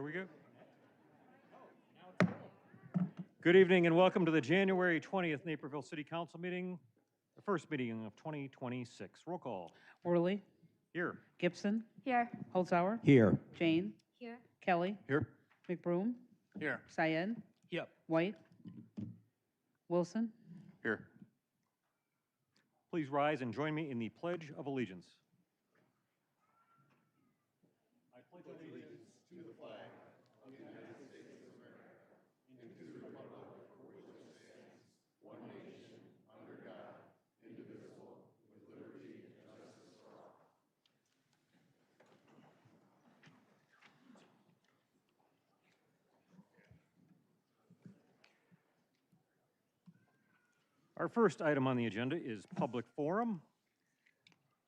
There we go. Good evening and welcome to the January 20th Naperville City Council meeting, the first meeting of 2026. Roll call. Worley. Here. Gibson. Here. Holzhauer. Here. Jane. Here. Kelly. Here. McBroom. Here. Syed. Yep. White. Wilson. Here. Please rise and join me in the Pledge of Allegiance. I pledge allegiance to the flag of the United States of America and to the republic for which it stands, one nation, under God, indivisible, with liberty and justice for all. Our first item on the agenda is public forum.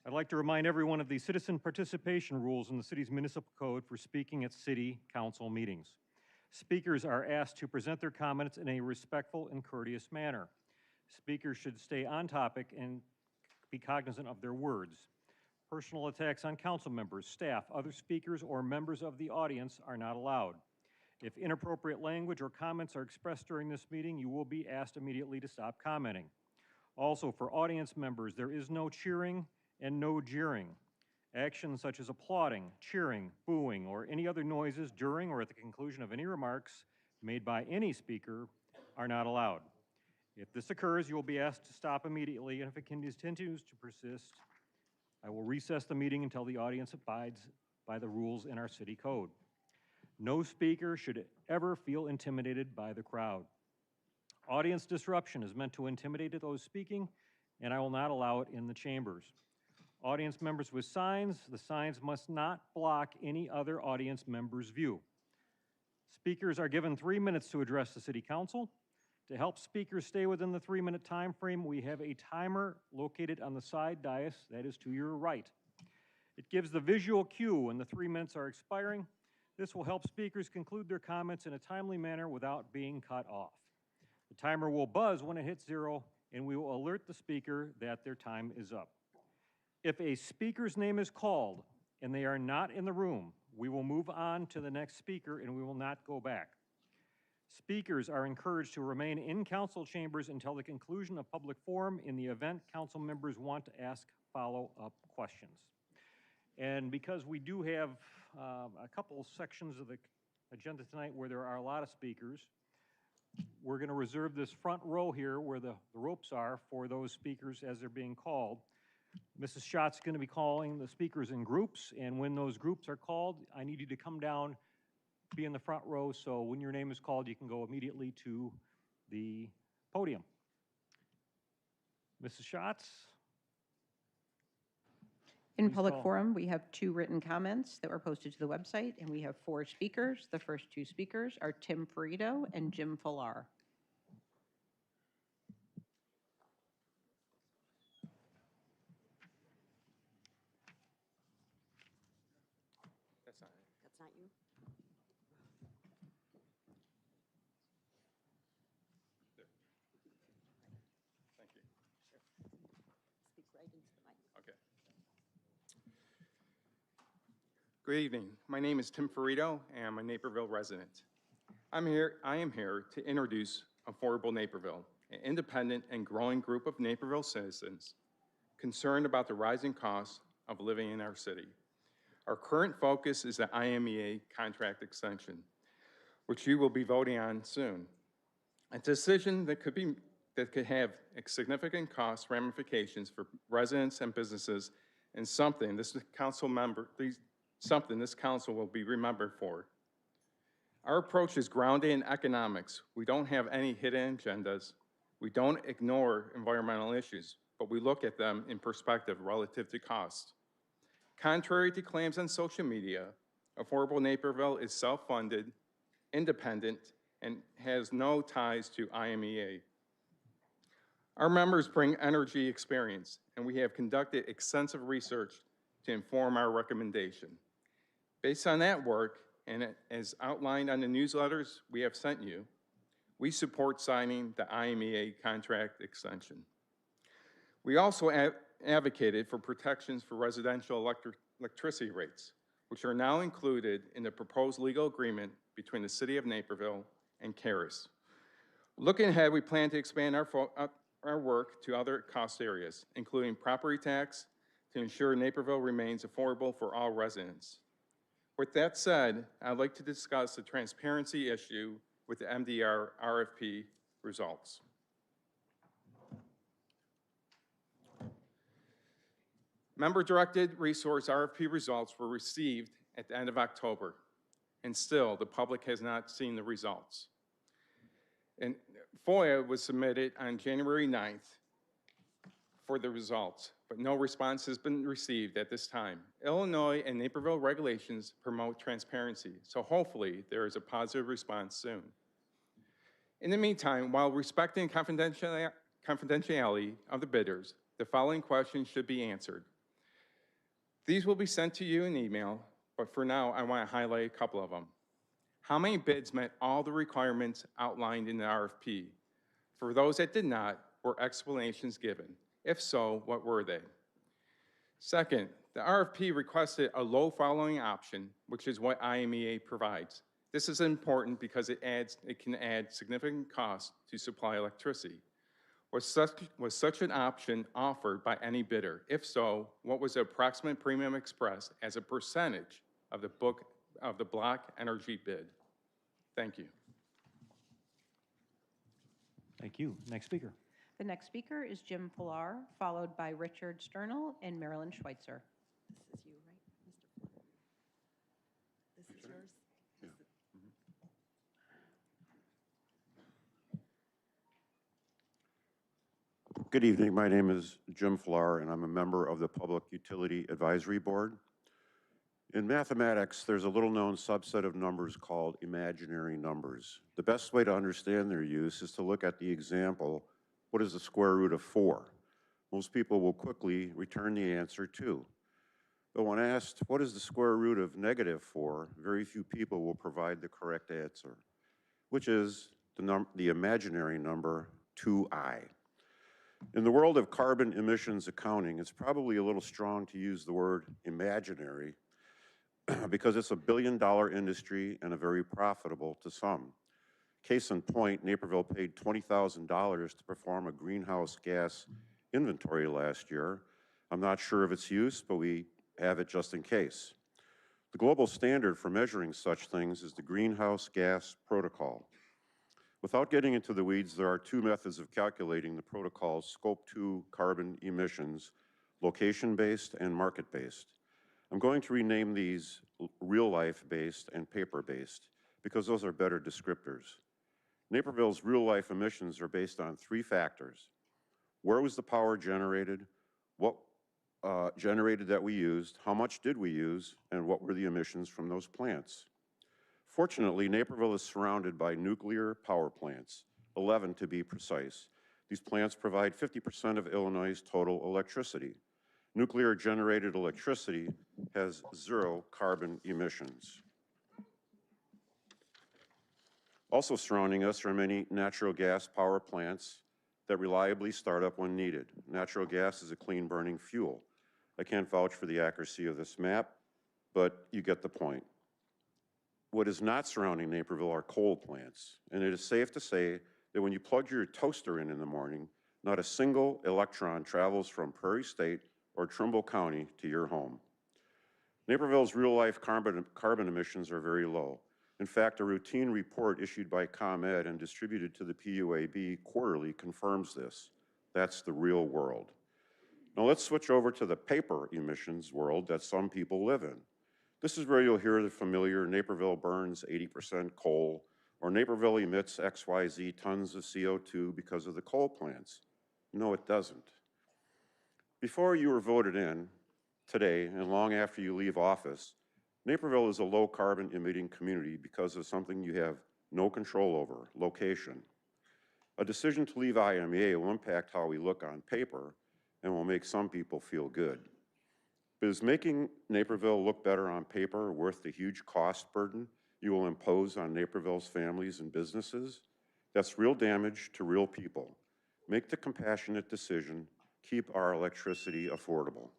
I'd like to remind everyone of the citizen participation rules in the city's municipal code for speaking at city council meetings. Speakers are asked to present their comments in a respectful and courteous manner. Speakers should stay on topic and be cognizant of their words. Personal attacks on council members, staff, other speakers, or members of the audience are not allowed. If inappropriate language or comments are expressed during this meeting, you will be asked immediately to stop commenting. Also, for audience members, there is no cheering and no jeering. Actions such as applauding, cheering, booing, or any other noises during or at the conclusion of any remarks made by any speaker are not allowed. If this occurs, you will be asked to stop immediately, and if it continues to persist, I will recess the meeting until the audience abides by the rules in our city code. No speaker should ever feel intimidated by the crowd. Audience disruption is meant to intimidate those speaking, and I will not allow it in the chambers. Audience members with signs, the signs must not block any other audience member's view. Speakers are given 3 minutes to address the City Council. To help speakers stay within the 3-minute time frame, we have a timer located on the side dais, that is to your right. It gives the visual cue when the 3 minutes are expiring. This will help speakers conclude their comments in a timely manner without being cut off. The timer will buzz when it hits 0, and we will alert the speaker that their time is up. If a speaker's name is called and they are not in the room, we will move on to the next speaker and we will not go back. Speakers are encouraged to remain in council chambers until the conclusion of public forum in the event council members want to ask follow-up questions. And because we do have a couple sections of the agenda tonight where there are a lot of speakers, we're going to reserve this front row here where the ropes are for those speakers as they're being called. Mrs. Schott's going to be calling the speakers in groups, and when those groups are called, I need you to come down, be in the front row, so when your name is called, you can go immediately to the podium. Mrs. Schatz? In Please public call. forum, we have 2 written comments that were posted to the website, and we have 4 speakers. The first 2 speakers are Tim Ferrito and Jim Fuller. That's not you? Thank you. Speak right into the mic. Okay. Good evening. My name is Tim Ferrito, and I'm a Naperville resident. I am here to introduce Affordable Naperville, an independent and growing group of Naperville citizens concerned about the rising costs of living in our city. Our current focus is the IMEA contract extension, which you will be voting on soon. A decision that could have significant cost ramifications for residents and businesses, and something this council will be remembered for. Our approach is grounded in economics. We don't have any hidden agendas. We don't ignore environmental issues, but we look at them in perspective relative to cost. Contrary to claims on social media, Affordable Naperville is self-funded, independent, and has no ties to IMEA. Our members bring energy experience, and we have conducted extensive research to inform our recommendation. Based on that work, and as outlined on the newsletters we have sent you, we support signing the IMEA contract extension. We also advocated for protections for residential electricity rates, which are now included in the proposed legal agreement between the City of Naperville and CARES. Looking ahead, we plan to expand our work to other cost areas, including property tax, to ensure Naperville remains affordable for all residents. With that said, I'd like to discuss the transparency issue with the MDR RFP results. Member-directed resource RFP results were received at the end of October, and still the public has not seen the results. And FOIA was submitted on January 9th for the results, but no response has been received at this time. Illinois and Naperville regulations promote transparency, so hopefully there is a positive response soon. In the meantime, while respecting confidentiality of the bidders, the following questions should be answered. These will be sent to you in email, but for now, I want to highlight a couple of them. How many bids met all the requirements outlined in the RFP? For those that did not, were explanations given? If so, what were they? Second, the RFP requested a load following option, which is what IMEA provides. This is important because it can add significant cost to supply electricity. Was such an option offered by any bidder? If so, what was the approximate premium expressed as a percentage of the block energy bid? Thank you. Thank you. Next speaker. The next speaker is Jim Pilar, followed by Richard Sternal and Marilyn Schweitzer. This is you, right, Mr. Flynn? This is yours? Good evening. My name is Jim Flar, and I'm a member of the Public Utility Advisory Board. In mathematics, there's a little-known subset of numbers called imaginary numbers. The best way to understand their use is to look at the example, what is the square root of 4? Most people will quickly return the answer 2. But when asked, what is the square root of -4, very few people will provide the correct answer, which is the imaginary number 2i. In the world of carbon emissions accounting, it's probably a little strong to use the word imaginary because it's a billion-dollar industry and a very profitable to some. Case in point, Naperville paid $20,000 to perform a greenhouse gas inventory last year. I'm not sure of its use, but we have it just in case. The global standard for measuring such things is the Greenhouse Gas Protocol. Without getting into the weeds, there are 2 methods of calculating the protocol's Scope 2 carbon emissions, location-based and market-based. I'm going to rename these real-life-based and paper-based because those are better descriptors. Naperville's real-life emissions are based on 3 factors. Where was the power generated? What generated that we used? How much did we use? And what were the emissions from those plants? Fortunately, Naperville is surrounded by nuclear power plants, 11 to be precise. These plants provide 50% of Illinois' total electricity. Nuclear-generated electricity has 0 carbon emissions. Also surrounding us are many natural gas power plants that reliably start up when needed. Natural gas is a clean-burning fuel. I can't vouch for the accuracy of this map, but you get the point. What is not surrounding Naperville are coal plants, and it is safe to say that when you plug your toaster in the morning, not a single electron travels from Prairie State or Trimble County to your home. Naperville's real-life carbon emissions are very low. In fact, a routine report issued by ComEd and distributed to the PUAB quarterly confirms this. That's the real world. Now let's switch over to the paper emissions world that some people live in. This is where you'll hear the familiar Naperville burns 80% coal, or Naperville emits XYZ tons of CO2 because of the coal plants. No, it doesn't. Before you were voted in today, and long after you leave office, Naperville is a low carbon emitting community because of something you have no control over, location. A decision to leave IMEA will impact how we look on paper and will make some people feel good. But is making Naperville look better on paper worth the huge cost burden you will impose on Naperville's families and businesses? That's real damage to real people. Make the compassionate decision, keep our electricity affordable.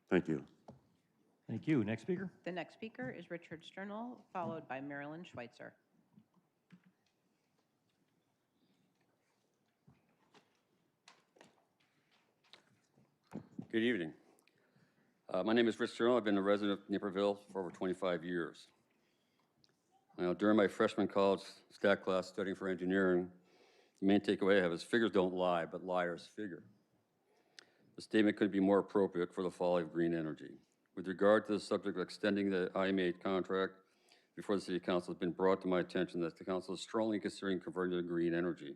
Thank you. Thank you. Next speaker. The next speaker is Richard Sternal, followed by Marilyn Schweitzer. Good evening. My name is Rich Sternal. I've been a resident of Naperville for over 25 years. Now, during my freshman college stat class studying for engineering, the main takeaway I have is figures don't lie, but liars figure. The statement couldn't be more appropriate for the folly of green energy. With regard to the subject of extending the IMA contract before the City Council, has been brought to my attention that the Council is strongly considering converting to green energy.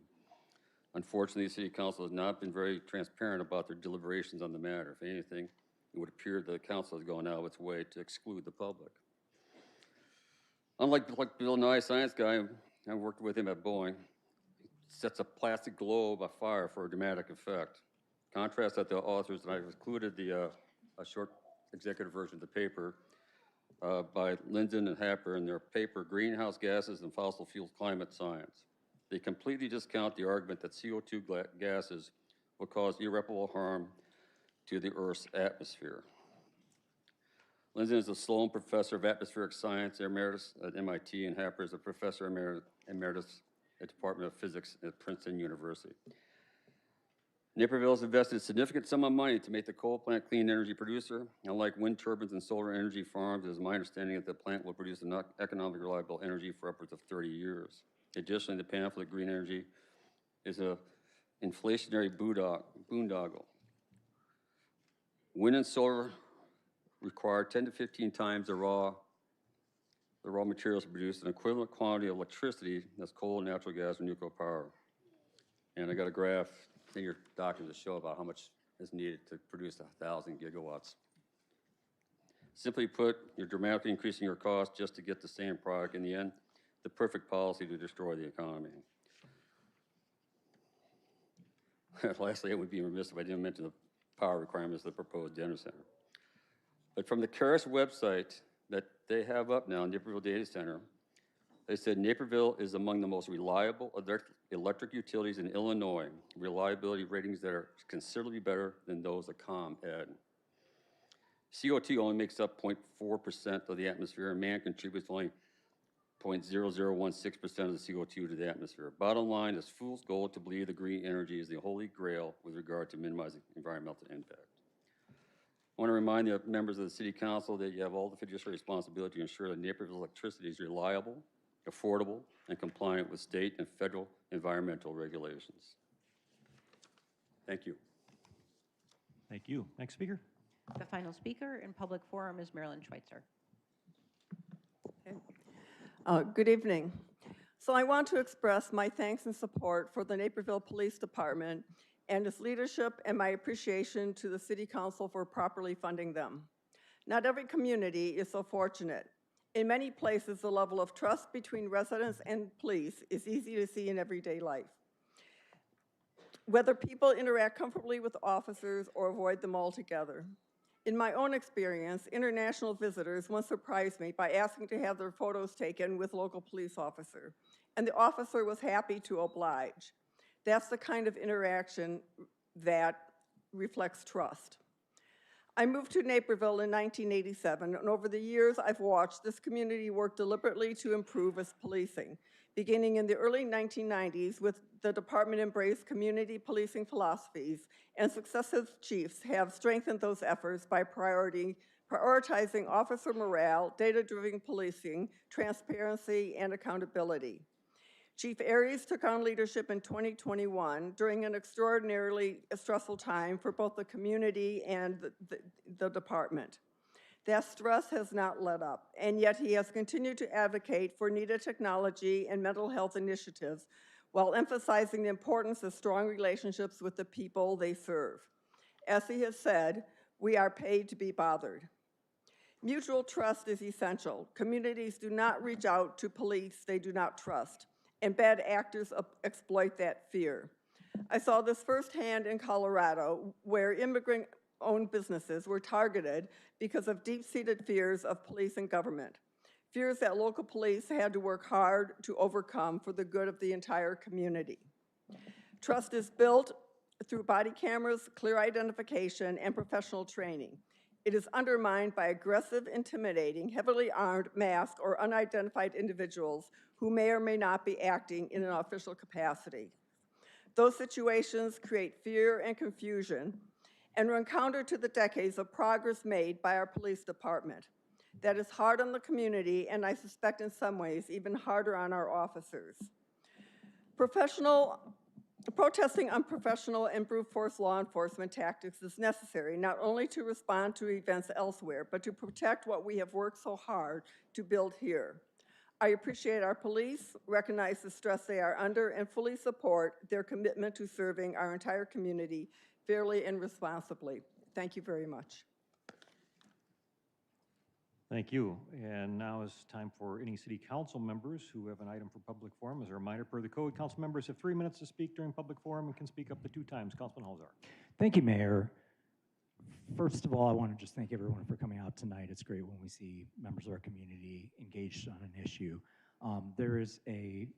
Unfortunately, the City Council has not been very transparent about their deliberations on the matter. If anything, it would appear that the Council is going out of its way to exclude the public. Unlike Bill Nye, science guy, I worked with him at Boeing, sets a plastic globe afire for a dramatic effect. Contrast that the authors, and I've included a short executive version of the paper by Linden and Happer in their paper, Greenhouse Gases and Fossil Fuels Climate Science. They completely discount the argument that CO2 gases will cause irreparable harm to the Earth's atmosphere. Linden is a Sloan Professor of Atmospheric Science Emeritus at MIT, and Happer is a Professor Emeritus at the Department of Physics at Princeton University. Naperville has invested a significant sum of money to make the coal plant clean energy producer. Unlike wind turbines and solar energy farms, it is my understanding that the plant will produce enough economically reliable energy for upwards of 30 years. Additionally, the pamphlet Green Energy is an inflationary boondoggle. Wind and solar require 10 to 15 times the raw materials to produce an equivalent quantity of electricity as coal, natural gas, or nuclear power. And I got a graph in your document to show about how much is needed to produce 1,000 gigawatts. Simply put, you're dramatically increasing your cost just to get the same product. In the end, the perfect policy to destroy the economy. Lastly, I would be remiss if I didn't mention the power requirements of the proposed data center. But from the Caris website that they have up now, Naperville Data Center, they said Naperville is among the most reliable electric utilities in Illinois, reliability ratings that are considerably better than those of ComEd. CO2 only makes up 0.4% of the atmosphere, and man contributes only 0.0016% of the CO2 to the atmosphere. Bottom line, it's fool's gold to believe the green energy is the holy grail with regard to minimizing environmental impact. I want to remind the members of the City Council that you have all the fiduciary responsibility to ensure that Naperville's electricity is reliable, affordable, and compliant with state and federal environmental regulations. Thank you. Thank you. Next speaker. The final speaker in public forum is Marilyn Schweitzer. Good evening. So I want to express my thanks and support for the Naperville Police Department and its leadership, and my appreciation to the City Council for properly funding them. Not every community is so fortunate. In many places, the level of trust between residents and police is easy to see in everyday life. Whether people interact comfortably with officers or avoid them altogether. In my own experience, international visitors once surprised me by asking to have their photos taken with local police officer, and the officer was happy to oblige. That's the kind of interaction that reflects trust. I moved to Naperville in 1987, and over the years I've watched this community work deliberately to improve its policing. Beginning in the early 1990s, with the department embraced community policing philosophies, and successive chiefs have strengthened those efforts by prioritizing officer morale, data-driven policing, transparency, and accountability. Chief Aries took on leadership in 2021 during an extraordinarily stressful time for both the community and the department. That stress has not let up, and yet he has continued to advocate for needed technology and mental health initiatives while emphasizing the importance of strong relationships with the people they serve. As he has said, we are paid to be bothered. Mutual trust is essential. Communities do not reach out to police they do not trust, and bad actors exploit that fear. I saw this firsthand in Colorado, where immigrant-owned businesses were targeted because of deep-seated fears of police and government, fears that local police had to work hard to overcome for the good of the entire community. Trust is built through body cameras, clear identification, and professional training. It is undermined by aggressive, intimidating, heavily armed, masked, or unidentified individuals who may or may not be acting in an official capacity. Those situations create fear and confusion and run counter to the decades of progress made by our police department. That is hard on the community, and I suspect in some ways even harder on our officers. Protesting unprofessional and brute force law enforcement tactics is necessary, not only to respond to events elsewhere, but to protect what we have worked so hard to build here. I appreciate our police, recognize the stress they are under, and fully support their commitment to serving our entire community fairly and responsibly. Thank you very much. Thank you. And now is time for any city council members who have an item for public forum. As a reminder, per the code, council members have 3 minutes to speak during public forum and can speak up to 2 times. Councilman Holzar. Thank you, Mayor. First of all, I want to just thank everyone for coming out tonight. It's great when we see members of our community engaged on an issue. There is a...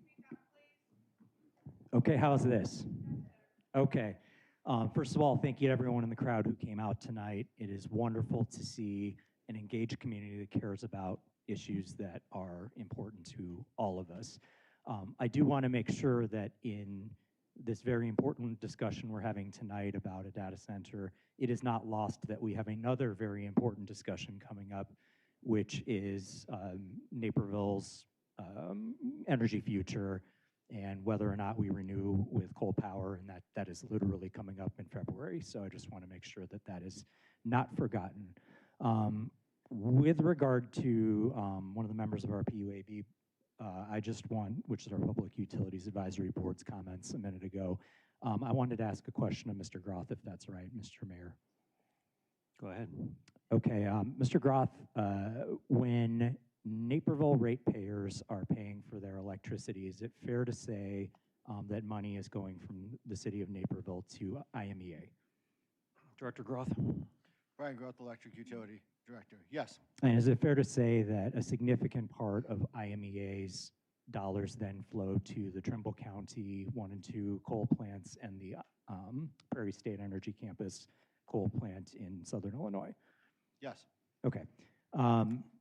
Okay, how's this? Okay. First of all, thank you to everyone in the crowd who came out tonight. It is wonderful to see an engaged community that cares about issues that are important to all of us. I do want to make sure that in this very important discussion we're having tonight about a data center, it is not lost that we have another very important discussion coming up, which is Naperville's energy future and whether or not we renew with coal power, and that is literally coming up in February. So I just want to make sure that that is not forgotten. With regard to one of the members of our PUAB, I just want, which is our Public Utilities Advisory Board's comments a minute ago, I wanted to ask a question of Mr. Groth, if that's right, Mr. Mayor. Go ahead. Okay, Mr. Groth, when Naperville ratepayers are paying for their electricity, is it fair to say that money is going from the city of Naperville to IMEA? Director Groth. Brian Groth, Electric Utility Director. Yes. And is it fair to say that a significant part of IMEA's dollars then flow to the Trimble County 1 and 2 coal plants and the Prairie State Energy Campus coal plant in Southern Illinois? Yes. Okay.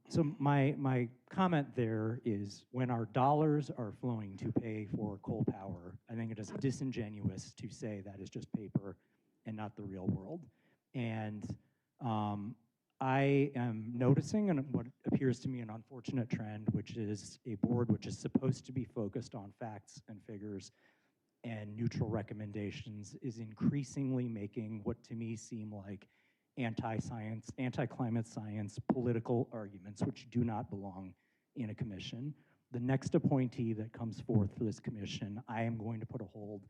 So my comment there is when our dollars are flowing to pay for coal power, I think it is disingenuous to say that is just paper and not the real world. And I am noticing what appears to me an unfortunate trend, which is a board which is supposed to be focused on facts and figures and neutral recommendations is increasingly making what to me seem like anti-science, anti-climate science political arguments which do not belong in a commission. The next appointee that comes forth for this commission, I am going to put a hold,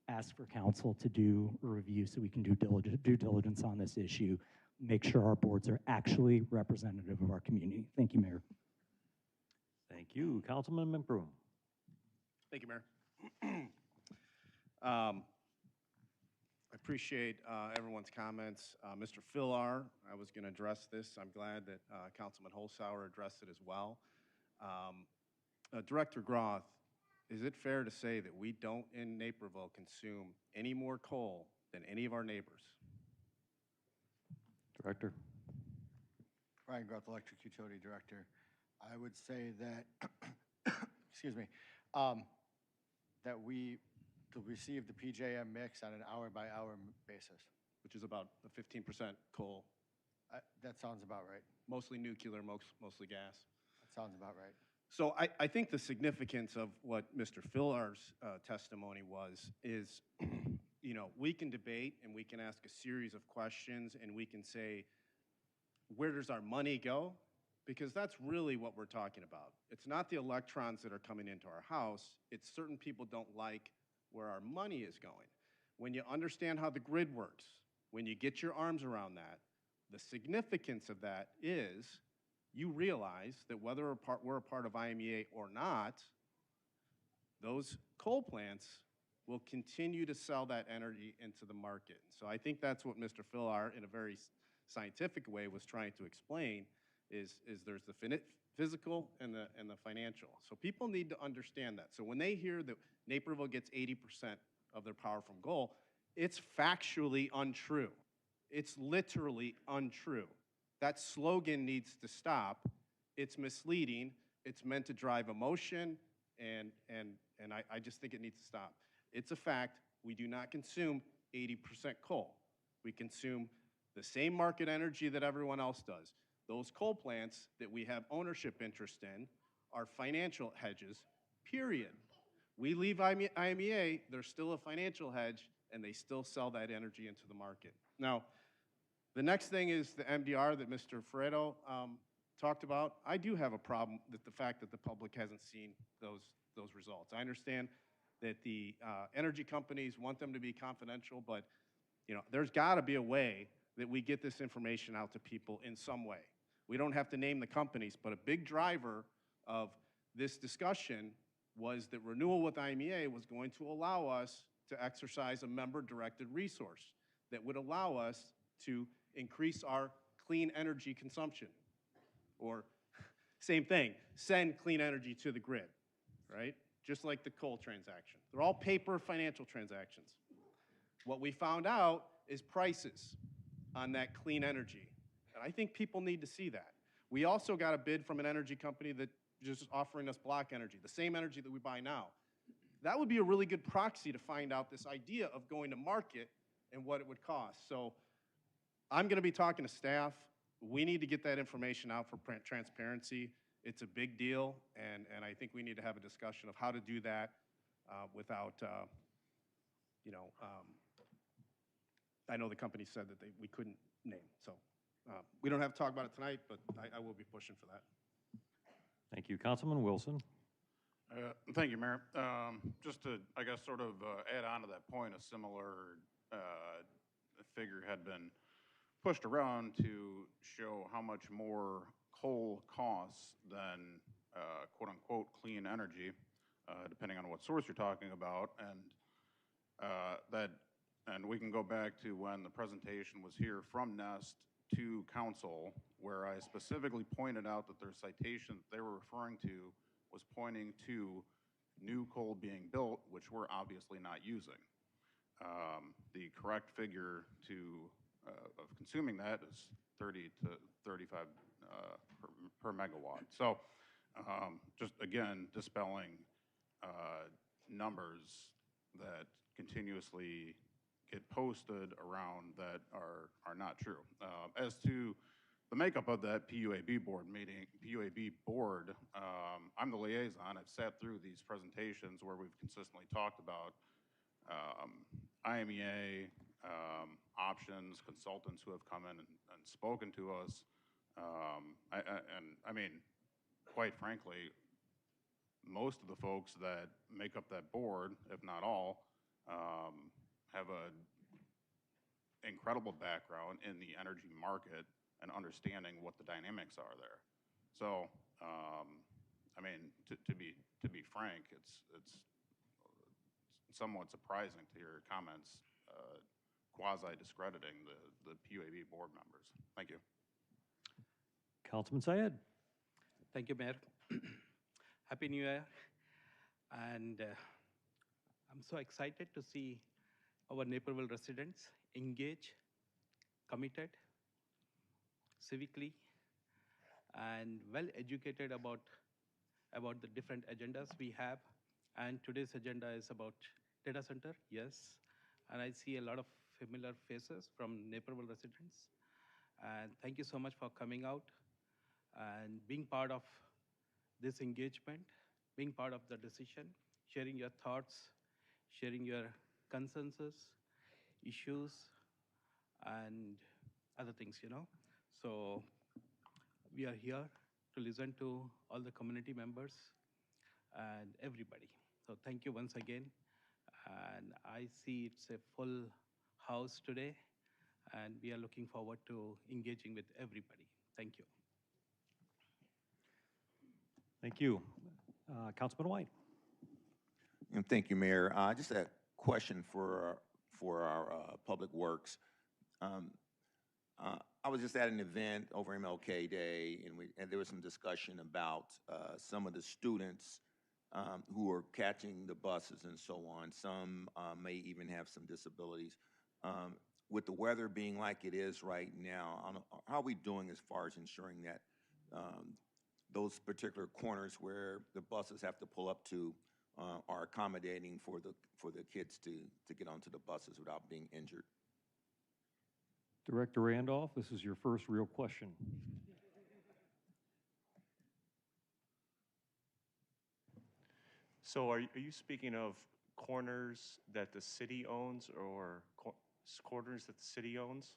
ask for council to do a review so we can do due diligence on this issue, make sure our boards are actually representative of our community. Thank you, Mayor. Thank you. Councilman Broom. Thank you, Mayor. I appreciate everyone's comments. Mr. Fillar, I was going to address this. I'm glad that Councilman Holzhauer addressed it as well. Director Groth, is it fair to say that we don't in Naperville consume any more coal than any of our neighbors? Director. Brian Groth, Electric Utility Director. I would say that, excuse me, that we receive the PJM mix on an hour-by-hour basis. Which is about a 15% coal. That sounds about right. Mostly nuclear, mostly gas. That sounds about right. So I think the significance of what Mr. Fillar's testimony was is, you know, we can debate and we can ask a series of questions and we can say, where does our money go? Because that's really what we're talking about. It's not the electrons that are coming into our house. It's certain people don't like where our money is going. When you understand how the grid works, when you get your arms around that, the significance of that is you realize that whether we're a part of IMEA or not, those coal plants will continue to sell that energy into the market. So I think that's what Mr. Fillar, in a very scientific way, was trying to explain, is there's the physical and the financial. So people need to understand that. So when they hear that Naperville gets 80% of their power from coal, it's factually untrue. It's literally untrue. That slogan needs to stop. It's misleading. It's meant to drive emotion, and I just think it needs to stop. It's a fact. We do not consume 80% coal. We consume the same market energy that everyone else does. Those coal plants that we have ownership interest in are financial hedges, period. We leave IMEA, they're still a financial hedge, and they still sell that energy into the market. Now, the next thing is the MDR that Mr. Fredo talked about. I do have a problem with the fact that the public hasn't seen those results. I understand that the energy companies want them to be confidential, but there's got to be a way that we get this information out to people in some way. We don't have to name the companies, but a big driver of this discussion was that renewal with IMEA was going to allow us to exercise a member-directed resource that would allow us to increase our clean energy consumption. Or same thing, send clean energy to the grid, right? Just like the coal transaction. They're all paper financial transactions. What we found out is prices on that clean energy. And I think people need to see that. We also got a bid from an energy company that just offering us block energy, the same energy that we buy now. That would be a really good proxy to find out this idea of going to market and what it would cost. So I'm going to be talking to staff. We need to get that information out for transparency. It's a big deal, and I think we need to have a discussion of how to do that without, I know the company said that we couldn't name. So we don't have to talk about it tonight, but I will be pushing for that. Thank you. Councilman Wilson. Thank you, Mayor. Just to, I guess, sort of add on to that point, a similar figure had been pushed around to show how much more coal costs than quote-unquote clean energy, depending on what source you're talking about. And we can go back to when the presentation was here from NEST to council, where I specifically pointed out that their citation they were referring to was pointing to new coal being built, which we're obviously not using. The correct figure of consuming that is 30 to 35 per megawatt. So just again, dispelling numbers that continuously get posted around that are not true. As to the makeup of that PUAB board meeting, I'm the liaison. I've sat through these presentations where we've consistently talked about IMEA, options, consultants who have come in and spoken to us. I mean, quite frankly, most of the folks that make up that board, if not all, have an incredible background in the energy market and understanding what the dynamics are there. So, I mean, to be frank, it's somewhat surprising to hear comments quasi-discrediting the PUAB board members. Thank you. Councilman Syed. Thank you, Mayor. Happy New Year. And I'm so excited to see our Naperville residents engage, committed, civically, and well educated about the different agendas we have. And today's agenda is about data center, yes. And I see a lot of familiar faces from Naperville residents. And thank you so much for coming out and being part of this engagement, being part of the decision, sharing your thoughts, sharing your consensus, issues, and other things, So we are here to listen to all the community members and everybody. So thank you once again. And I see it's a full house today, and we are looking forward to engaging with everybody. Thank you. Thank you. Councilman White. And thank you, Mayor. Just a question for our Public Works. I was just at an event over MLK Day, and there was some discussion about some of the students who are catching the buses and so on. Some may even have some disabilities. with the weather being like it is right now, I don't- how are we doing as far as ensuring that those particular corners where the buses have to pull up to are accommodating for the kids to get onto the buses without being injured? Director Randolph, this is your first real question. So are you speaking of corners that the city owns or corners that the city owns?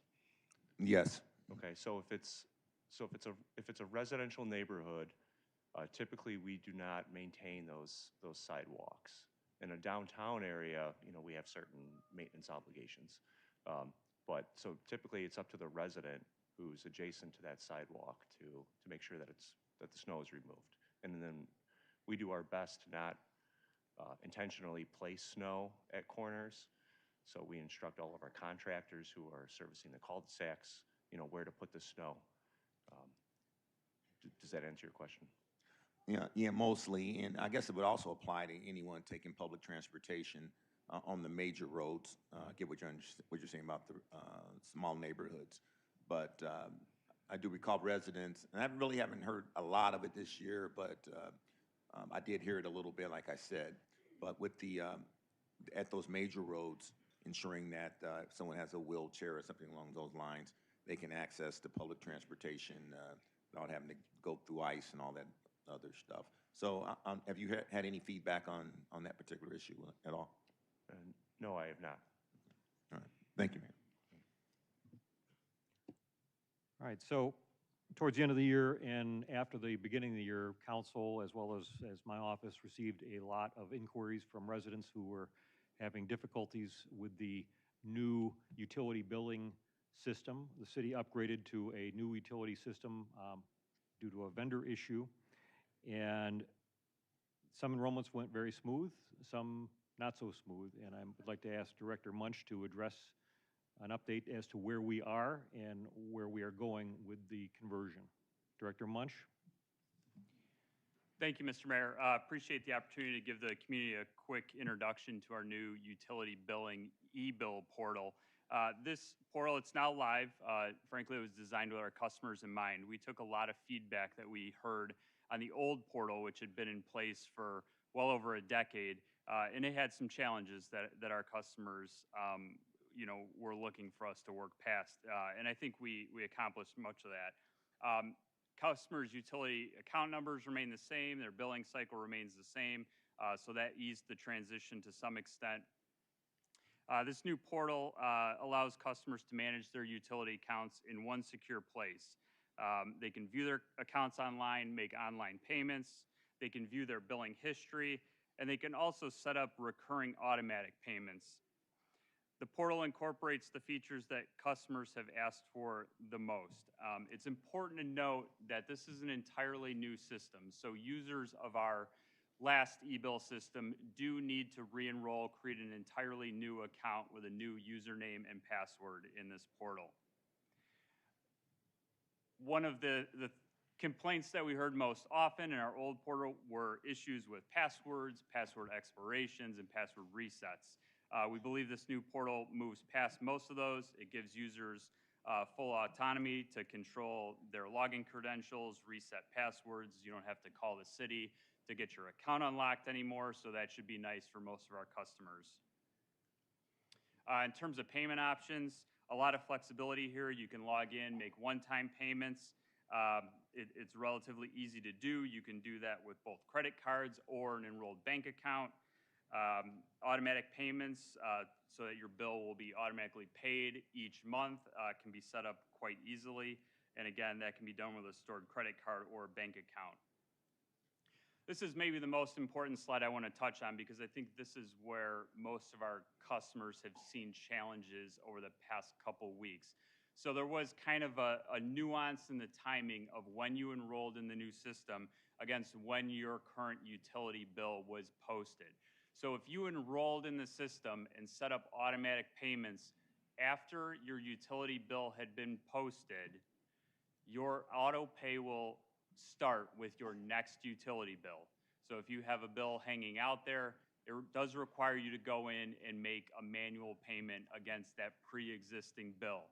Yes. Okay, so if it's a residential neighborhood, typically we do not maintain those sidewalks. In a downtown area, we have certain maintenance obligations. But so typically it's up to the resident who's adjacent to that sidewalk to make sure that the snow is removed. And then we do our best to not intentionally place snow at corners. So we instruct all of our contractors who are servicing the cul-de-sacs, where to put the snow. Does that answer your question? Yeah, mostly, and I guess it would also apply to anyone taking public transportation on the major roads. I get what you're saying about the small neighborhoods, but I do recall residents, and I really haven't heard a lot of it this year, but I did hear it a little bit, like I said. But with at those major roads, ensuring that if someone has a wheelchair or something along those lines, they can access the public transportation without having to go through ice and all that other stuff. So have you had any feedback on that particular issue at all? No, I have not. All right. Thank you, Mayor. All right, so towards the end of the year and after the beginning of the year, council as well as my office received a lot of inquiries from residents who were having difficulties with the new utility billing system. The city upgraded to a new utility system due to a vendor issue. And some enrollments went very smooth, some not so smooth. And I would like to ask Director Munch to address an update as to where we are and where we are going with the conversion. Director Munch? Thank you, Mr. Mayor. Appreciate the opportunity to give the community a quick introduction to our new utility billing e-bill portal. This portal, it's now live. Frankly, it was designed with our customers in mind. We took a lot of feedback that we heard on the old portal, which had been in place for well over a decade, and it had some challenges that our customers were looking for us to work past. And I think we accomplished much of that. Customers' utility account numbers remain the same, their billing cycle remains the same, so that eased the transition to some extent. This new portal allows customers to manage their utility accounts in one secure place. They can view their accounts online, make online payments, they can view their billing history, and they can also set up recurring automatic payments. The portal incorporates the features that customers have asked for the most. It's important to note that this is an entirely new system, so users of our last e-bill system do need to re-enroll, create an entirely new account with a new username and password in this portal. One of the complaints that we heard most often in our old portal were issues with passwords, password expirations, and password resets. We believe this new portal moves past most of those. It gives users full autonomy to control their login credentials, reset passwords. You don't have to call the city to get your account unlocked anymore, so that should be nice for most of our customers. In terms of payment options, a lot of flexibility here. You can log in, make one-time payments. It's relatively easy to do. You can do that with both credit cards or an enrolled bank account. Automatic payments so that your bill will be automatically paid each month can be set up quite easily. And again, that can be done with a stored credit card or a bank account. This is maybe the most important slide I want to touch on because I think this is where most of our customers have seen challenges over the past couple weeks. So there was kind of a nuance in the timing of when you enrolled in the new system against when your current utility bill was posted. So if you enrolled in the system and set up automatic payments after your utility bill had been posted, your auto pay will start with your next utility bill. So if you have a bill hanging out there, it does require you to go in and make a manual payment against that pre-existing bill.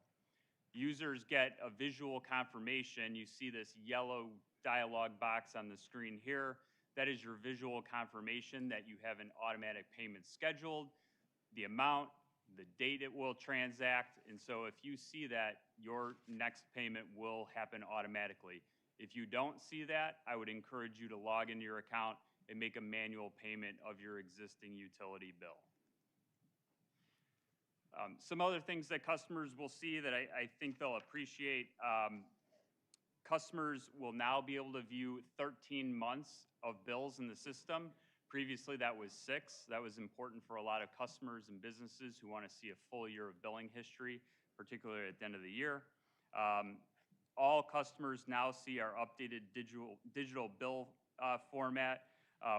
Users get a visual confirmation. You see this yellow dialog box on the screen here. That is your visual confirmation that you have an automatic payment scheduled, the amount, the date it will transact. And so if you see that, your next payment will happen automatically. If you don't see that, I would encourage you to log into your account and make a manual payment of your existing utility bill. Some other things that customers will see that I think they'll appreciate. Customers will now be able to view 13 months of bills in the system. Previously, that was 6. That was important for a lot of customers and businesses who want to see a full year of billing history, particularly at the end of the year. All customers now see our updated digital bill format,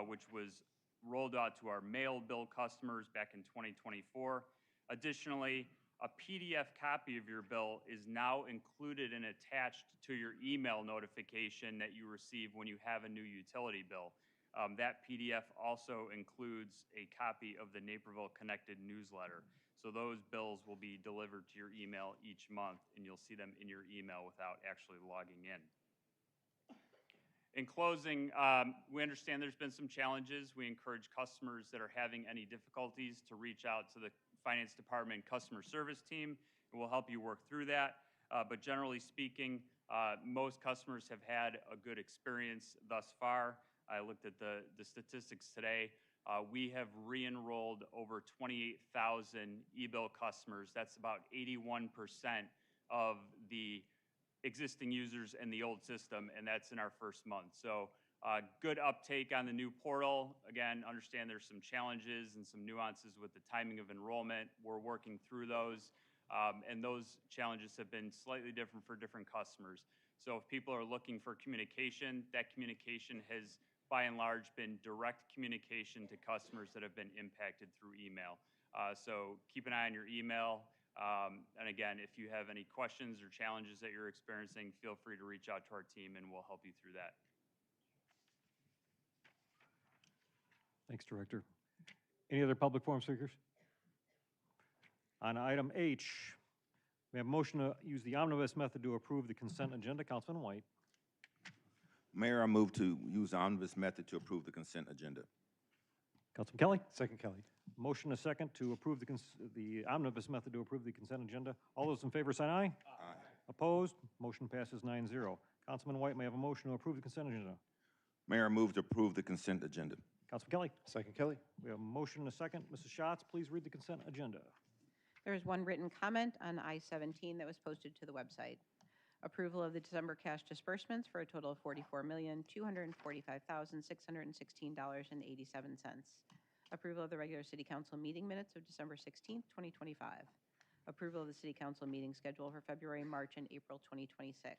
which was rolled out to our mail bill customers back in 2024. Additionally, a PDF copy of your bill is now included and attached to your email notification that you receive when you have a new utility bill. That PDF also includes a copy of the Naperville Connected newsletter. So those bills will be delivered to your email each month, and you'll see them in your email without actually logging in. In closing, we understand there's been some challenges. We encourage customers that are having any difficulties to reach out to the Finance Department customer service team, and we'll help you work through that. But generally speaking, most customers have had a good experience thus far. I looked at the statistics today. We have re-enrolled over 28,000 e-bill customers. That's about 81% of the existing users in the old system, and that's in our first month. So good uptake on the new portal. Again, understand there's some challenges and some nuances with the timing of enrollment. We're working through those, and those challenges have been slightly different for different customers. So if people are looking for communication, that communication has, by and large, been direct communication to customers that have been impacted through email. So keep an eye on your email. And again, if you have any questions or challenges that you're experiencing, feel free to reach out to our team and we'll help you through that. Thanks, Director. Any other public forum speakers? On item H, we have a motion to use the omnibus method to approve the consent agenda. Councilman White. Mayor, I move to use the omnibus method to approve the consent agenda. Councilman Kelly. Second, Kelly. Motion a second to approve the omnibus method to approve the consent agenda. All those in favor say aye. Aye. Opposed? Motion passes 9-0. Councilman White may have a motion to approve the consent agenda. Mayor, I move to approve the consent agenda. Councilman Kelly. Second, Kelly. We have a motion and a second. Mrs. Schatz, please read the consent agenda. There is one written comment on I-17 that was posted to the website. Approval of the December cash disbursements for a total of $44,245,616.87. Approval of the regular City Council meeting minutes of December 16th, 2025. Approval of the City Council meeting schedule for February, March, and April 2026.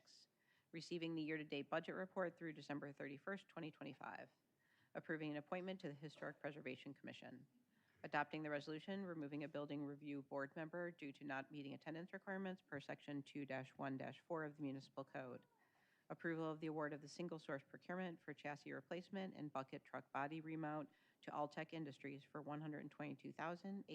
Receiving the year-to-date budget report through December 31st, 2025. Approving an appointment to the Historic Preservation Commission. Adopting the resolution removing a building review board member due to not meeting attendance requirements per section 2-1-4 of the municipal code. Approval of the award of the single source procurement for chassis replacement and bucket truck body remount to Alltech Industries for $122,808.99.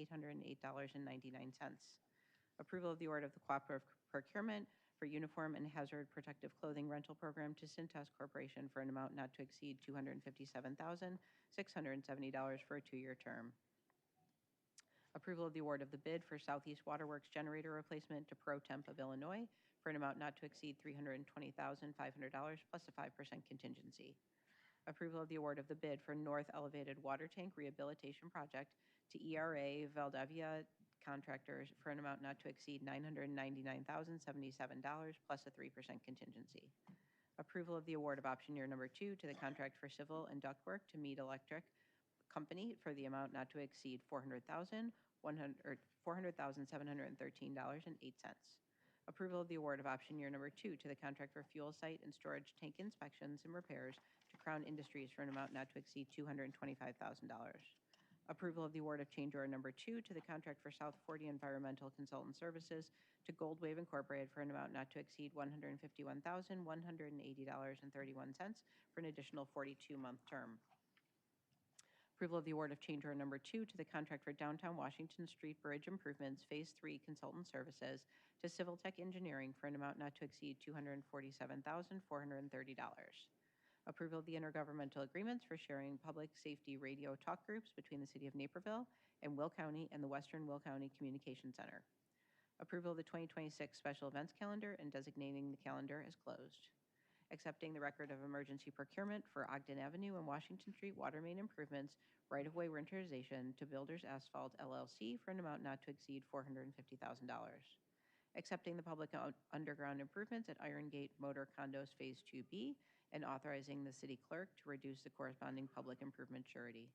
Approval of the award of the cooperative procurement for uniform and hazard protective clothing rental program to Cintas Corporation for an amount not to exceed $257,670 for a 2-year term. Approval of the award of the bid for Southeast Waterworks generator replacement to Pro Temp of Illinois for an amount not to exceed $320,500 plus a 5% contingency. Approval of the award of the bid for North Elevated Water Tank Rehabilitation Project to ERA Valdavia Contractors for an amount not to exceed $999,077 plus a 3% contingency. Approval of the award of option year number 2 to the contract for civil and ductwork to Mead Electric Company for the amount not to exceed $400,713.08. Approval of the award of option year number 2 to the contract for fuel site and storage tank inspections and repairs to Crown Industries for an amount not to exceed $225,000. Approval of the award of change order number 2 to the contract for South 40 Environmental Consultant Services to Gold Wave Incorporated for an amount not to exceed $151,180.31 for an additional 42-month term. Approval of the award of change order number 2 to the contract for downtown Washington Street Bridge Improvements Phase 3 Consultant Services to Civil Tech Engineering for an amount not to exceed $247,430. Approval of the intergovernmental agreements for sharing public safety radio talk groups between the City of Naperville and Will County and the Western Will County Communication Center. Approval of the 2026 special events calendar and designating the calendar as closed. Accepting the record of emergency procurement for Ogden Avenue and Washington Street water main improvements, right-of-way winterization to Builders Asphalt LLC for an amount not to exceed $450,000. Accepting the public underground improvements at Iron Gate Motor Condos Phase 2B and authorizing the city clerk to reduce the corresponding public improvement surety.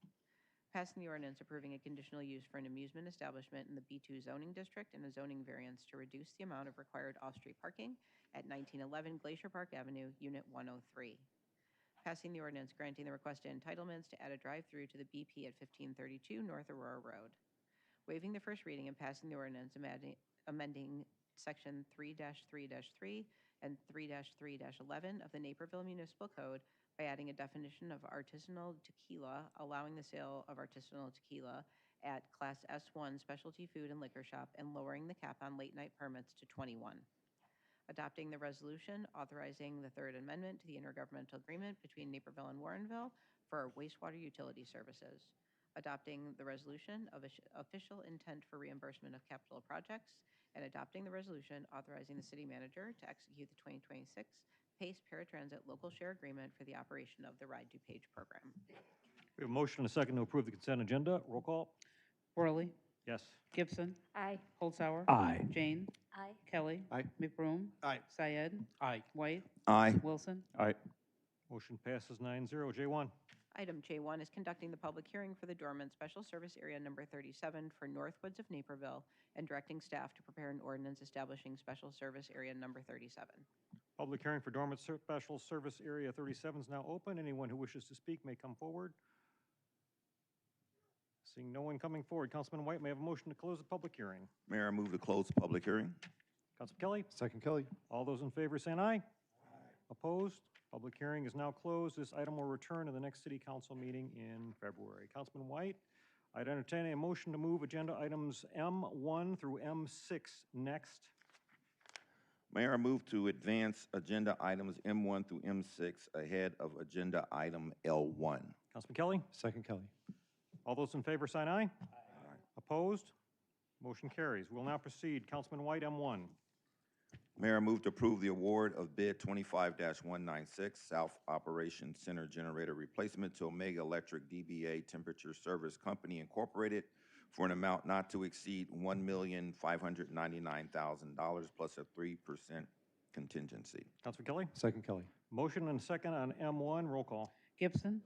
Passing the ordinance approving a conditional use for an amusement establishment in the B2 zoning district and a zoning variance to reduce the amount of required off-street parking at 1911 Glacier Park Avenue, Unit 103. Passing the ordinance granting the requested entitlements to add a drive-through to the BP at 1532 North Aurora Road. Waiving the first reading and passing the ordinance amending Section 3-3-3 and 3-3-11 of the Naperville Municipal Code by adding a definition of artisanal tequila, allowing the sale of artisanal tequila at Class S1 specialty food and liquor shop, and lowering the cap on late-night permits to 21. Adopting the resolution authorizing the Third Amendment to the intergovernmental agreement between Naperville and Warrenville for wastewater utility services. Adopting the resolution of official intent for reimbursement of capital projects, and adopting the resolution authorizing the city manager to execute the 2026 PACE Paratransit Local Share Agreement for the operation of the Ride DuPage program. We have a motion and a second to approve the consent agenda. Roll call. Worley. Yes. Gibson. Aye. Holzhauer. Aye. Jane. Aye. Kelly. Aye. McBroom. Aye. Syed. Aye. White. Aye. Wilson. Aye. Motion passes 9-0. J1. Item J1 is conducting the public hearing for the Dormant Special Service Area number 37 for Northwoods of Naperville and directing staff to prepare an ordinance establishing Special Service Area number 37. Public hearing for Dormant Special Service Area 37 is now open. Anyone who wishes to speak may come forward. Seeing no one coming forward, Councilman White, may I have a motion to close the public hearing. Mayor, I move to close the public hearing. Councilman Kelly? Second Kelly. All those in favor saying aye. Opposed? Public hearing is now closed. This item will return to the next city council meeting in February. Councilman White, I'd entertain a motion to move agenda items M1 through M6 next. Mayor, I move to advance agenda items M1 through M6 ahead of agenda item L1. Councilman Kelly? Second Kelly. All those in favor sign aye. Opposed? Motion carries. We'll now proceed. Councilman White, M1. Mayor, I move to approve the award of bid 25-196, South Operations Center Generator Replacement to Omega Electric DBA Temperature Service Company Incorporated for an amount not to exceed $1,599,000 plus a 3% contingency. Councilman Kelly? Second Kelly. Motion and second on M1. Roll call. Gibson.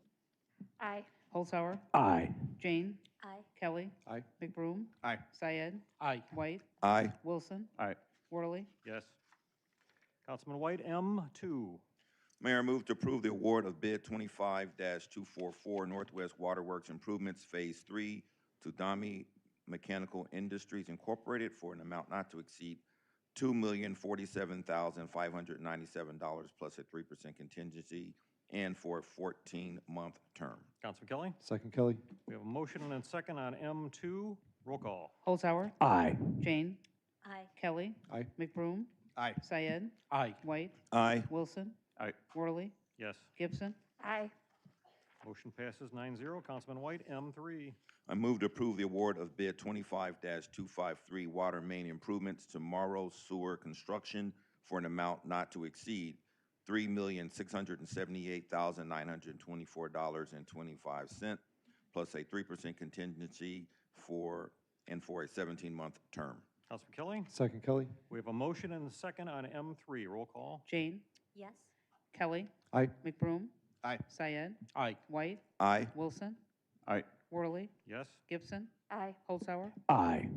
Aye. Holzhauer. Aye. Jane. Aye. Kelly. Aye. McBroom. Aye. Syed. Aye. White. Aye. Wilson. Aye. Worley. Yes. Councilman White, M2. Mayor, I move to approve the award of bid 25-244 Northwest Waterworks Improvements Phase 3 to Dami Mechanical Industries Incorporated for an amount not to exceed $2,047,597 plus a 3% contingency and for a 14-month term. Councilman Kelly? Second Kelly. We have a motion and a second on M2. Roll call. Holzhauer. Aye. Jane. Aye. Kelly. Aye. McBroom. Aye. Syed. Aye. White. Aye. Wilson. Aye. Worley. Yes. Gibson. Aye. Motion passes 9-0. Councilman White, M3. I move to approve the award of bid 25-253 Water Main Improvements to Morrow Sewer Construction for an amount not to exceed $3,678,924.25 plus a 3% contingency for a 17-month term. Councilman Kelly? Second Kelly. We have a motion and a second on M3. Roll call. Jane. Yes. Kelly. Aye. McBroom. Aye. Syed. Aye. White. Aye. Wilson. Aye. Worley. Yes. Gibson. Aye. Holzhauer. Aye.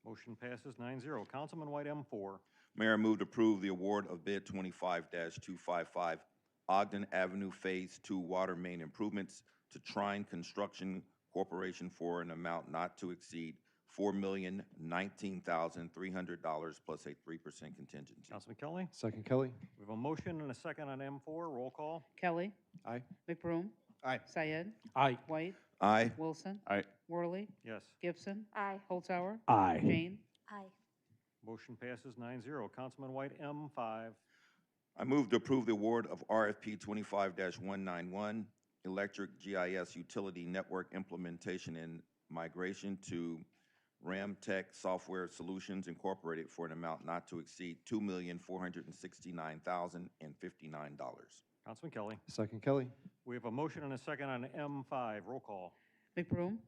Motion passes 9-0. Councilman White, M4. Mayor, I move to approve the award of bid 25-255 Ogden Avenue Phase 2 Water Main Improvements to Trine Construction Corporation for an amount not to exceed $4,019,300 plus a 3% contingency. Councilman Kelly? Second Kelly. We have a motion and a second on M4. Roll call. Kelly. Aye. McBroom. Aye. Syed, Aye. White, Aye. Wilson, Aye. Worley, Yes. Gibson, Aye. Holzhauer, Aye. Jane, Aye. Motion passes 9-0. Councilman White, M5. I move to approve the award of RFP 25-191, Electric GIS Utility Network Implementation and Migration to Ramtech Software Solutions Incorporated for an amount not to exceed $2,469,059. Councilman Kelly. Second Kelly. We have a motion and a second on M5. Roll call. McBroom,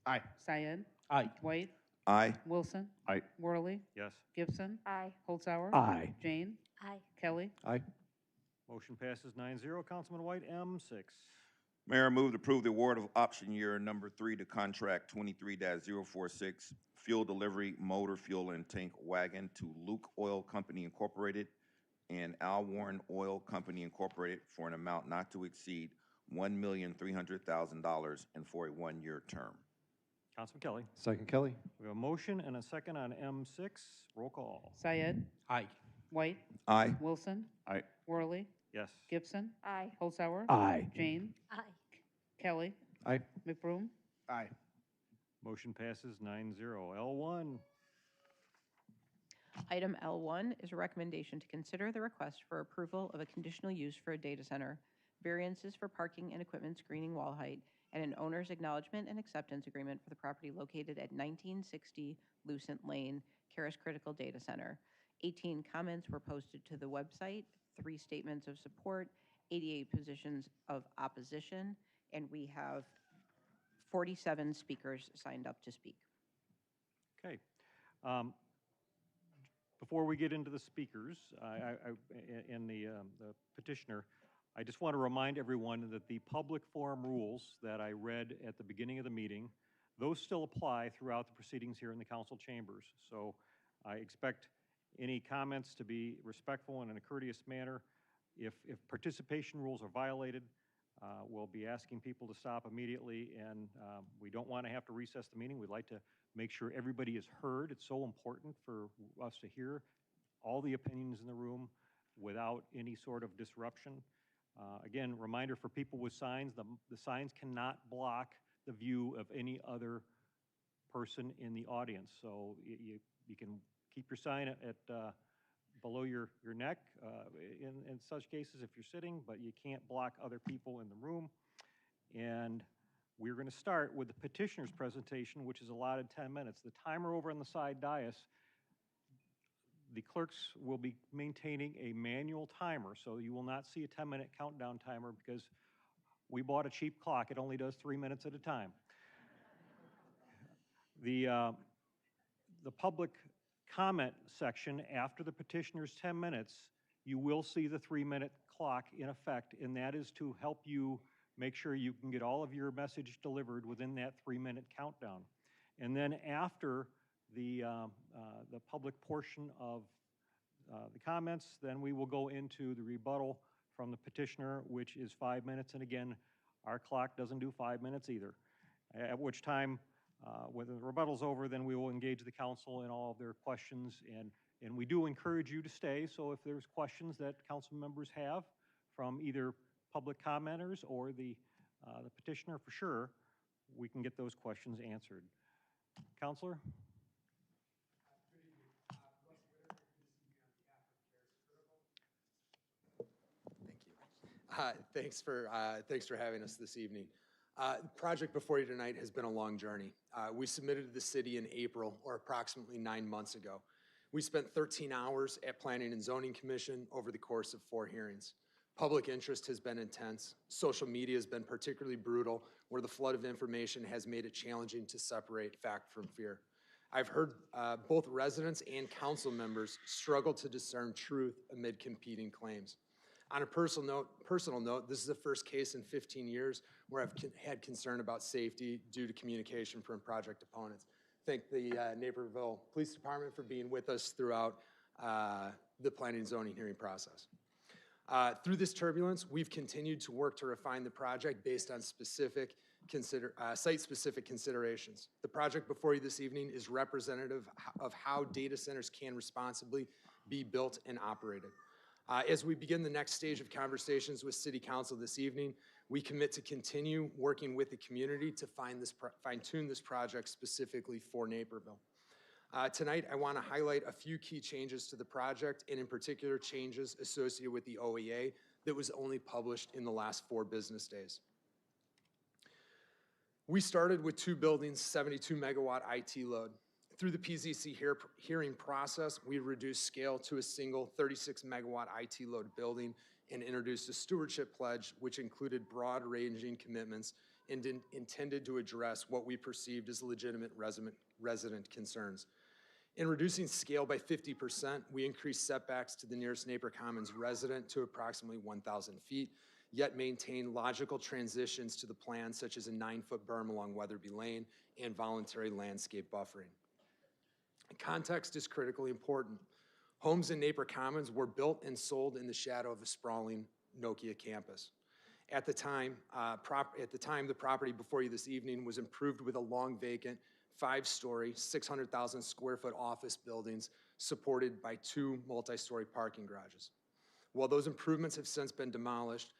Aye. Syed, Aye. White, Aye. Wilson, Aye. Worley, Yes. Gibson, Aye. Holzhauer, Aye. Jane, Aye. Kelly, Aye. Motion passes 9-0. Councilman White, M6. Mayor, I move to approve the award of option year number 3 to contract 23-046 fuel delivery motor fuel and tank wagon to Luke Oil Company Incorporated and Al Warren Oil Company Incorporated for an amount not to exceed $1,300,000 and for a one-year term. Councilman Kelly. Second Kelly. We have a motion and a second on M6. Roll call. Syed, Aye. White, Aye. Wilson, Aye. Worley, Yes. Gibson, Aye. Holzhauer, Aye. Jane, Aye. Kelly, Aye. McBroom, Aye. Motion passes 9-0. L1. Item L1 is a recommendation to consider the request for approval of a conditional use for a data center, variances for parking and equipment screening wall height, and an owner's acknowledgement and acceptance agreement for the property located at 1960 Lucent Lane, Karis Critical Data Center. 18 comments were posted to the website, 3 statements of support, 88 positions of opposition, and we have 47 speakers signed up to speak. Okay. Before we get into the speakers and the petitioner, I just want to remind everyone that the public forum rules that I read at the beginning of the meeting, those still apply throughout the proceedings here in the council chambers. So I expect any comments to be respectful and in a courteous manner. If participation rules are violated, we'll be asking people to stop immediately, and we don't want to have to recess the meeting. We'd like to make sure everybody is heard. It's so important for us to hear all the opinions in the room without any sort of disruption. Again, reminder for people with signs, the signs cannot block the view of any other person in the audience. So you can keep your sign at below your neck in such cases if you're sitting, but you can't block other people in the room. And we're going to start with the petitioner's presentation, which is allotted 10 minutes. The timer over on the side dais, the clerks will be maintaining a manual timer, so you will not see a 10-minute countdown timer because we bought a cheap clock. It only does 3 minutes at a time. The public comment section after the petitioner's 10 minutes, you will see the 3-minute clock in effect, and that is to help you make sure you can get all of your message delivered within that 3-minute countdown. And then after the public portion of the comments, then we will go into the rebuttal from the petitioner, which is 5 minutes. And again, our clock doesn't do 5 minutes either, at which time, when the rebuttal's over, then we will engage the council in all of their questions. And we do encourage you to stay, so if there's questions that council members have from either public commenters or the petitioner, for sure, we can get those questions answered. Counselor? Thank you. Thanks for having us this evening. The project before you tonight has been a long journey. We submitted to the city in April, or approximately 9 months ago. We spent 13 hours at Planning and Zoning Commission over the course of 4 hearings. Public interest has been intense. Social media has been particularly brutal, where the flood of information has made it challenging to separate fact from fear. I've heard both residents and council members struggle to discern truth amid competing claims. On a personal note, this is the first case in 15 years where I've had concern about safety due to communication from project opponents. Thank the Naperville Police Department for being with us throughout the planning and zoning hearing process. Through this turbulence, we've continued to work to refine the project based on site-specific considerations. The project before you this evening is representative of how data centers can responsibly be built and operated. As we begin the next stage of conversations with City Council this evening, We commit to continue working with the community to fine-tune this project specifically for Naperville. Tonight, I want to highlight a few key changes to the project, and in particular, changes associated with the OEA that was only published in the last 4 business days. We started with 2 buildings, 72 megawatt IT load. Through the PZC hearing process, we reduced scale to a single 36 megawatt IT load building and introduced a stewardship pledge, which included broad-ranging commitments and intended to address what we perceived as legitimate resident concerns. In reducing scale by 50%, we increased setbacks to the nearest neighbor commons resident to approximately 1,000 feet, yet maintain logical transitions to the plan, such as a 9-foot berm along Weatherby Lane and voluntary landscape buffering. Context is critically important. Homes in Napier Commons were built and sold in the shadow of a sprawling Nokia campus. At the time, the property before you this evening was improved with a long vacant 5-story, 600,000 square foot office buildings supported by 2 multi-story parking garages. While those improvements have since been demolished,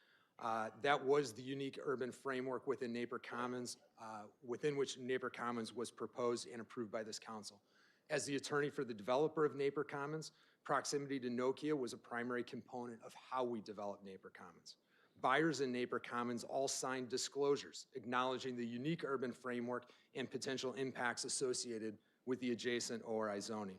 that was the unique urban framework within Napier Commons, within which Napier Commons was proposed and approved by this council. As the attorney for the developer of Napier Commons, proximity to Nokia was a primary component of how we developed Napier Commons. Buyers in Napier Commons all signed disclosures acknowledging the unique urban framework and potential impacts associated with the adjacent ORI zoning.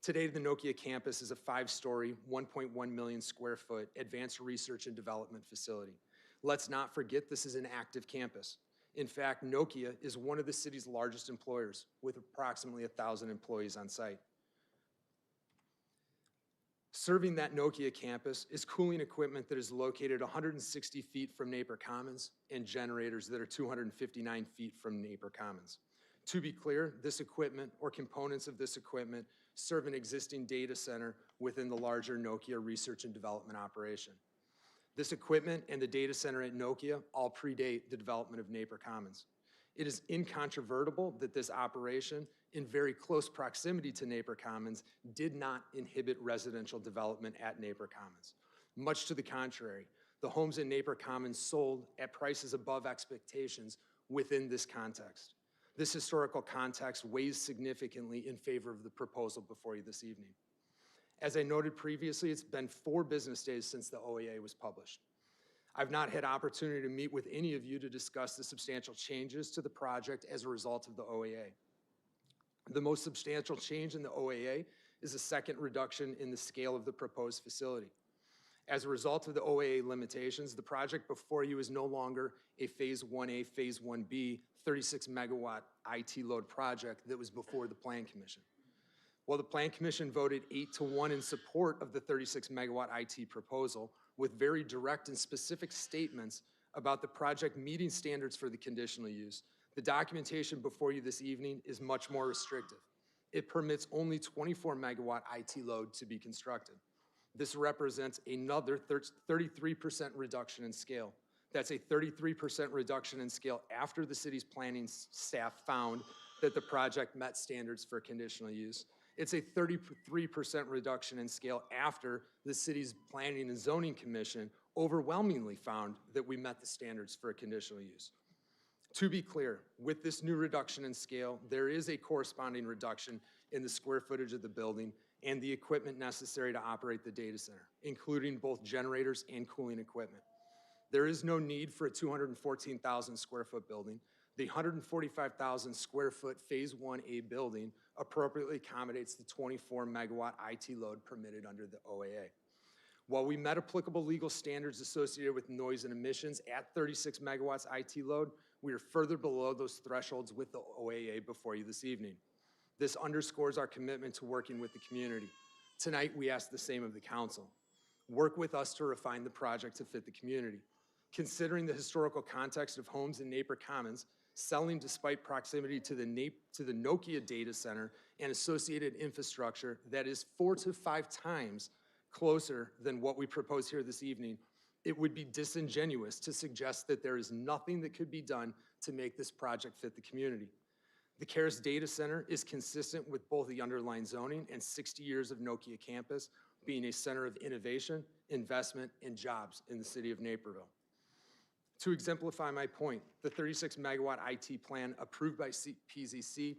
Today, the Nokia campus is a 5-story, 1.1 million square foot advanced research and development facility. Let's not forget this is an active campus. In fact, Nokia is one of the city's largest employers with approximately 1,000 employees on site. Serving that Nokia campus is cooling equipment that is located 160 feet from Napier Commons and generators that are 259 feet from Napier Commons. To be clear, this equipment or components of this equipment serve an existing data center within the larger Nokia research and development operation. This equipment and the data center at Nokia all predate the development of Napier Commons. It is incontrovertible that this operation, in very close proximity to Napier Commons, did not inhibit residential development at Napier Commons. Much to the contrary, the homes in Napier Commons sold at prices above expectations within this context. This historical context weighs significantly in favor of the proposal before you this evening. As I noted previously, it's been 4 business days since the OEA was published. I've not had opportunity to meet with any of you to discuss the substantial changes to the project as a result of the OEA. The most substantial change in the OAA is a second reduction in the scale of the proposed facility. As a result of the OAA limitations, the project before you is no longer a Phase 1A, Phase 1B, 36 megawatt IT load project that was before the Plan Commission. While the Plan Commission voted 8-1 in support of the 36 megawatt IT proposal, with very direct and specific statements about the project meeting standards for the conditional use, the documentation before you this evening is much more restrictive. It permits only 24 megawatt IT load to be constructed. This represents another 33% reduction in scale. That's a 33% reduction in scale after the city's planning staff found that the project met standards for conditional use. It's a 33% reduction in scale after the city's Planning and Zoning Commission overwhelmingly found that we met the standards for a conditional use. To be clear, with this new reduction in scale, there is a corresponding reduction in the square footage of the building and the equipment necessary to operate the data center, including both generators and cooling equipment. There is no need for a 214,000 square foot building. The 145,000 square foot Phase 1A building appropriately accommodates the 24 megawatt IT load permitted under the OAA. While we met applicable legal standards associated with noise and emissions at 36 megawatts IT load, we are further below those thresholds with the OAA before you this evening. This underscores our commitment to working with the community. Tonight, we ask the same of the council. Work with us to refine the project to fit the community. Considering the historical context of homes in Napier Commons, selling despite proximity to the Nokia data center and associated infrastructure that is 4 to 5 times closer than what we propose here this evening, it would be disingenuous to suggest that there is nothing that could be done to make this project fit the community. The CARES data center is consistent with both the underlying zoning and 60 years of Nokia campus being a center of innovation, investment, and jobs in the city of Naperville. To exemplify my point, the 36 megawatt IT plan approved by PZC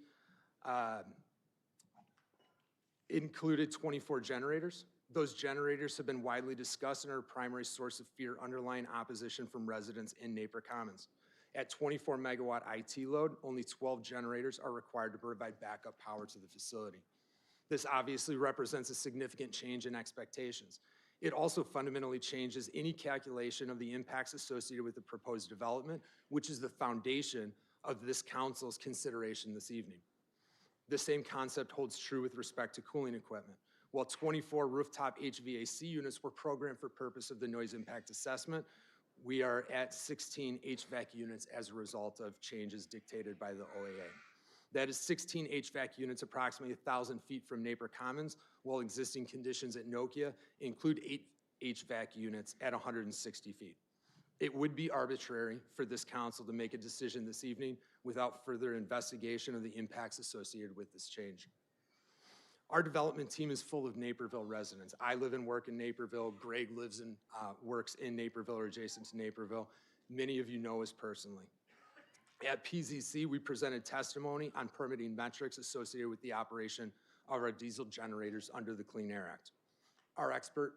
included 24 generators. Those generators have been widely discussed and are a primary source of fear underlying opposition from residents in Napier Commons. At 24 megawatt IT load, only 12 generators are required to provide backup power to the facility. This obviously represents a significant change in expectations. It also fundamentally changes any calculation of the impacts associated with the proposed development, which is the foundation of this council's consideration this evening. The same concept holds true with respect to cooling equipment. While 24 rooftop HVAC units were programmed for purpose of the noise impact assessment, we are at 16 HVAC units as a result of changes dictated by the OAA. That is 16 HVAC units approximately 1,000 feet from Napier Commons, while existing conditions at Nokia include 8 HVAC units at 160 feet. It would be arbitrary for this council to make a decision this evening without further investigation of the impacts associated with this change. Our development team is full of Naperville residents. I live and work in Naperville. Greg lives and works in Naperville or adjacent to Naperville. Many of you know us personally. At PZC, we presented testimony on permitting metrics associated with the operation of our diesel generators under the Clean Air Act. Our expert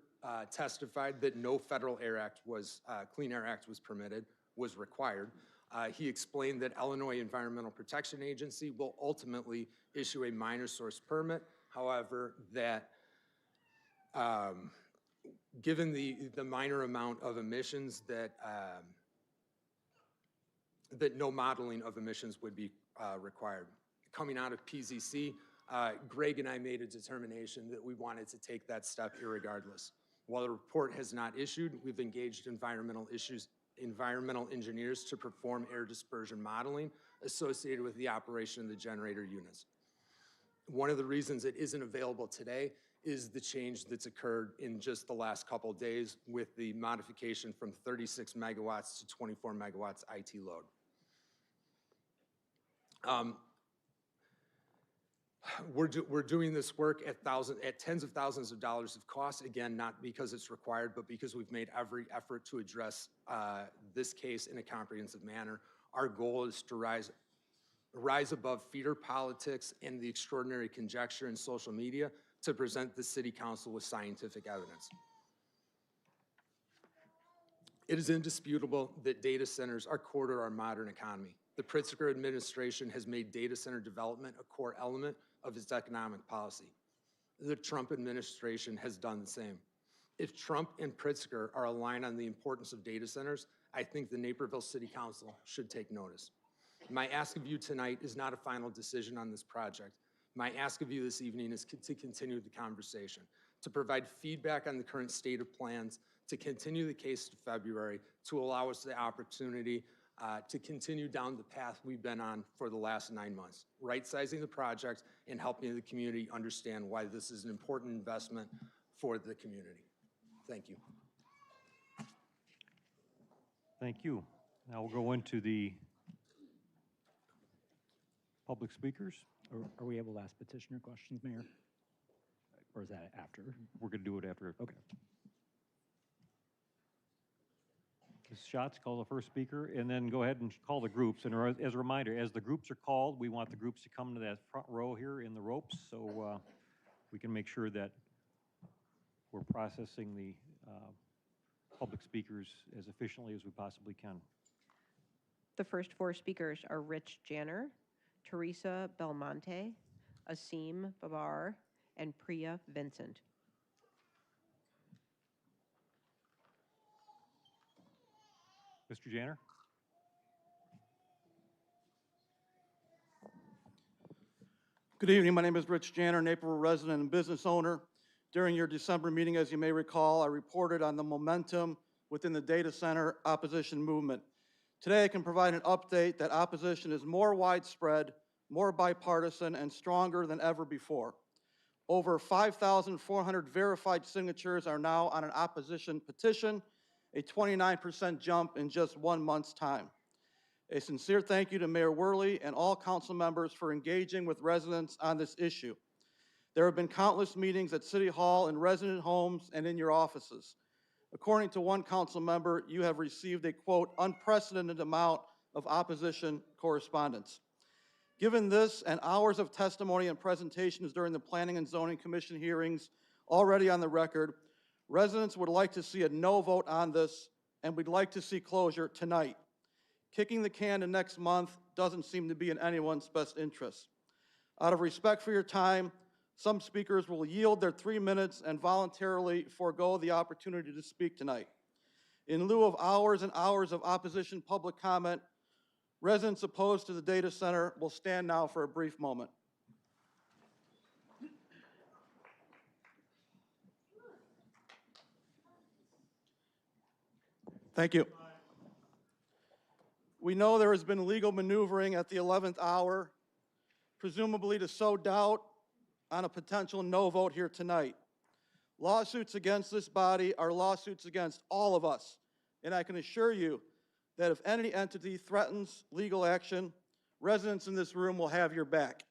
testified that no federal Clean Air Act was required. He explained that Illinois Environmental Protection Agency will ultimately issue a minor source permit. However, that given the minor amount of emissions that no modeling of emissions would be required. Coming out of PZC, Greg and I made a determination that we wanted to take that step irregardless. While the report has not issued, we've engaged environmental engineers to perform air dispersion modeling associated with the operation of the generator units. One of the reasons it isn't available today is the change that's occurred in just the last couple of days with the modification from 36 megawatts to 24 megawatts IT load. We're doing this work at tens of thousands of dollars of cost, again, not because it's required, but because we've made every effort to address this case in a comprehensive manner. Our goal is to rise above feeder politics and the extraordinary conjecture in social media to present the City Council with scientific evidence. It is indisputable that data centers are core to our modern economy. The Pritzker administration has made data center development a core element of its economic policy. The Trump administration has done the same. If Trump and Pritzker are aligned on the importance of data centers, I think the Naperville City Council should take notice. My ask of you tonight is not a final decision on this project. My ask of you this evening is to continue the conversation, to provide feedback on the current state of plans, to continue the case to February, to allow us the opportunity to continue down the path we've been on for the last 9 months, right-sizing the project and helping the community understand why this is an important investment for the community. Thank you. Thank you. Now we'll go into the public speakers. Are we able to ask petitioner questions, Mayor? Or is that after? We're going to do it after. Okay. Ms. Schatz, call the first speaker, and then go ahead and call the groups. And as a reminder, as the groups are called, we want the groups to come to that front row here in the ropes so we can make sure that we're processing the public speakers as efficiently as we possibly can. The first 4 speakers are Rich Janner, Teresa Belmonte, Asim Babar, and Priya Vincent. Mr. Janner? Good evening. My name is Rich Janner, Naperville resident and business owner. During your December meeting, as you may recall, I reported on the momentum within the data center opposition movement. Today, I can provide an update that opposition is more widespread, more bipartisan, and stronger than ever before. Over 5,400 verified signatures are now on an opposition petition, a 29% jump in just 1 month's time. A sincere thank you to Mayor Worley and all council members for engaging with residents on this issue. There have been countless meetings at City Hall, in resident homes, and in your offices. According to one council member, you have received a, quote, unprecedented amount of opposition correspondence. Given this and hours of testimony and presentations during the Planning and Zoning Commission hearings already on the record, residents would like to see a no vote on this, and we'd like to see closure tonight. Kicking the can to next month doesn't seem to be in anyone's best interest. Out of respect for your time, some speakers will yield their 3 minutes and voluntarily forego the opportunity to speak tonight. In lieu of hours and hours of opposition public comment, residents opposed to the data center will stand now for a brief moment. Thank you. We know there has been legal maneuvering at the 11th hour, presumably to sow doubt on a potential no vote here tonight. Lawsuits against this body are lawsuits against all of us, and I can assure you that if any entity threatens legal action, residents in this room will have your back.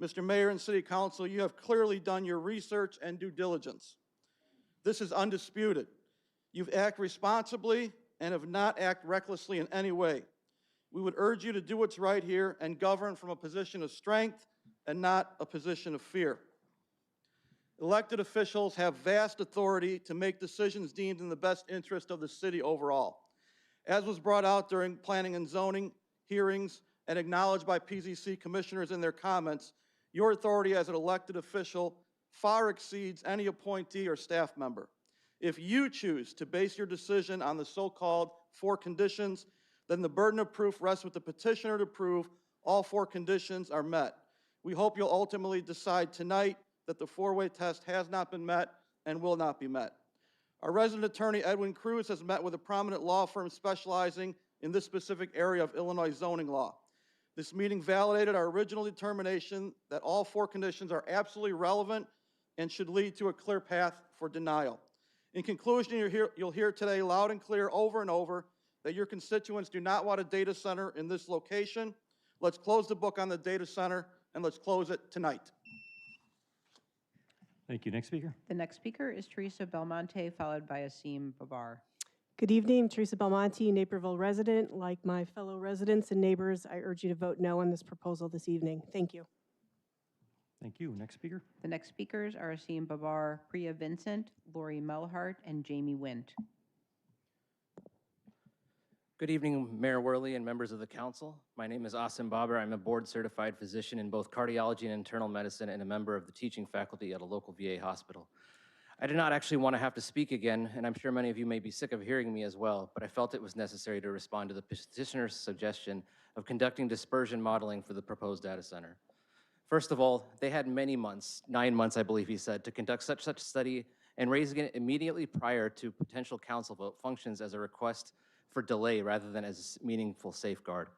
Mr. Mayor and City Council, you have clearly done your research and due diligence. This is undisputed. You've acted responsibly and have not acted recklessly in any way. We would urge you to do what's right here and govern from a position of strength and not a position of fear. Elected officials have vast authority to make decisions deemed in the best interest of the city overall. As was brought out during planning and zoning hearings and acknowledged by PZC commissioners in their comments, your authority as an elected official far exceeds any appointee or staff member. If you choose to base your decision on the so-called 4 conditions, then the burden of proof rests with the petitioner to prove all 4 conditions are met. We hope you'll ultimately decide tonight that the 4-way test has not been met and will not be met. Our resident attorney, Edwin Cruz, has met with a prominent law firm specializing in this specific area of Illinois zoning law. This meeting validated our original determination that all 4 conditions are absolutely relevant and should lead to a clear path for denial. In conclusion, you'll hear today loud and clear over and over that your constituents do not want a data center in this location. Let's close the book on the data center, and let's close it tonight. Thank you. Next speaker. The next speaker is Teresa Belmonte, followed by Asim Babar. Good evening, Teresa Belmonte, Naperville resident. Like my fellow residents and neighbors, I urge you to vote no on this proposal this evening. Thank you. Thank you. Next speaker. The next speakers are Asim Babar, Priya Vincent, Lori Melhart, and Jamie Wint. Good evening, Mayor Worley and members of the council. My name is Asim Babar. I'm a board-certified physician in both cardiology and internal medicine and a member of the teaching faculty at a local VA hospital. I did not actually want to have to speak again, and I'm sure many of you may be sick of hearing me as well, but I felt it was necessary to respond to the petitioner's suggestion of conducting dispersion modeling for the proposed data center. First of all, they had many months, 9 months I believe he said, to conduct such study, and raising it immediately prior to potential council vote functions as a request for delay rather than as a meaningful safeguard.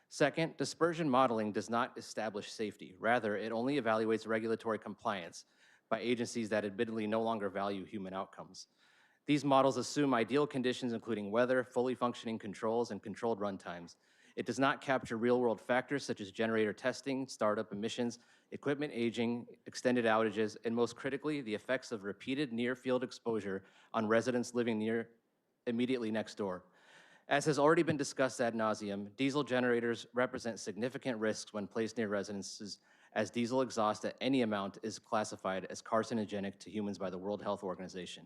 Second, dispersion modeling does not establish safety. Rather, it only evaluates regulatory compliance by agencies that admittedly no longer value human outcomes. These models assume ideal conditions including weather, fully functioning controls, and controlled runtimes. It does not capture real-world factors such as generator testing, startup emissions, equipment aging, extended outages, and most critically, the effects of repeated near-field exposure on residents living immediately next door. As has already been discussed ad nauseum, diesel generators represent significant risks when placed near residences, as diesel exhaust at any amount is classified as carcinogenic to humans by the World Health Organization.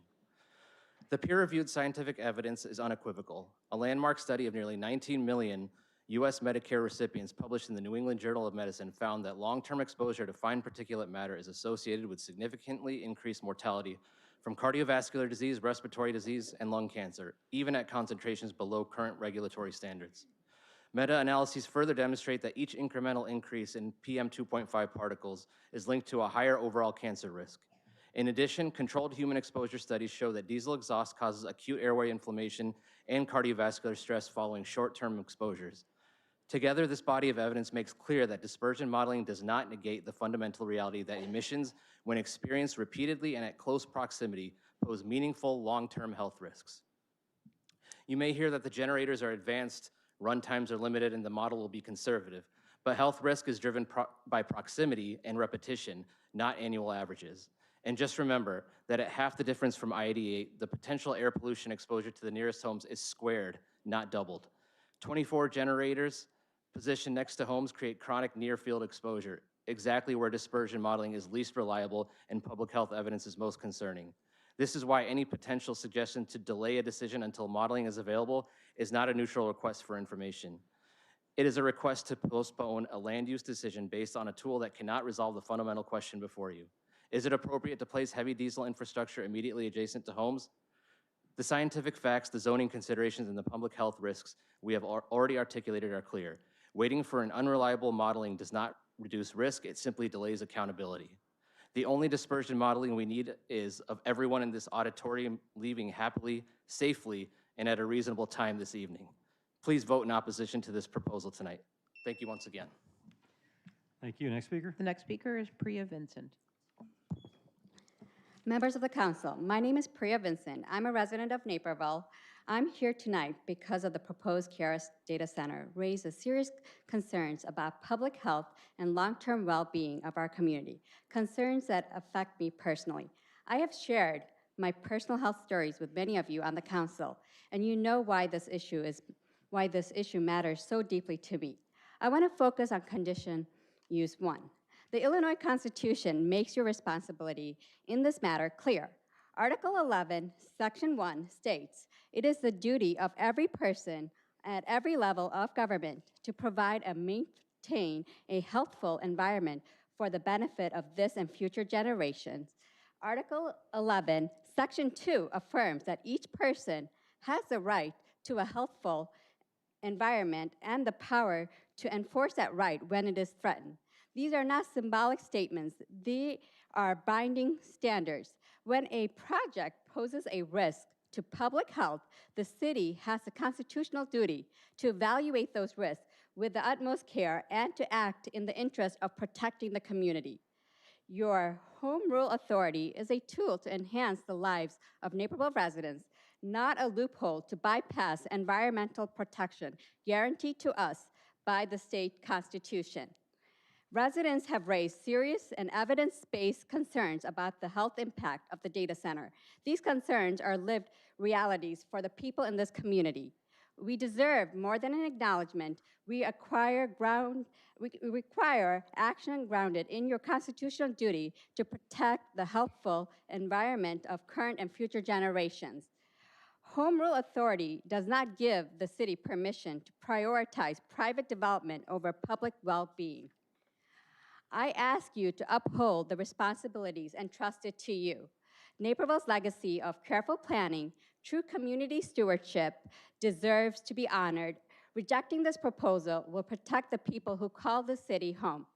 The peer-reviewed scientific evidence is unequivocal. A landmark study of nearly 19 million U.S. Medicare recipients published in the New England Journal of Medicine found that long-term exposure to fine particulate matter is associated with significantly increased mortality from cardiovascular disease, respiratory disease, and lung cancer, even at concentrations below current regulatory standards. Meta-analyses further demonstrate that each incremental increase in PM2.5 particles is linked to a higher overall cancer risk. In addition, controlled human exposure studies show that diesel exhaust causes acute airway inflammation and cardiovascular stress following short-term exposures. Together, this body of evidence makes clear that dispersion modeling does not negate the fundamental reality that emissions, when experienced repeatedly and at close proximity, pose meaningful long-term health risks. You may hear that the generators are advanced, run times are limited, and the model will be conservative, but health risk is driven by proximity and repetition, not annual averages. And just remember that at half the difference from I-88, the potential air pollution exposure to the nearest homes is squared, not doubled. 24 generators positioned next to homes create chronic near-field exposure, exactly where dispersion modeling is least reliable and public health evidence is most concerning. This is why any potential suggestion to delay a decision until modeling is available is not a neutral request for information. It is a request to postpone a land use decision based on a tool that cannot resolve the fundamental question before you. Is it appropriate to place heavy diesel infrastructure immediately adjacent to homes? The scientific facts, the zoning considerations, and the public health risks we have already articulated are clear. Waiting for an unreliable modeling does not reduce risk, it simply delays accountability. The only dispersion modeling we need is of everyone in this auditorium leaving happily, safely, and at a reasonable time this evening. Please vote in opposition to this proposal tonight. Thank you once again. Thank you. Next speaker. The next speaker is Priya Vincent. Members of the council, my name is Priya Vincent. I'm a resident of Naperville. I'm here tonight because of the proposed Keras data center raises serious concerns about public health and long-term well-being of our community, concerns that affect me personally. I have shared my personal health stories with many of you on the council, and you know why this issue matters so deeply to me. I want to focus on condition use 1. The Illinois Constitution makes your responsibility in this matter clear. Article 11, Section 1 states, "It is the duty of every person at every level of government to provide and maintain a healthful environment for the benefit of this and future generations." Article 11, Section 2 affirms that each person has the right to a healthful environment and the power to enforce that right when it is threatened. These are not symbolic statements. They are binding standards. When a project poses a risk to public health, the city has a constitutional duty to evaluate those risks with the utmost care and to act in the interest of protecting the community. Your home rule authority is a tool to enhance the lives of Naperville residents, not a loophole to bypass environmental protection guaranteed to us by the state constitution. Residents have raised serious and evidence-based concerns about the health impact of the data center. These concerns are lived realities for the people in this community. We deserve more than an acknowledgement. We require action grounded in your constitutional duty to protect the healthful environment of current and future generations. Home rule authority does not give the city permission to prioritize private development over public well-being. I ask you to uphold the responsibilities entrusted to you. Naperville's legacy of careful planning, true community stewardship deserves to be honored. Rejecting this proposal will protect the people who call the city home.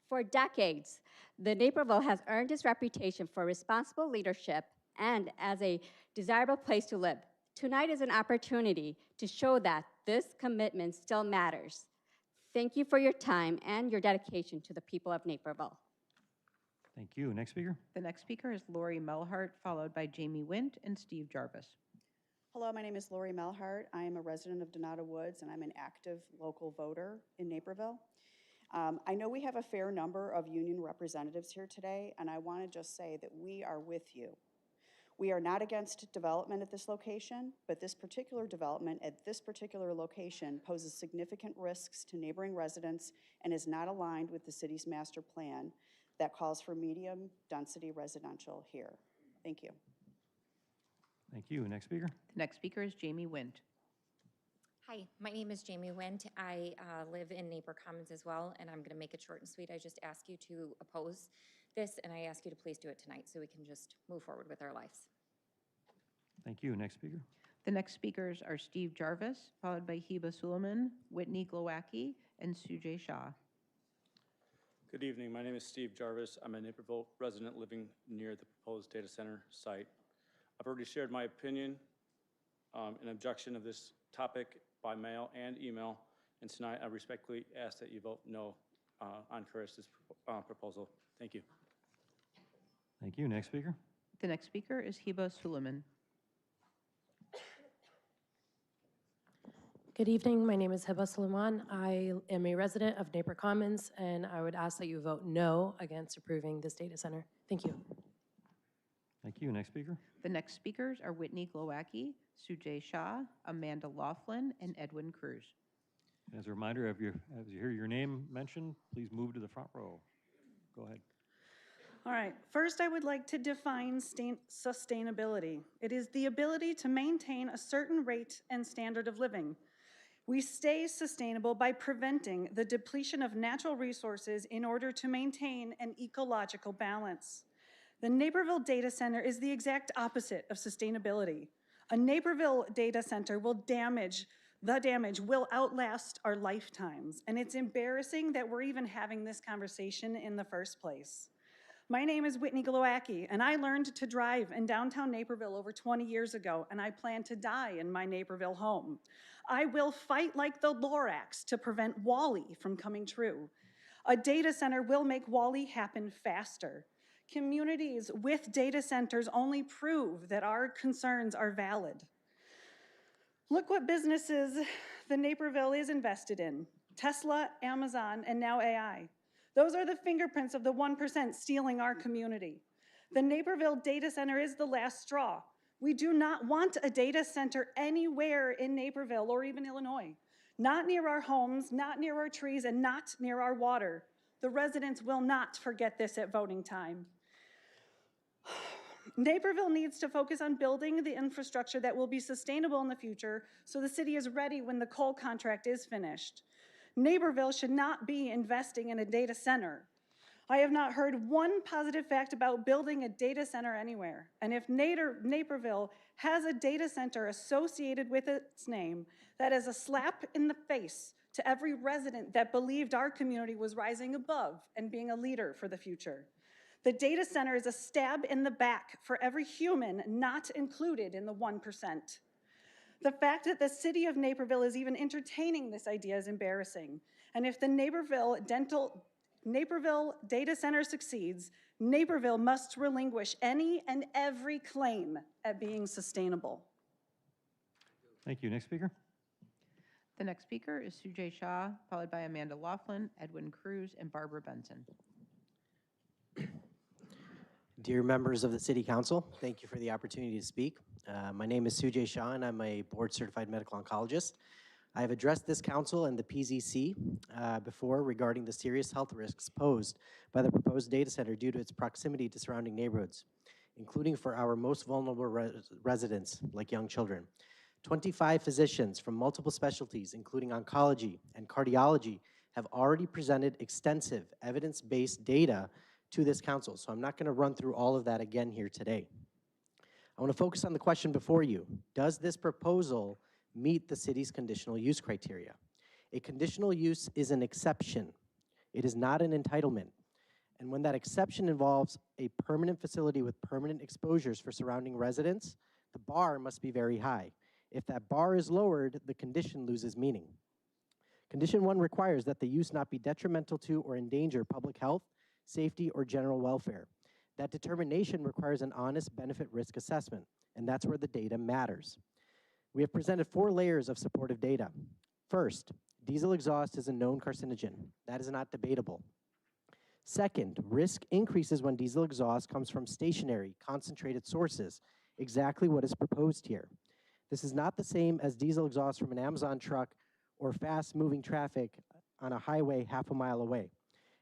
For decades, the Naperville has earned its reputation for responsible leadership and as a desirable place to live. Tonight is an opportunity to show that this commitment still matters. Thank you for your time and your dedication to the people of Naperville. Thank you. Next speaker. The next speaker is Lori Melhart, followed by Jamie Wint and Steve Jarvis. Hello, my name is Lori Melhart. I am a resident of Donata Woods, and I'm an active local voter in Naperville. I know we have a fair number of union representatives here today, and I want to just say that we are with you. We are not against development at this location, but this particular development at this particular location poses significant risks to neighboring residents and is not aligned with the city's master plan that calls for medium density residential here. Thank you. Thank you. Next speaker. The next speaker is Jamie Wint. Hi, my name is Jamie Wendt. I live in Napier Commons as well, and I'm going to make it short and sweet. I just ask you to oppose this, and I ask you to please do it tonight so we can just move forward with our lives. Thank you. Next speaker. The next speakers are Steve Jarvis, followed by Heba Suleiman, Whitney Glowacki, and Sujay Shah. Good evening. My name is Steve Jarvis. I'm a Naperville resident living near the proposed data center site. I've already shared my opinion in objection of this topic by mail and email, and tonight I respectfully ask that you vote no on Keras' proposal. Thank you. Thank you. Next speaker. The next speaker is Heba Suleiman. Good evening. My name is Heba Suleiman. I am a resident of Napier Commons, and I would ask that you vote no against approving this data center. Thank you. Thank you. Next speaker. The next speakers are Whitney Glowacki, Sujay Shah, Amanda Laughlin, and Edwin Cruz. As a reminder, as you hear your name mentioned, please move to the front row. Go ahead. All right, first I would like to define sustainability. It is the ability to maintain a certain rate and standard of living. We stay sustainable by preventing the depletion of natural resources in order to maintain an ecological balance. The Naperville Data Center is the exact opposite of sustainability. A Naperville data center the damage will outlast our lifetimes, and it's embarrassing that we're even having this conversation in the first place. My name is Whitney Glowacki, and I learned to drive in downtown Naperville over 20 years ago, and I plan to die in my Naperville home. I will fight like the Lorax to prevent WALL-E from coming true. A data center will make WALL-E happen faster. Communities with data centers only prove that our concerns are valid. Look what businesses the Naperville is invested in: Tesla, Amazon, and now AI. Those are the fingerprints of the 1% stealing our community. The Naperville data center is the last straw. We do not want a data center anywhere in Naperville or even Illinois. Not near our homes, not near our trees, and not near our water. The residents will not forget this at voting time. Naperville needs to focus on building the infrastructure that will be sustainable in the future so the city is ready when the coal contract is finished. Naperville should not be investing in a data center. I have not heard one positive fact about building a data center anywhere. And if Naperville has a data center associated with its name, that is a slap in the face to every resident that believed our community was rising above and being a leader for the future. The data center is a stab in the back for every human not included in the 1%. The fact that the city of Naperville is even entertaining this idea is embarrassing. And if the Naperville data center succeeds, Naperville must relinquish any and every claim at being sustainable. Thank you. Next speaker. The next speaker is Sujay Shah, followed by Amanda Laughlin, Edwin Cruz, and Barbara Benson. Dear members of the City Council, thank you for the opportunity to speak. My name is Sujay Shah, and I'm a board-certified medical oncologist. I have addressed this council and the PZC before regarding the serious health risks posed by the proposed data center due to its proximity to surrounding neighborhoods, including for our most vulnerable residents, like young children. 25 physicians from multiple specialties, including oncology and cardiology, have already presented extensive evidence-based data to this council, so I'm not going to run through all of that again here today. I want to focus on the question before you. Does this proposal meet the city's conditional use criteria? A conditional use is an exception. It is not an entitlement. And when that exception involves a permanent facility with permanent exposures for surrounding residents, the bar must be very high. If that bar is lowered, the condition loses meaning. Condition 1 requires that the use not be detrimental to or endanger public health, safety, or general welfare. That determination requires an honest benefit-risk assessment, and that's where the data matters. We have presented 4 layers of supportive data. First, diesel exhaust is a known carcinogen. That is not debatable. Second, risk increases when diesel exhaust comes from stationary, concentrated sources, exactly what is proposed here. This is not the same as diesel exhaust from an Amazon truck or fast-moving traffic on a highway half a mile away.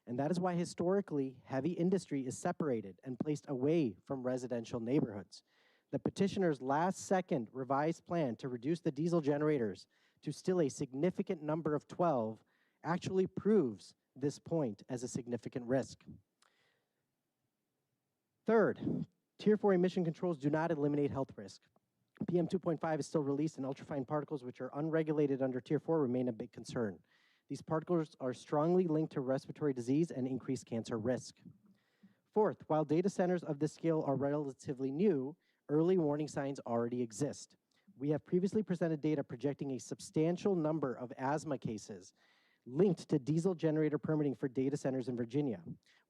And that is why historically, heavy industry is separated and placed away from residential neighborhoods. The petitioner's last-second revised plan to reduce the diesel generators to still a significant number of 12 actually proves this point as a significant risk. Third, Tier 4 emission controls do not eliminate health risk. PM 2.5 is still released, and ultrafine particles, which are unregulated under Tier 4, remain a big concern. These particles are strongly linked to respiratory disease and increased cancer risk. Fourth, while data centers of this scale are relatively new, early warning signs already exist. We have previously presented data projecting a substantial number of asthma cases linked to diesel generator permitting for data centers in Virginia.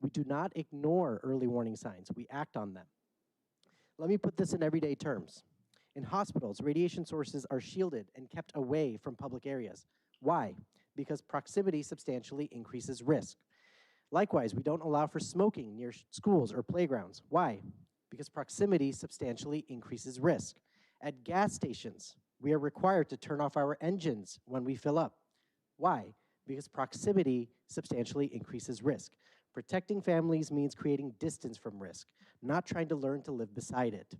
We do not ignore early warning signs, we act on them. Let me put this in everyday terms. In hospitals, radiation sources are shielded and kept away from public areas. Why? Because proximity substantially increases risk. Likewise, we don't allow for smoking near schools or playgrounds. Why? Because proximity substantially increases risk. At gas stations, we are required to turn off our engines when we fill up. Why? Because proximity substantially increases risk. Protecting families means creating distance from risk, not trying to learn to live beside it.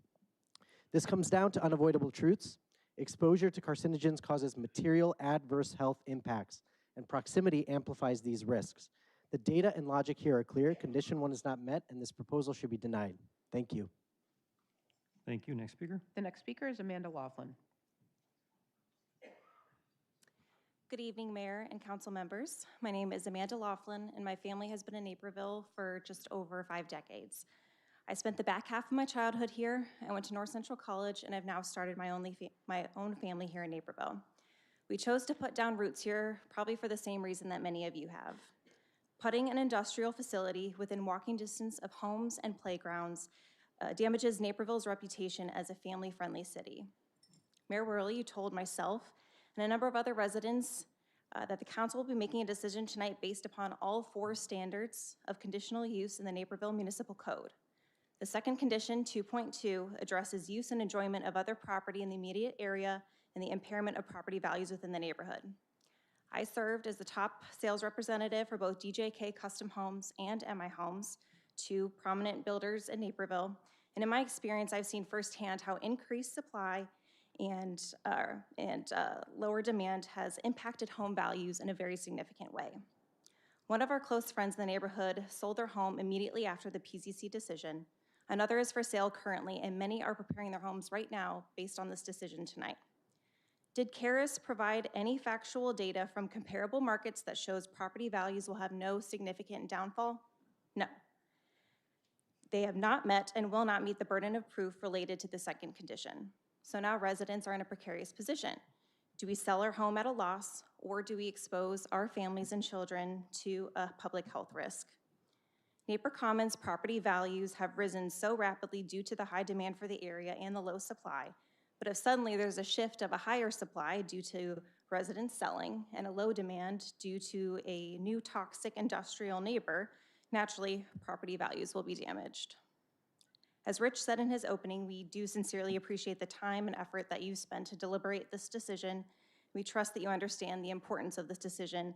This comes down to unavoidable truths. Exposure to carcinogens causes material adverse health impacts, and proximity amplifies these risks. The data and logic here are clear. Condition 1 is not met, and this proposal should be denied. Thank you. Thank you. Next speaker. The next speaker is Amanda Laughlin. Good evening, Mayor and council members. My name is Amanda Laughlin, and my family has been in Naperville for just over 5 decades. I spent the back half of my childhood here. I went to North Central College, and I've now started my own family here in Naperville. We chose to put down roots here probably for the same reason that many of you have. Putting an industrial facility within walking distance of homes and playgrounds damages Naperville's reputation as a family-friendly city. Mayor Worley, you told myself and a number of other residents that the council will be making a decision tonight based upon all 4 standards of conditional use in the Naperville Municipal Code. The second condition, 2.2, addresses use and enjoyment of other property in the immediate area and the impairment of property values within the neighborhood. I served as the top sales representative for both DJK Custom Homes and MI Homes, 2 prominent builders in Naperville. And in my experience, I've seen firsthand how increased supply and lower demand has impacted home values in a very significant way. One of our close friends in the neighborhood sold their home immediately after the PZC decision. Another is for sale currently, and many are preparing their homes right now based on this decision tonight. Did Karis provide any factual data from comparable markets that shows property values will have no significant downfall? No. They have not met and will not meet the burden of proof related to the second condition. So now residents are in a precarious position. Do we sell our home at a loss, or do we expose our families and children to a public health risk? Napier Commons property values have risen so rapidly due to the high demand for the area and the low supply. But if suddenly there's a shift of a higher supply due to residents selling and a low demand due to a new toxic industrial neighbor, naturally property values will be damaged. As Rich said in his opening, we do sincerely appreciate the time and effort that you spent to deliberate this decision. We trust that you understand the importance of this decision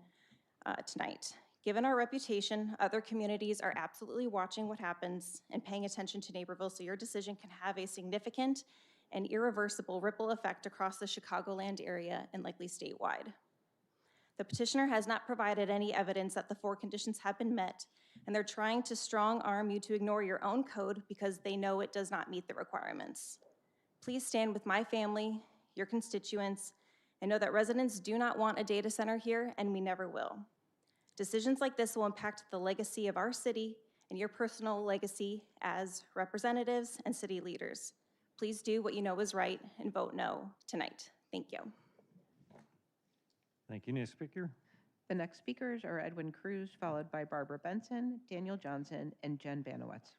tonight. Given our reputation, other communities are absolutely watching what happens and paying attention to Naperville, so your decision can have a significant and irreversible ripple effect across the Chicagoland area and likely statewide. The petitioner has not provided any evidence that the 4 conditions have been met, and they're trying to strong arm you to ignore your own code because they know it does not meet the requirements. Please stand with my family, your constituents, and know that residents do not want a data center here, and we never will. Decisions like this will impact the legacy of our city and your personal legacy as representatives and city leaders. Please do what you know is right and vote no tonight. Thank you. Thank you. Next speaker. The next speakers are Edwin Cruz, followed by Barbara Benson, Daniel Johnson, and Jen Banowitz.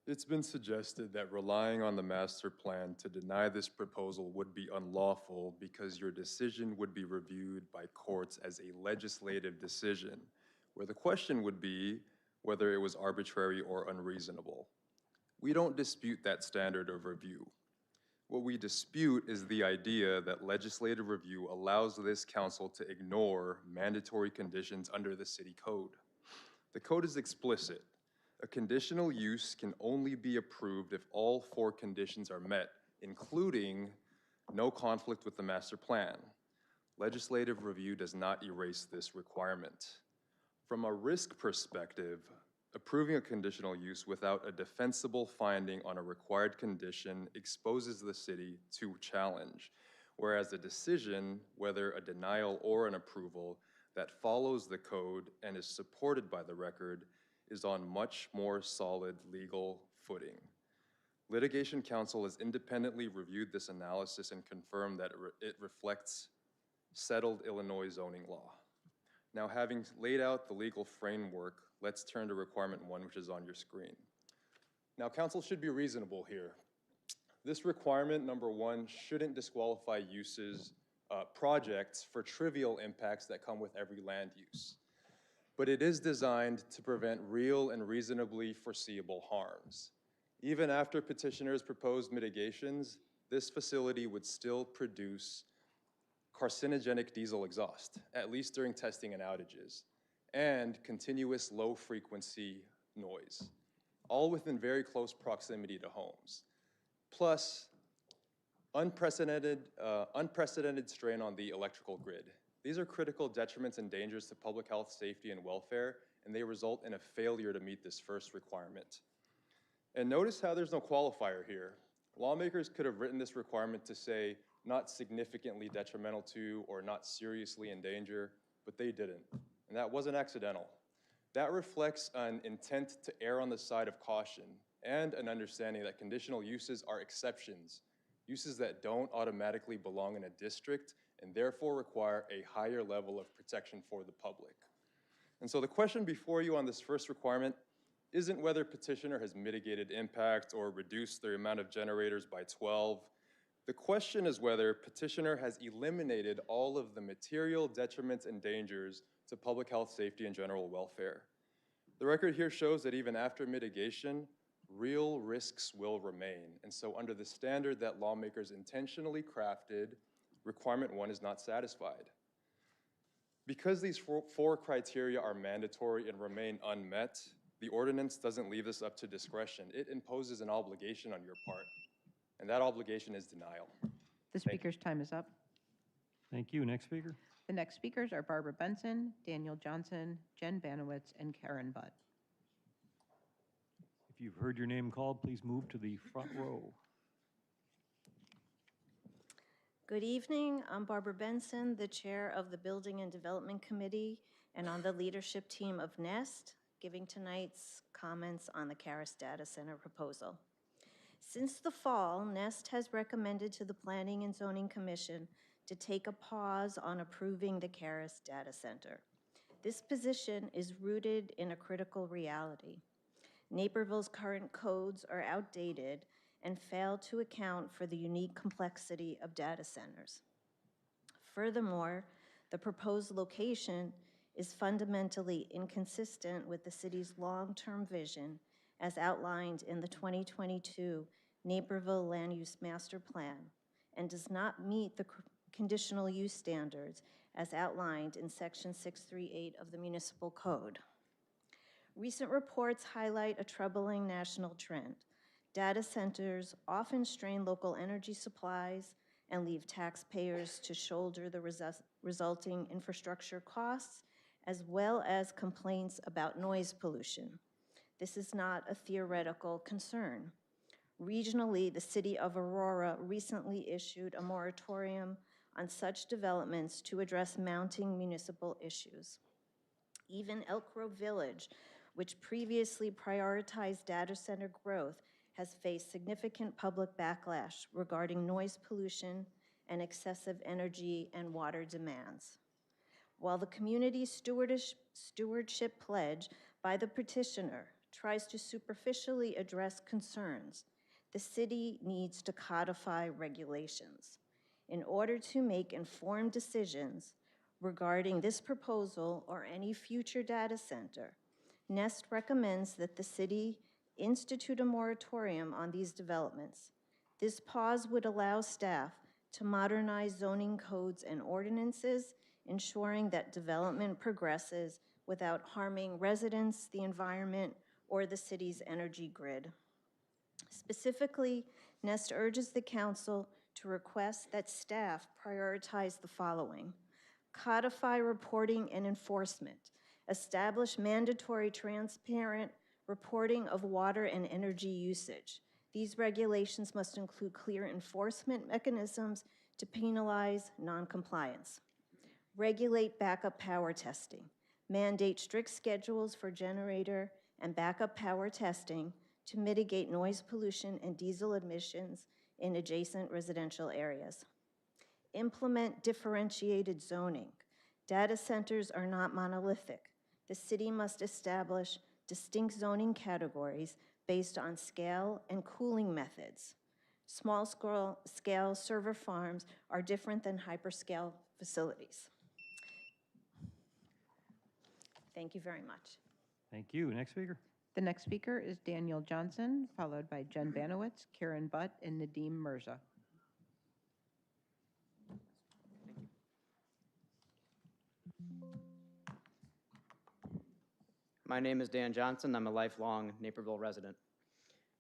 It's been suggested that relying on the master plan to deny this proposal would be unlawful because your decision would be reviewed by courts as a legislative decision, where the question would be whether it was arbitrary or unreasonable. We don't dispute that standard of review. What we dispute is the idea that legislative review allows this council to ignore mandatory conditions under the city code. The code is explicit. A conditional use can only be approved if all 4 conditions are met, including no conflict with the master plan. Legislative review does not erase this requirement. From a risk perspective, approving a conditional use without a defensible finding on a required condition exposes the city to challenge, whereas a decision, whether a denial or an approval, that follows the code and is supported by the record is on much more solid legal footing. Litigation counsel has independently reviewed this analysis and confirmed that it reflects settled Illinois zoning law. Now, having laid out the legal framework, Let's turn to requirement 1, which is on your screen. Now, council should be reasonable here. This requirement, number 1, shouldn't disqualify projects for trivial impacts that come with every land use. But it is designed to prevent real and reasonably foreseeable harms. Even after petitioners proposed mitigations, this facility would still produce carcinogenic diesel exhaust, at least during testing and outages, and continuous low-frequency noise, all within very close proximity to homes. Plus, unprecedented strain on the electrical grid. These are critical detriments and dangers to public health, safety, and welfare, and they result in a failure to meet this first requirement. And notice how there's no qualifier here. Lawmakers could have written this requirement to say not significantly detrimental to or not seriously in danger, but they didn't. And that wasn't accidental. That reflects an intent to err on the side of caution and an understanding that conditional uses are exceptions, uses that don't automatically belong in a district and therefore require a higher level of protection for the public. And so the question before you on this first requirement isn't whether petitioner has mitigated impact or reduced the amount of generators by 12. The question is whether petitioner has eliminated all of the material detriments and dangers to public health, safety, and general welfare. The record here shows that even after mitigation, real risks will remain. And so under the standard that lawmakers intentionally crafted, requirement 1 is not satisfied. Because these four criteria are mandatory and remain unmet, the ordinance doesn't leave this up to discretion. It imposes an obligation on your part, and that obligation is denial. The speaker's time is up. Thank you. Next speaker. The next speakers are Barbara Benson, Daniel Johnson, Jen Banowitz, and Karen Butt. If you've heard your name called, please move to the front row. Good evening. I'm Barbara Benson, the chair of the Building and Development Committee and on the leadership team of NEST, giving tonight's comments on the Caris Data Center proposal. Since the fall, NEST has recommended to the Planning and Zoning Commission to take a pause on approving the Caris Data Center. This position is rooted in a critical reality. Naperville's current codes are outdated and fail to account for the unique complexity of data centers. Furthermore, the proposed location is fundamentally inconsistent with the city's long-term vision as outlined in the 2022 Naperville Land Use Master Plan and does not meet the conditional use standards as outlined in Section 638 of the Municipal Code. Recent reports highlight a troubling national trend. Data centers often strain local energy supplies and leave taxpayers to shoulder the resulting infrastructure costs, as well as complaints about noise pollution. This is not a theoretical concern. Regionally, the city of Aurora recently issued a moratorium on such developments to address mounting municipal issues. Even Elk Grove Village, which previously prioritized data center growth, has faced significant public backlash regarding noise pollution and excessive energy and water demands. While the community stewardship pledge by the petitioner tries to superficially address concerns, the city needs to codify regulations. In order to make informed decisions regarding this proposal or any future data center, NEST recommends that the city institute a moratorium on these developments. This pause would allow staff to modernize zoning codes and ordinances, ensuring that development progresses without harming residents, the environment, or the city's energy grid. Specifically, NEST urges the council to request that staff prioritize the following: codify reporting and enforcement, establish mandatory transparent reporting of water and energy usage. These regulations must include clear enforcement mechanisms to penalize noncompliance. Regulate backup power testing. Mandate strict schedules for generator and backup power testing to mitigate noise pollution and diesel emissions in adjacent residential areas. Implement differentiated zoning. Data centers are not monolithic. The city must establish distinct zoning categories based on scale and cooling methods. Small-scale server farms are different than hyperscale facilities. Thank you very much. Thank you. Next speaker. The next speaker is Daniel Johnson, followed by Jen Banowitz, Karen Butt, and Nadeem Mirza. My name is Dan Johnson. I'm a lifelong Naperville resident.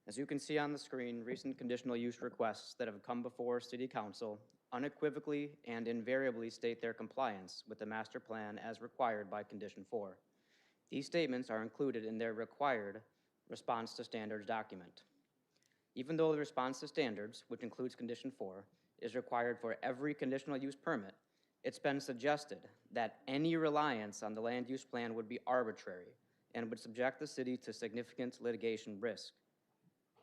As you can see on the screen, recent conditional use requests that have come before City Council unequivocally and invariably state their compliance with the master plan as required by Condition 4. These statements are included in their required response to standards document. Even though the response to standards, which includes Condition 4, is required for every conditional use permit, it's been suggested that any reliance on the land use plan would be arbitrary and would subject the city to significant litigation risk.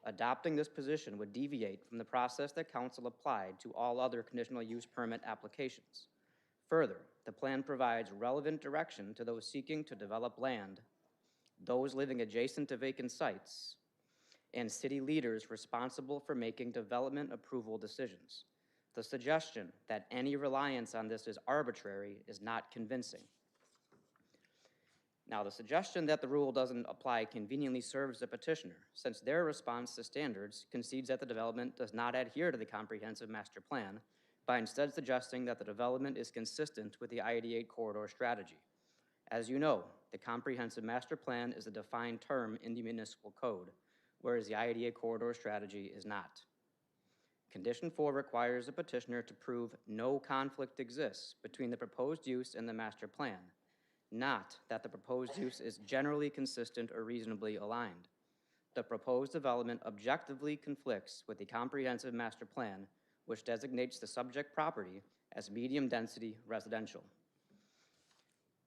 Adopting this position would deviate from the process that Council applied to all other conditional use permit applications. Further, the plan provides relevant direction to those seeking to develop land, those living adjacent to vacant sites, and city leaders responsible for making development approval decisions. The suggestion that any reliance on this is arbitrary is not convincing. Now, the suggestion that the rule doesn't apply conveniently serves the petitioner, since their response to standards concedes that the development does not adhere to the comprehensive master plan, by instead suggesting that the development is consistent with the I-88 corridor strategy. As you know, the comprehensive master plan is a defined term in the municipal code, whereas the I-88 corridor strategy is not. Condition 4 requires the petitioner to prove no conflict exists between the proposed use and the master plan, not that the proposed use is generally consistent or reasonably aligned. The proposed development objectively conflicts with the comprehensive master plan, which designates the subject property as medium-density residential.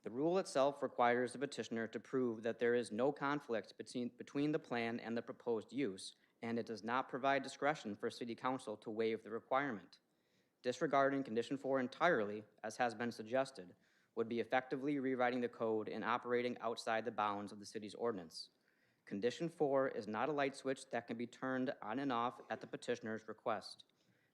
The rule itself requires the petitioner to prove that there is no conflict between the plan and the proposed use, and it does not provide discretion for City Council to waive the requirement. Disregarding Condition 4 entirely, as has been suggested, would be effectively rewriting the code and operating outside the bounds of the city's ordinance. Condition 4 is not a light switch that can be turned on and off at the petitioner's request.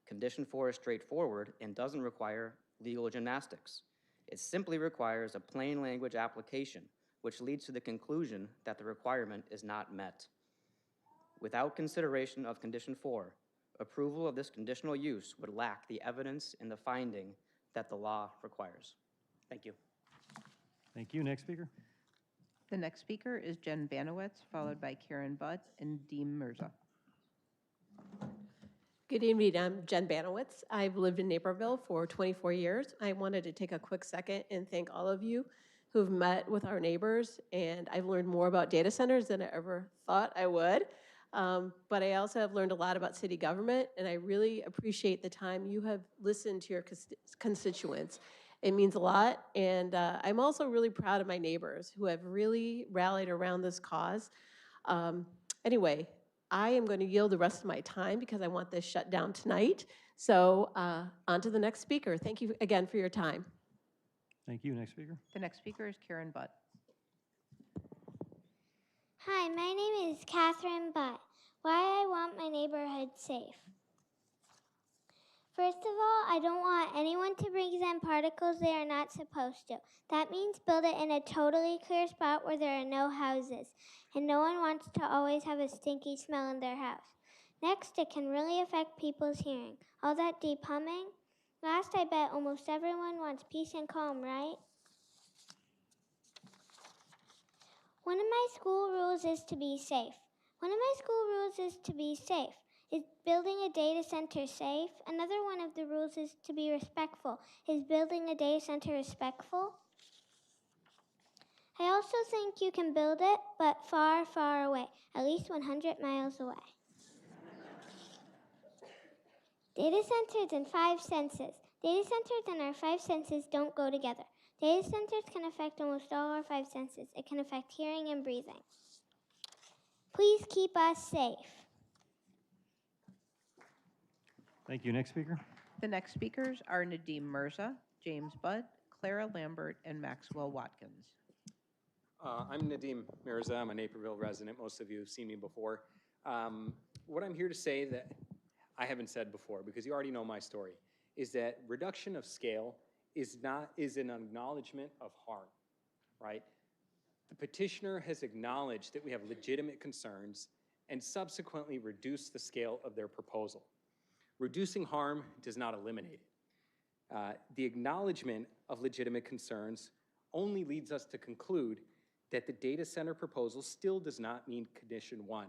Condition 4 is straightforward and doesn't require legal gymnastics. It simply requires a plain language application, which leads to the conclusion that the requirement is not met. Without consideration of Condition 4, approval of this conditional use would lack the evidence and the finding that the law requires. Thank you. Thank you. Next speaker. The next speaker is Jen Banowitz, followed by Karen Butt and Nadeem Mirza. Good evening, I'm Jen Banowitz. I've lived in Naperville for 24 years. I wanted to take a quick second and thank all of you who've met with our neighbors, and I've learned more about data centers than I ever thought I would. But I also have learned a lot about city government, and I really appreciate the time you have listened to your constituents. It means a lot, and I'm also really proud of my neighbors who have really rallied around this cause. Anyway, I am going to yield the rest of my time because I want this shut down tonight. So on to the next speaker. Thank you again for your time. Thank you. Next speaker. The next speaker is Karen Butt. Hi, my name is Catherine Butt. Why I want my neighborhood safe. First of all, I don't want anyone to bring in particles they are not supposed to. That means build it in a totally clear spot where there are no houses, and no one wants to always have a stinky smell in their house. Next, it can really affect people's hearing. All that deep humming. Last, I bet almost everyone wants peace and calm, right? One of my school rules is to be safe. Is building a data center safe? Another one of the rules is to be respectful. Is building a data center respectful? I also think you can build it, but far, far away, at least 100 miles away. Data centers and 5 senses. Data centers and our 5 senses don't go together. Data centers can affect almost all our 5 senses. It can affect hearing and breathing. Please keep us safe. Thank you. Next speaker. The next speakers are Nadeem Mirza, James Butt, Clara Lambert, and Maxwell Watkins. I'm Nadeem Mirza. I'm a Naperville resident. Most of you have seen me before. What I'm here to say that I haven't said before, because you already know my story, is that reduction of scale is an acknowledgement of harm, right? The petitioner has acknowledged that we have legitimate concerns and subsequently reduced the scale of their proposal. Reducing harm does not eliminate it. The acknowledgement of legitimate concerns only leads us to conclude that the data center proposal still does not meet condition 1,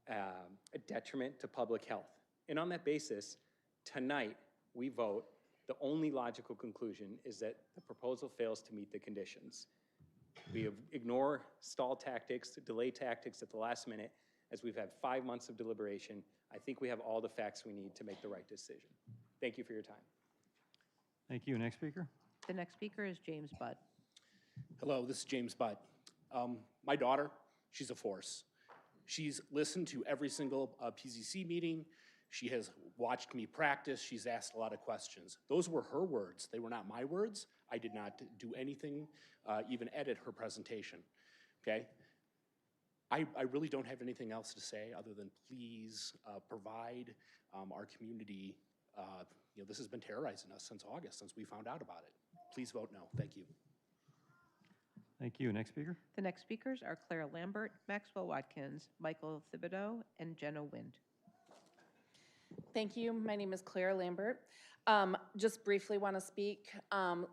a detriment to public health. And on that basis, tonight we vote, the only logical conclusion is that the proposal fails to meet the conditions. We ignore stall tactics, delay tactics at the last minute, as we've had 5 months of deliberation. I think we have all the facts we need to make the right decision. Thank you for your time. Thank you. Next speaker. The next speaker is James Budd. Hello, this is James Budd. My daughter, she's a force. She's listened to every single PZC meeting. She has watched me practice. She's asked a lot of questions. Those were her words. They were not my words. I did not do anything, even edit her presentation, okay? I really don't have anything else to say other than please provide our community, this has been terrorizing us since August, since we found out about it. Please vote no. Thank you. Thank you. Next speaker. The next speakers are Claire Lambert, Maxwell Watkins, Michael Thibodeau, and Jenna Wind. Thank you. My name is Claire Lambert. Just briefly want to speak.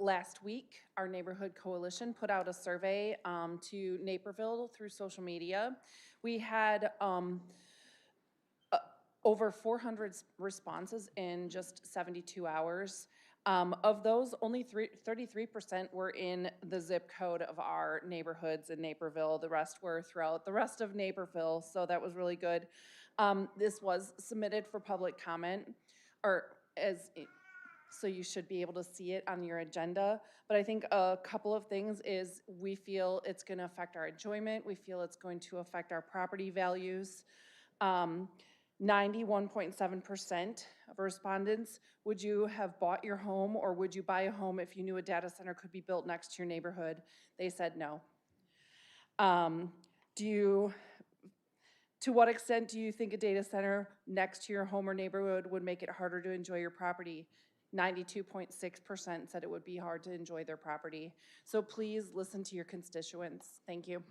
Last week, our neighborhood coalition put out a survey to Naperville through social media. We had over 400 responses in just 72 hours. Of those, only 33% were in the zip code of our neighborhoods in Naperville. The rest were throughout the rest of Naperville, so that was really good. This was submitted for public comment, so you should be able to see it on your agenda. But I think a couple of things is we feel it's going to affect our enjoyment. We feel it's going to affect our property values. 91.7% of respondents, would you have bought your home or would you buy a home if you knew a data center could be built next to your neighborhood? They said no. To what extent do you think a data center next to your home or neighborhood would make it harder to enjoy your property? 92.6% said it would be hard to enjoy their property. So please listen to your constituents. Thank you.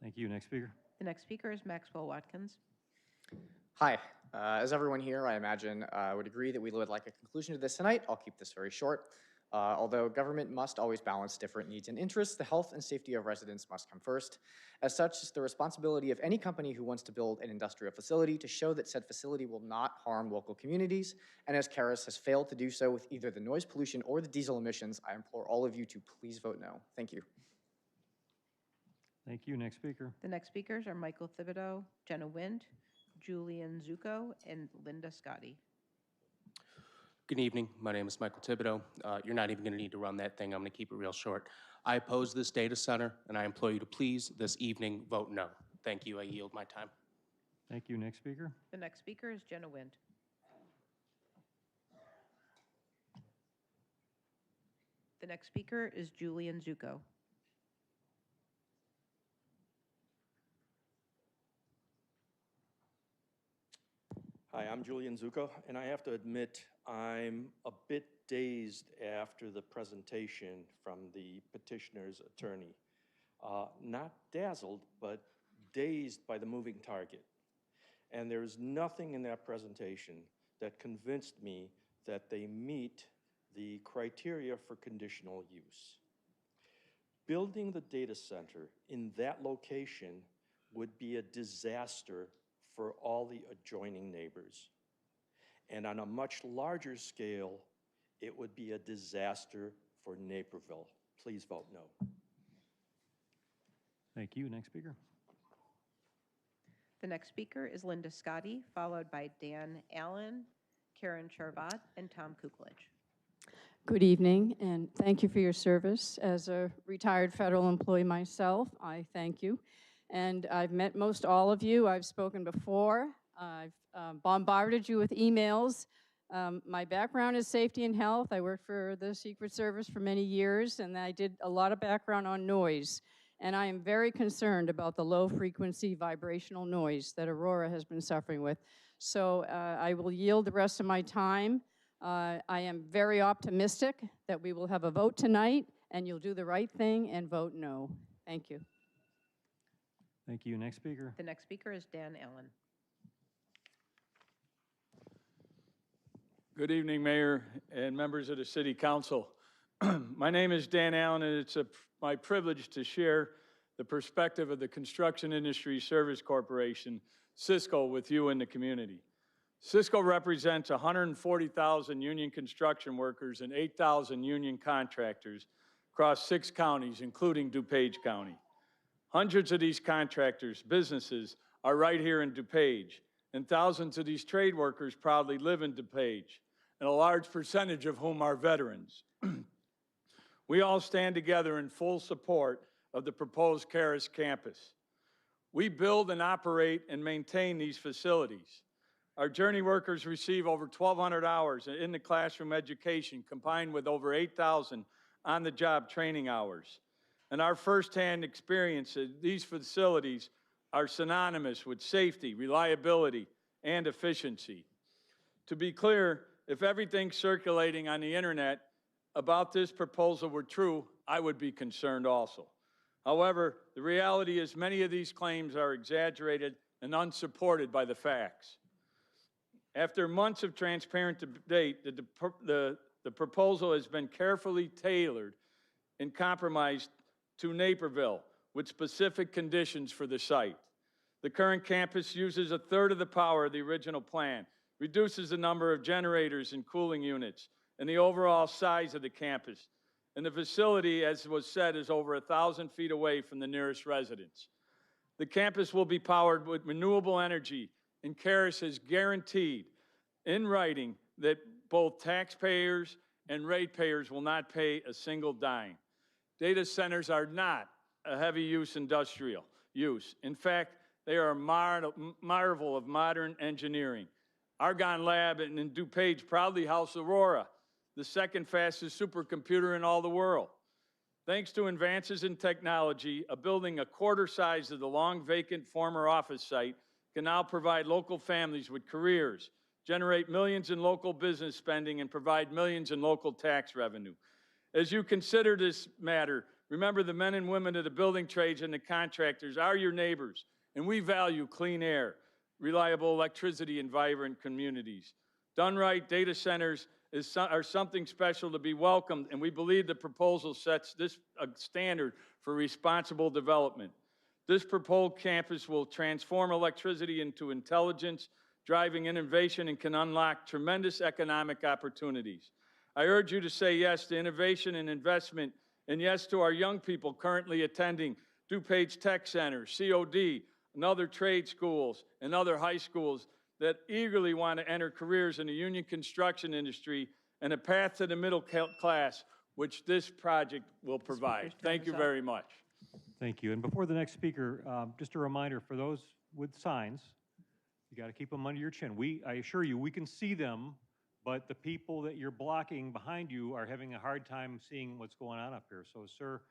Thank you. Next speaker. The next speaker is Maxwell Watkins. Hi. As everyone here, I imagine, would agree that we would like a conclusion to this tonight. I'll keep this very short. Although government must always balance different needs and interests, the health and safety of residents must come first. As such, it's the responsibility of any company who wants to build an industrial facility to show that said facility will not harm local communities. And as Karis has failed to do so with either the noise pollution or the diesel emissions, I implore all of you to please vote no. Thank you. Thank you. Next speaker. The next speakers are Michael Thibodeau, Jenna Wind, Julian Zucco, and Linda Scotti. Good evening. My name is Michael Thibodeau. You're not even going to need to run that thing. I'm going to keep it real short. I oppose this data center, and I implore you to please, this evening, vote no. Thank you. I yield my time. Thank you. Next speaker. The next speaker is Jenna Wind. The next speaker is Julian Zucco. Hi, I'm Julian Zucco, and I have to admit I'm a bit dazed after the presentation from the petitioner's attorney. Not dazzled, but dazed by the moving target. And there's nothing in that presentation that convinced me that they meet the criteria for conditional use. Building the data center in that location would be a disaster for all the adjoining neighbors. And on a much larger scale, it would be a disaster for Naperville. Please vote no. Thank you. Next speaker. The next speaker is Linda Scotti, followed by Dan Allen, Karen Charvat, and Tom Kuklage. Good evening, and thank you for your service. As a retired federal employee myself, I thank you. And I've met most all of you. I've spoken before. I've bombarded you with emails My background is safety and health. I worked for the Secret Service for many years, and I did a lot of background on noise. And I am very concerned about the low-frequency vibrational noise that Aurora has been suffering with. So I will yield the rest of my time. I am very optimistic that we will have a vote tonight, and you'll do the right thing and vote no. Thank you. Thank you. Next speaker. The next speaker is Dan Allen. Good evening, Mayor and members of the City Council. My name is Dan Allen, and it's my privilege to share the perspective of the Construction Industry Service Corporation, Cisco, with you and the community. Cisco represents 140,000 union construction workers and 8,000 union contractors across 6 counties, including DuPage County. Hundreds of these contractors, businesses, are right here in DuPage, and thousands of these trade workers proudly live in DuPage, and a large percentage of whom are veterans. We all stand together in full support of the proposed Caris campus. We build and operate and maintain these facilities. Our journey workers receive over 1,200 hours in the classroom education, combined with over 8,000 on-the-job training hours. And our firsthand experience at these facilities are synonymous with safety, reliability, and efficiency. To be clear, if everything circulating on the internet about this proposal were true, I would be concerned also. However, the reality is many of these claims are exaggerated and unsupported by the facts. After months of transparent debate, the proposal has been carefully tailored and compromised to Naperville with specific conditions for the site. The current campus uses 1/3 of the power of the original plan, reduces the number of generators and cooling units, and the overall size of the campus. And the facility, as was said, is over 1,000 feet away from the nearest residence. The campus will be powered with renewable energy, and Caris has guaranteed in writing that both taxpayers and ratepayers will not pay a single dime. Data centers are not a heavy-use industrial use. In fact, they are a marvel of modern engineering. Argonne Lab in DuPage proudly house Aurora, the second fastest supercomputer in all the world. Thanks to advances in technology, a building a quarter size of the long vacant former office site can now provide local families with careers, generate millions in local business spending, and provide millions in local tax revenue. As you consider this matter, remember the men and women of the building trades and the contractors are your neighbors, and we value clean air, reliable electricity, and vibrant communities. Done right, data centers are something special to be welcomed, and we believe the proposal sets this standard for responsible development. This proposed campus will transform electricity into intelligence, driving innovation, and can unlock tremendous economic opportunities. I urge you to say yes to innovation and investment, and yes to our young people currently attending DuPage Tech Center, COD, and other trade schools and other high schools that eagerly want to enter careers in the union construction industry and a path to the middle class, which this project will provide. Thank you very much. Thank you. And before the next speaker, just a reminder for those with signs, you got to keep them under your chin. I assure you, we can see them, but the people that you're blocking behind you are having a hard time seeing what's going on up here. So, sir,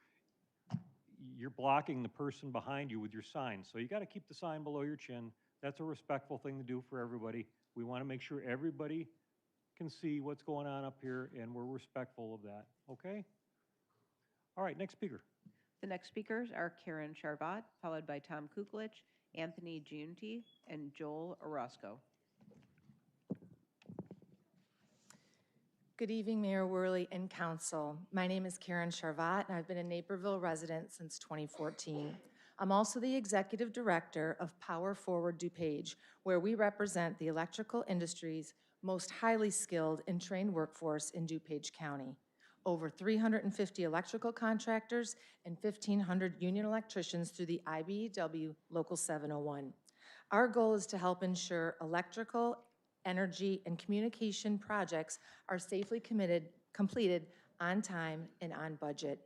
you're blocking the person behind you with your sign. So you got to keep the sign below your chin. That's a respectful thing to do for everybody. We want to make sure everybody can see what's going on up here, and we're respectful of that, okay? All right, next speaker. The next speakers are Karen Charvat, followed by Tom Kukolich, Anthony Giunti, and Joel Orozco. Good evening, Mayor Worley and Council. My name is Karen Charvat, and I've been a Naperville resident since 2014. I'm also the Executive Director of Power Forward DuPage, where we represent the electrical industry's most highly skilled and trained workforce in DuPage County. Over 350 electrical contractors and 1,500 union electricians through the IBEW Local 701. Our goal is to help ensure electrical, energy, and communication projects are safely completed on time and on budget.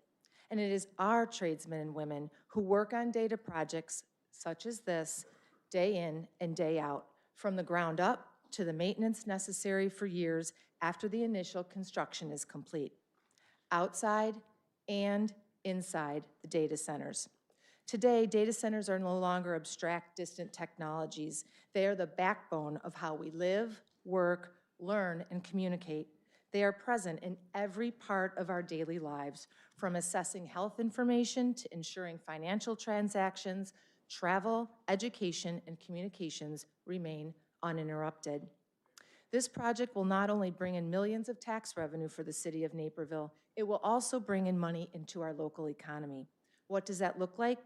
And it is our tradesmen and women who work on data projects such as this day in and day out, from the ground up to the maintenance necessary for years after the initial construction is complete, outside and inside the data centers. Today, data centers are no longer abstract, distant technologies. They are the backbone of how we live, work, learn, and communicate. They are present in every part of our daily lives, from assessing health information to ensuring financial transactions, travel, education, and communications remain uninterrupted. This project will not only bring in millions of tax revenue for the City of Naperville, it will also bring in money into our local economy. What does that look like?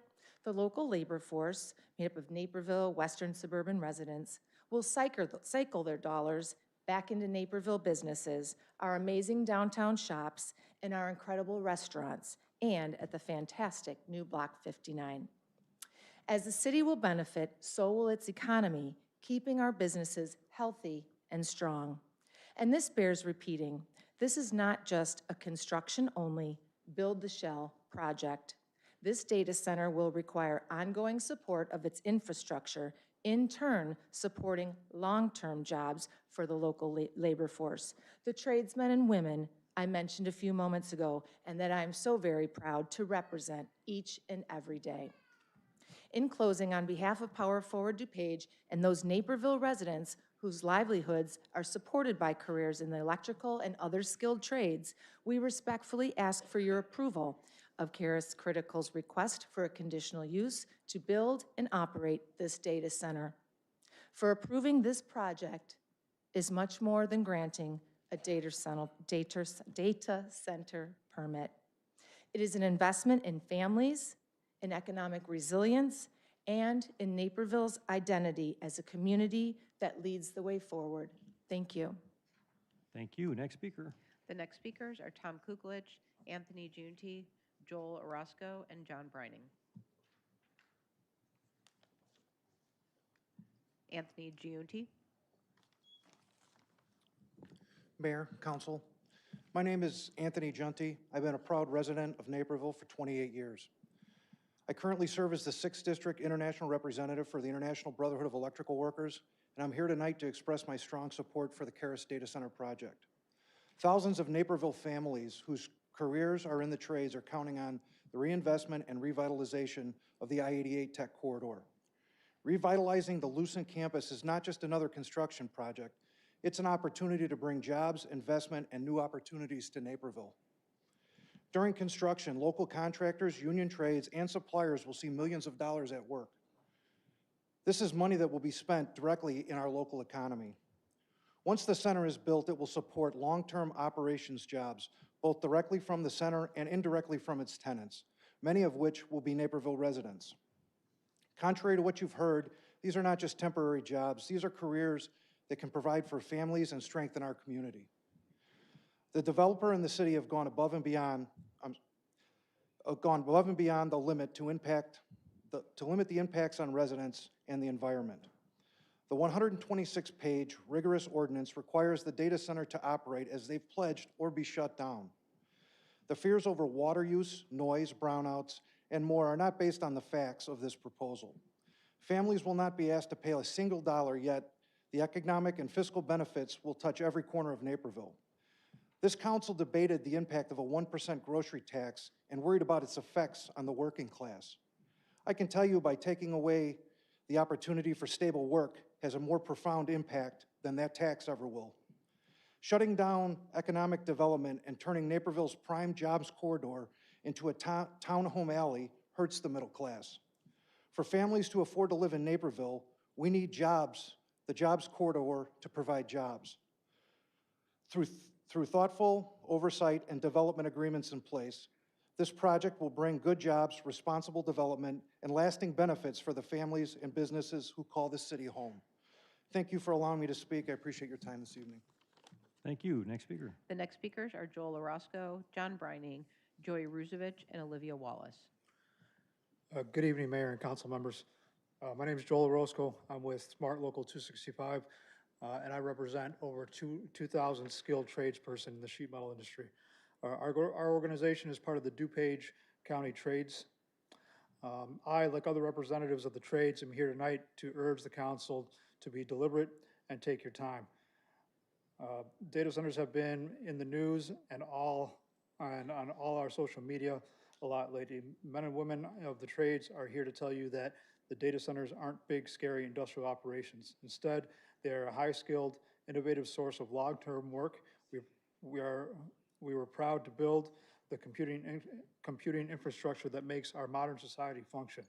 The local labor force, made up of Naperville, western suburban residents, will cycle their dollars back into Naperville businesses, our amazing downtown shops, and our incredible restaurants, and at the fantastic new Block 59. As the city will benefit, so will its economy, keeping our businesses healthy and strong. And this bears repeating. This is not just a construction-only, build-the-shell project. This data center will require ongoing support of its infrastructure, in turn supporting long-term jobs for the local labor force, the tradesmen and women I mentioned a few moments ago, and that I'm so very proud to represent each and every day. In closing, on behalf of Power Forward DuPage and those Naperville residents whose livelihoods are supported by careers in the electrical and other skilled trades, we respectfully ask for your approval of Caris Critical's request for a conditional use to build and operate this data center. For approving this project is much more than granting a data center permit. It is an investment in families, in economic resilience, and in Naperville's identity as a community that leads the way forward. Thank you. Thank you. Next speaker. The next speakers are Tom Kukolich, Anthony Giunti, Joel Orozco, and John Brining. Anthony Giunti. Mayor, Council, my name is Anthony Giunti. I've been a proud resident of Naperville for 28 years. I currently serve as the 6th District International Representative for the International Brotherhood of Electrical Workers, and I'm here tonight to express my strong support for the Caris Data Center project. Thousands of Naperville families whose careers are in the trades are counting on the reinvestment and revitalization of the I-88 Tech Corridor. Revitalizing the Lucent campus is not just another construction project, it's an opportunity to bring jobs, investment, and new opportunities to Naperville. During construction, local contractors, union trades, and suppliers will see millions of dollars at work. This is money that will be spent directly in our local economy. Once the center is built, it will support long-term operations jobs, both directly from the center and indirectly from its tenants, many of which will be Naperville residents. Contrary to what you've heard, these are not just temporary jobs, these are careers that can provide for families and strengthen our community. The developer and the city have gone above and beyond the limit to limit the impacts on residents and the environment. The 126-page rigorous ordinance requires the data center to operate as they've pledged or be shut down. The fears over water use, noise, brownouts, and more are not based on the facts of this proposal. Families will not be asked to pay a single dollar, yet the economic and fiscal benefits will touch every corner of Naperville. This council debated the impact of a 1% grocery tax and worried about its effects on the working class. I can tell you by taking away the opportunity for stable work has a more profound impact than that tax ever will. Shutting down economic development and turning Naperville's prime jobs corridor into a townhome alley hurts the middle class. For families to afford to live in Naperville, we need jobs, the jobs corridor to provide jobs. Through thoughtful oversight and development agreements in place, this project will bring good jobs, responsible development, and lasting benefits for the families and businesses who call this city home. Thank you for allowing me to speak. I appreciate your time this evening. Thank you. Next speaker. The next speakers are Joel Orozco, John Brining, Joy Rusevich, and Olivia Wallace. Good evening, Mayor and council members. My name is Joel Orozco. I'm with Smart Local 265, and I represent over 2,000 skilled tradesperson in the sheet metal industry. Our organization is part of the DuPage County Trades. I, like other representatives of the trades, am here tonight to urge the council to be deliberate and take your time. Data centers have been in the news and on all our social media a lot lately. Men and women of the trades are here to tell you that the data centers aren't big, scary industrial operations. Instead, they're a high-skilled, innovative source of long-term work. We were proud to build the computing infrastructure that makes our modern society function.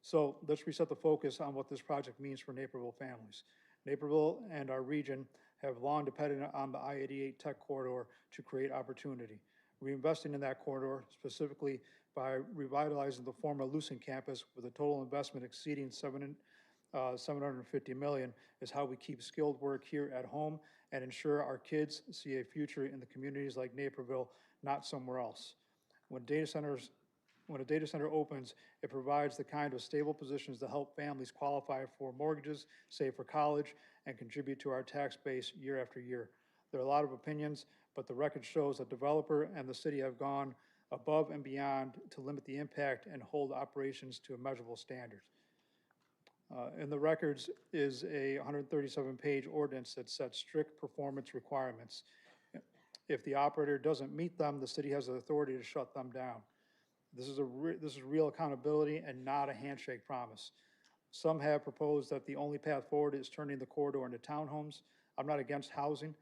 So let's reset the focus on what this project means for Naperville families. Naperville and our region have long depended on the I-88 tech corridor to create opportunity. Reinvesting in that corridor, specifically by revitalizing the former Lucent campus with a total investment exceeding $750 million, is how we keep skilled work here at home and ensure our kids see a future in the communities like Naperville, not somewhere else. When a data center opens, it provides the kind of stable positions that help families qualify for mortgages, save for college, and contribute to our tax base year after year. There are a lot of opinions, but the record shows that developer and the city have gone above and beyond to limit the impact and hold operations to a measurable standard. In the records is a 137-page ordinance that sets strict performance requirements. If the operator doesn't meet them, the city has the authority to shut them down. This is real accountability and not a handshake promise. Some have proposed that the only path forward is turning the corridor into townhomes. I'm not against housing,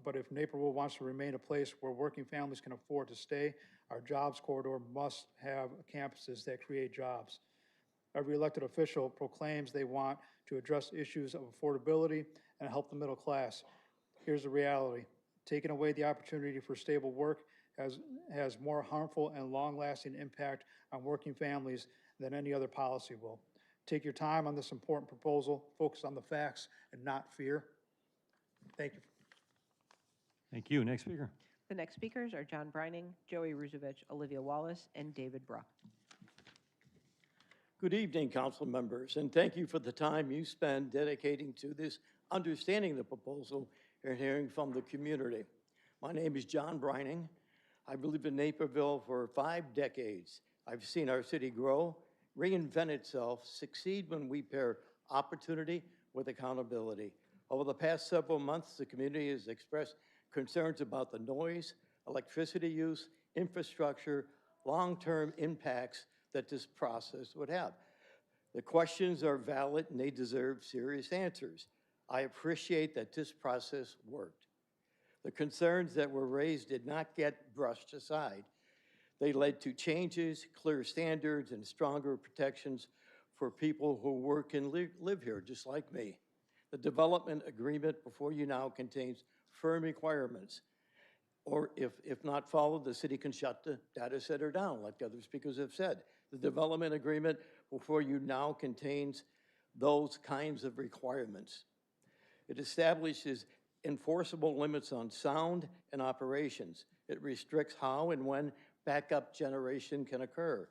but if Naperville wants to remain a place where working families can afford to stay, our jobs corridor must have campuses that create jobs. Every elected official proclaims they want to address issues of affordability and help the middle class. Here's the reality. Taking away the opportunity for stable work has more harmful and long-lasting impact on working families than any other policy will. Take your time on this important proposal, focus on the facts and not fear. Thank you. Thank you. Next speaker. The next speakers are John Brining, Joey Ruzovich, Olivia Wallace, and David Bruck. Good evening, council members, and thank you for the time you spend dedicating to this, understanding the proposal and hearing from the community. My name is John Brining. I've lived in Naperville for 5 decades. I've seen our city grow, reinvent itself, succeed when we pair opportunity with accountability. Over the past several months, the community has expressed concerns about the noise, electricity use, infrastructure, long-term impacts that this process would have. The questions are valid and they deserve serious answers. I appreciate that this process worked. The concerns that were raised did not get brushed aside. They led to changes, clear standards, and stronger protections for people who work and live here, just like me. The development agreement before you now contains firm requirements, or if not followed, the city can shut the data center down, like the other speakers have said. The development agreement before you now contains those kinds of requirements. It establishes enforceable limits on sound and operations. It restricts how and when backup generation can occur.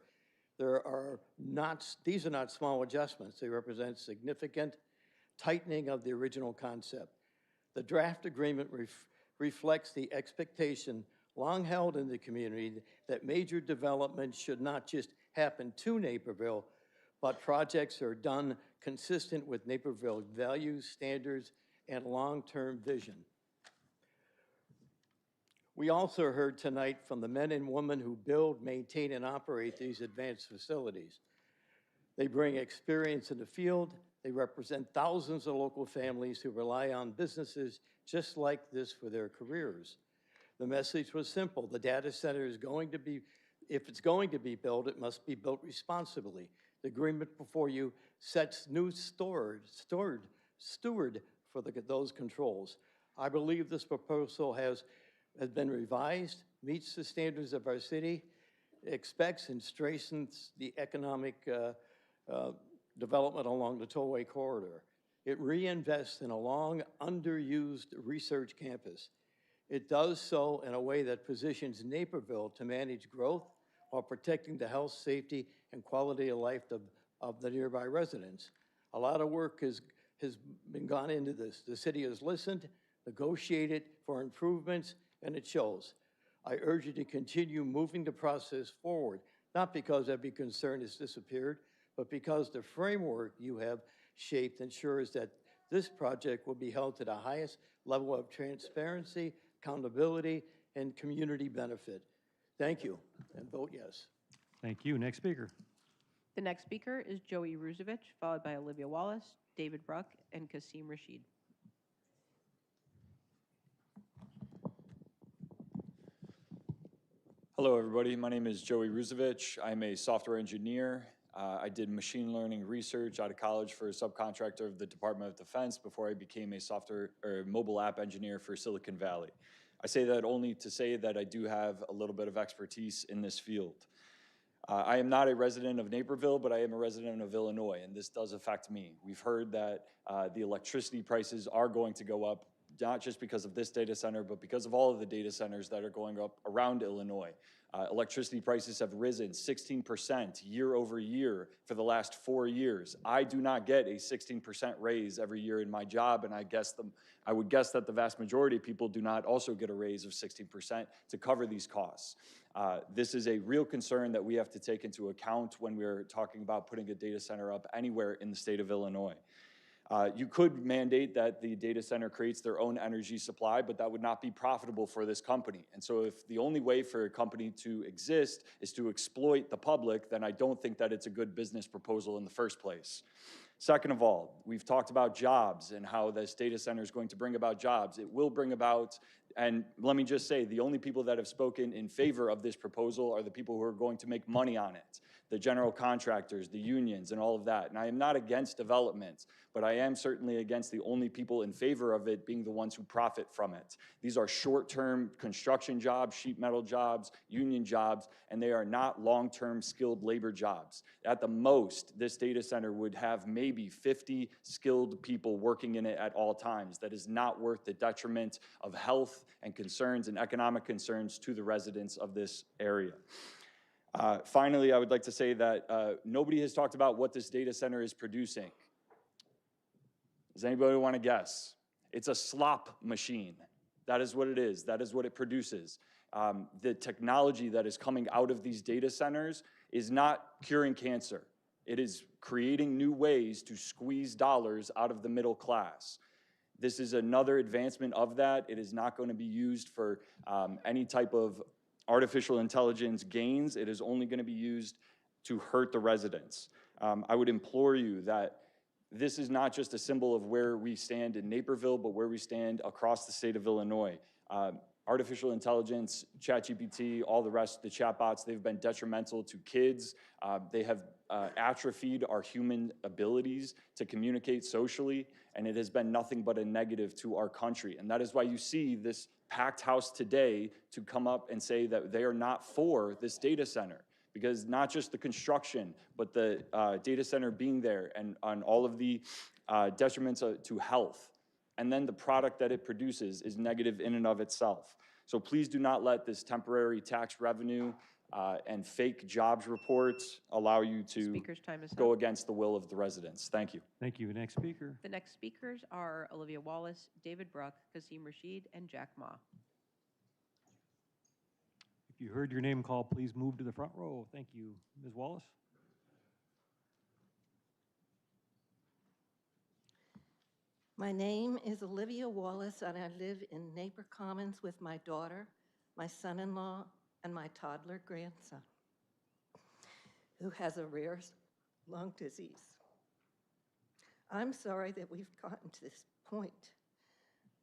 These are not small adjustments. They represent significant tightening of the original concept. The draft agreement reflects the expectation long held in the community that major development should not just happen to Naperville, but projects are done consistent with Naperville values, standards, and long-term vision. We also heard tonight from the men and women who build, maintain, and operate these advanced facilities. They bring experience in the field. They represent thousands of local families who rely on businesses just like this for their careers. The message was simple. The data center is going to be, if it's going to be built, it must be built responsibly. The agreement before you sets new steward for those controls. I believe this proposal has been revised, meets the standards of our city, expects and strengthens the economic development along the tollway corridor. It reinvests in a long underused research campus. It does so in a way that positions Naperville to manage growth while protecting the health, safety, and quality of life of the nearby residents. A lot of work has been gone into this. The city has listened, negotiated for improvements, and it shows. I urge you to continue moving the process forward, not because every concern has disappeared, but because the framework you have shaped ensures that this project will be held to the highest level of transparency, accountability, and community benefit. Thank you, and vote yes. Thank you. Next speaker. The next speaker is Joey Ruzovich, followed by Olivia Wallace, David Bruck, and Kasim Rashid. Hello, everybody. My name is Joey Ruzovich. I'm a software engineer. I did machine learning research out of college for a subcontractor of the Department of Defense before I became a software or mobile app engineer for Silicon Valley. I say that only to say that I do have a little bit of expertise in this field. I am not a resident of Naperville, but I am a resident of Illinois, and this does affect me. We've heard that the electricity prices are going to go up, not just because of this data center, but because of all of the data centers that are going up around Illinois. Electricity prices have risen 16% year over year for the last 4 years. I do not get a 16% raise every year in my job, and I would guess that the vast majority of people do not also get a raise of 16% to cover these costs. This is a real concern that we have to take into account when we're talking about putting a data center up anywhere in the state of Illinois. You could mandate that the data center creates their own energy supply, but that would not be profitable for this company. And so if the only way for a company to exist is to exploit the public, then I don't think that it's a good business proposal in the first place. Second of all, we've talked about jobs and how this data center is going to bring about jobs. It will bring about, and let me just say, the only people that have spoken in favor of this proposal are the people who are going to make money on it. The general contractors, the unions, and all of that. And I am not against development, but I am certainly against the only people in favor of it being the ones who profit from it. These are short-term construction jobs, sheet metal jobs, union jobs, and they are not long-term skilled labor jobs. At the most, this data center would have maybe 50 skilled people working in it at all times. That is not worth the detriment of health and concerns and economic concerns to the residents of this area. Finally, I would like to say that nobody has talked about what this data center is producing. Does anybody want to guess? It's a slop machine. That is what it is. That is what it produces. The technology that is coming out of these data centers is not curing cancer. It is creating new ways to squeeze dollars out of the middle class. This is another advancement of that. It is not going to be used for any type of artificial intelligence gains. It is only going to be used to hurt the residents. I would implore you that this is not just a symbol of where we stand in Naperville, but where we stand across the state of Illinois. Artificial intelligence, ChatGPT, all the rest, the chatbots, they've been detrimental to kids. They have atrophied our human abilities to communicate socially, and it has been nothing but a negative to our country. And that is why you see this packed house today to come up and say that they are not for this data center, because not just the construction, but the data center being there and on all of the detriments to health. And then the product that it produces is negative in and of itself. So please do not let this temporary tax revenue and fake jobs reports allow you to Speaker's time is go up. against the will of the residents. Thank you. Thank you. Next speaker. The next speakers are Olivia Wallace, David Bruck, Kasim Rashid, and Jack Ma. If you heard your name called, please move to the front row. Thank you. Ms. Wallace? My name is Olivia Wallace, and I live in Napier Commons with my daughter, my son-in-law, and my toddler grandson, who has a rare lung disease. I'm sorry that we've gotten to this point.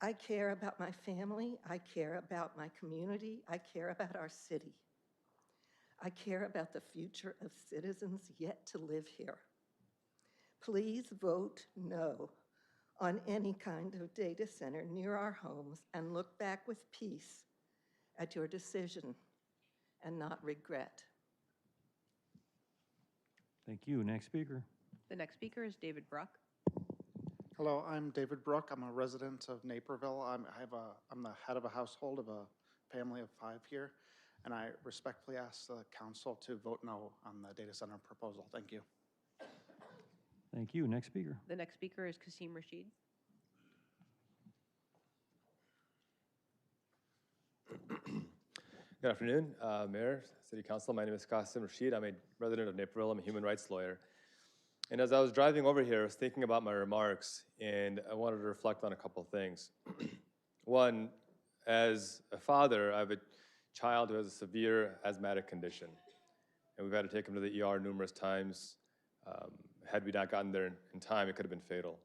I care about my family, I care about my community, I care about our city. I care about the future of citizens yet to live here. Please vote no on any kind of data center near our homes and look back with peace at your decision and not regret. Thank you. Next speaker. The next speaker is David Bruck. Hello, I'm David Bruck. I'm a resident of Naperville. I'm the head of a household of a family of 5 here, and I respectfully ask the council to vote no on the data center proposal. Thank you. Thank you. Next speaker. The next speaker is Kasim Rashid. Good afternoon, Mayor, City Council. My name is Qasim Rashid. I'm a resident of Naperville. I'm a human rights lawyer. And as I was driving over here, I was thinking about my remarks, and I wanted to reflect on a couple things. One, as a father, I have a child who has a severe asthmatic condition, and we've had to take him to the ER numerous times. Had we not gotten there in time, it could have been fatal.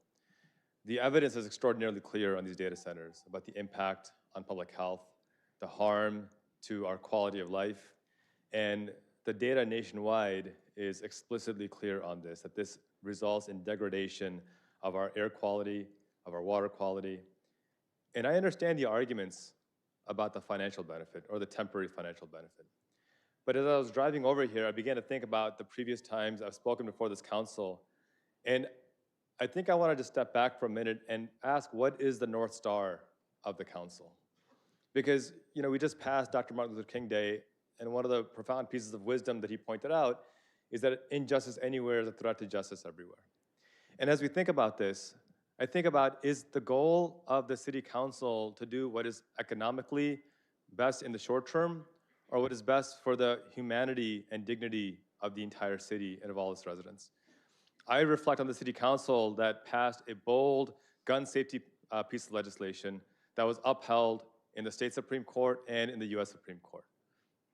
The evidence is extraordinarily clear on these data centers about the impact on public health, the harm to our quality of life, and the data nationwide is explicitly clear on this, that this results in degradation of our air quality, of our water quality. And I understand the arguments about the financial benefit or the temporary financial benefit. But as I was driving over here, I began to think about the previous times I've spoken before this council, and I think I wanted to step back for a minute and ask, what is the North Star of the council? Because, you know, we just passed Dr. Martin Luther King Day, and one of the profound pieces of wisdom that he pointed out is that injustice anywhere is a threat to justice everywhere. And as we think about this, I think about, is the goal of the city council to do what is economically best in the short term, or what is best for the humanity and dignity of the entire city and of all its residents? I reflect on the city council that passed a bold gun safety piece of legislation that was upheld in the state Supreme Court and in the US Supreme Court.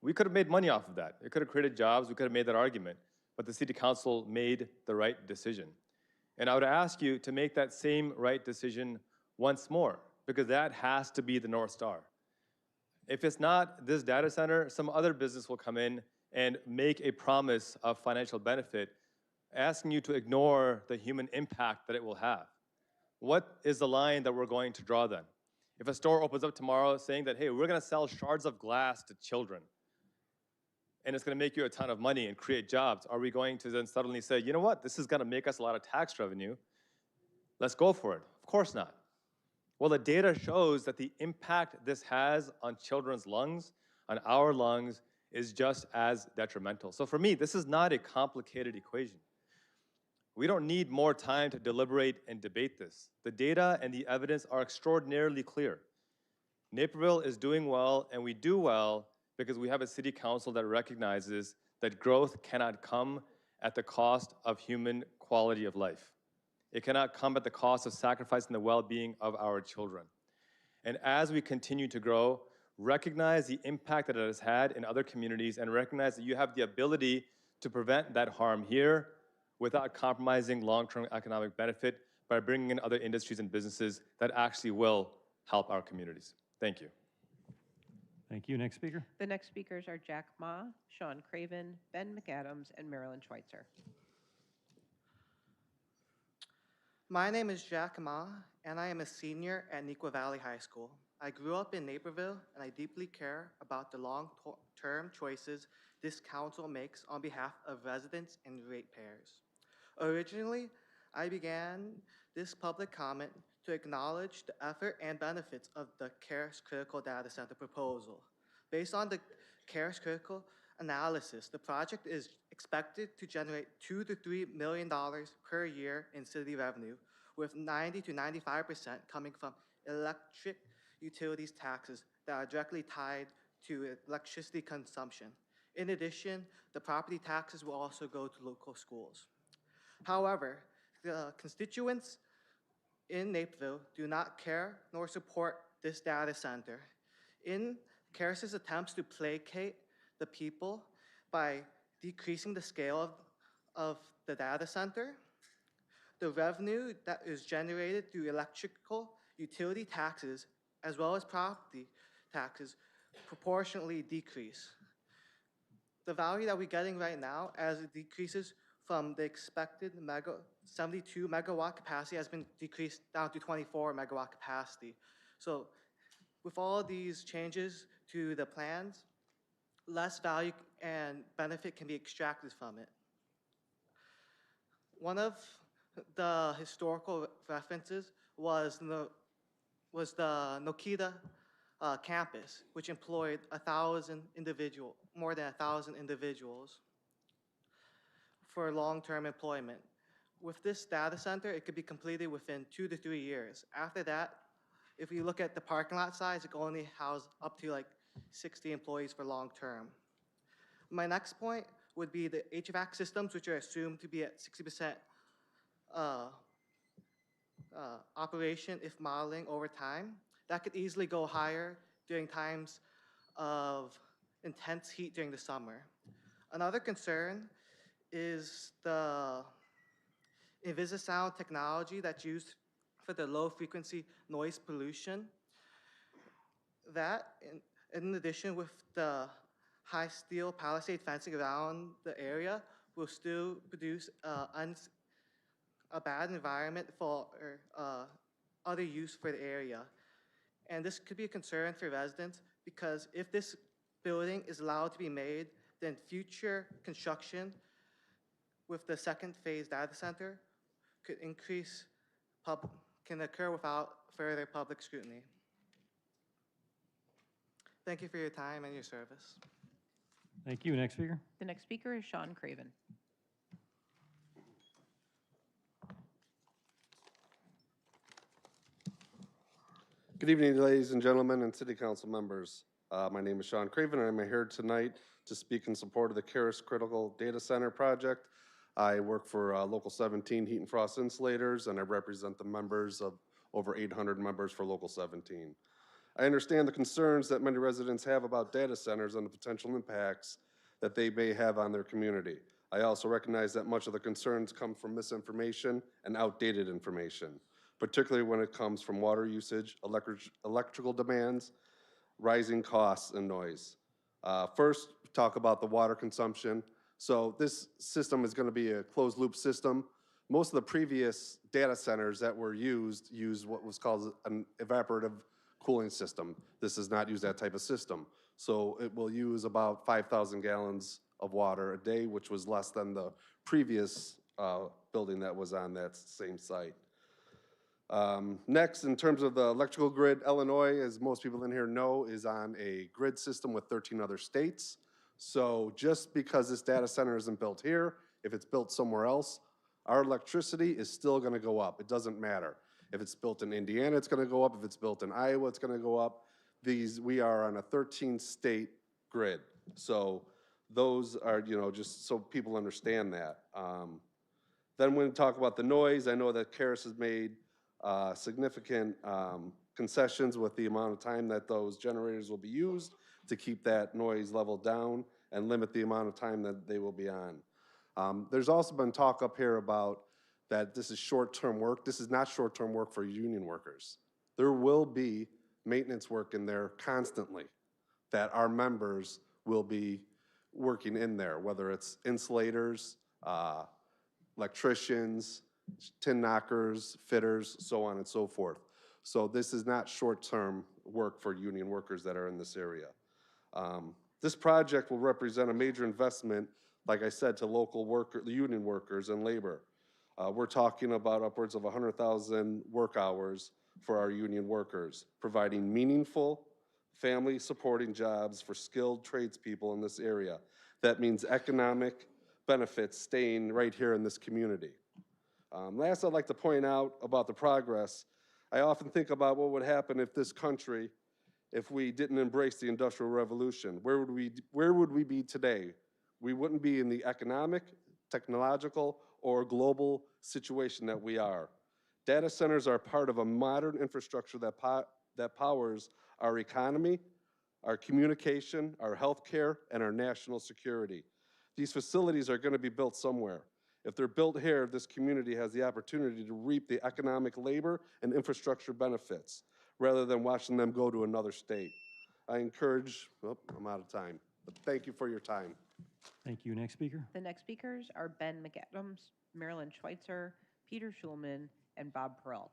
We could have made money off of that. It could have created jobs, we could have made that argument, but the city council made the right decision. And I would ask you to make that same right decision once more, because that has to be the North Star. If it's not this data center, some other business will come in and make a promise of financial benefit, asking you to ignore the human impact that it will have. What is the line that we're going to draw then? If a store opens up tomorrow saying that, hey, we're gonna sell shards of glass to children, and it's gonna make you a ton of money and create jobs, are we going to then suddenly say, you know what, this is gonna make us a lot of tax revenue, let's go for it? Of course not. Well, the data shows that the impact this has on children's lungs, on our lungs, is just as detrimental. So for me, this is not a complicated equation. We don't need more time to deliberate and debate this. The data and the evidence are extraordinarily clear. Naperville is doing well, and we do well because we have a city council that recognizes that growth cannot come at the cost of human quality of life. It cannot come at the cost of sacrificing the well-being of our children. And as we continue to grow, recognize the impact that it has had in other communities, and recognize that you have the ability to prevent that harm here without compromising long-term economic benefit by bringing in other industries and businesses that actually will help our communities. Thank you. Thank you. Next speaker. The next speakers are Jack Ma, Sean Craven, Ben McAdams, and Marilyn Schweitzer. My name is Jack Ma, and I am a senior at Neuqua Valley High School. I grew up in Naperville, and I deeply care about the long-term choices this council makes on behalf of residents and ratepayers. Originally, I began this public comment to acknowledge the effort and benefits of the CARES Critical Data Center proposal. Based on the CARES Critical analysis, the project is expected to generate $2 to $3 million per year in city revenue, with 90 to 95% coming from electric utilities taxes that are directly tied to electricity consumption. In addition, the property taxes will also go to local schools. However, the constituents in Naperville do not care nor support this data center. In CARES' attempts to placate the people by decreasing the scale of the data center, the revenue that is generated through electrical utility taxes as well as property taxes proportionately decrease. The value that we're getting right now, as it decreases from the expected 72 megawatt capacity, has been decreased down to 24 megawatt capacity. So with all these changes to the plans, less value and benefit can be extracted from it. One of the historical references was the Nokita campus, which employed more than 1,000 individuals for long-term employment. With this data center, it could be completed within 2 to 3 years. After that, if you look at the parking lot size, it can only house up to like 60 employees for long-term. My next point would be the HVAC systems, which are assumed to be at 60% uh, operation if modeling over time. That could easily go higher during times of intense heat during the summer. Another concern is the Invisisound technology that's used for the low frequency noise pollution. That, in addition with the high steel palisade fencing around the area, will still produce a bad environment for other use for the area. And this could be a concern for residents because if this building is allowed to be made, then future construction with the second phase data center could can occur without further public scrutiny. Thank you for your time and your service. Thank you. Next speaker. The next speaker is Sean Craven. Good evening, ladies and gentlemen and city council members. My name is Sean Craven, and I'm here tonight to speak in support of the Caris Critical Data Center project. I work for Local 17 Heat and Frost Insulators, and I represent the members of over 800 members for Local 17. I understand the concerns that many residents have about data centers and the potential impacts that they may have on their community. I also recognize that much of the concerns come from misinformation and outdated information, particularly when it comes from water usage, electrical demands, rising costs, and noise. First, talk about the water consumption. So this system is going to be a closed loop system. Most of the previous data centers that were used what was called an evaporative cooling system. This does not use that type of system. So it will use about 5,000 gallons of water a day, which was less than the previous building that was on that same site. Next, in terms of the electrical grid, Illinois, as most people in here know, is on a grid system with 13 other states. So just because this data center isn't built here, if it's built somewhere else, our electricity is still going to go up. It doesn't matter. If it's built in Indiana, it's going to go up. If it's built in Iowa, it's going to go up. We are on a 13-state grid. So those are, just so people understand that. Then when we talk about the noise, I know that Caris has made significant concessions with the amount of time that those generators will be used to keep that noise level down and limit the amount of time that they will be on. There's also been talk up here about that this is short-term work. This is not short-term work for union workers. There will be maintenance work in there constantly that our members will be working in there, whether it's insulators, electricians, tin knockers, fitters, so on and so forth. So this is not short-term work for union workers that are in this area. This project will represent a major investment, like I said, to local union workers and labor. We're talking about upwards of 100,000 work hours for our union workers, providing meaningful, family-supporting jobs for skilled tradespeople in this area. That means economic benefits staying right here in this community. Last, I'd like to point out about the progress. I often think about what would happen if this country, if we didn't embrace the Industrial Revolution. Where would we be today? We wouldn't be in the economic, technological, or global situation that we are. Data centers are part of a modern infrastructure that powers our economy, our communication, our healthcare, and our national security. These facilities are going to be built somewhere. If they're built here, this community has the opportunity to reap the economic, labor, and infrastructure benefits, rather than watching them go to another state. I encourage, I'm out of time, but thank you for your time. Thank you. Next speaker. The next speakers are Ben McAdams, Marilyn Schweitzer, Peter Schulman, and Bob Peralt.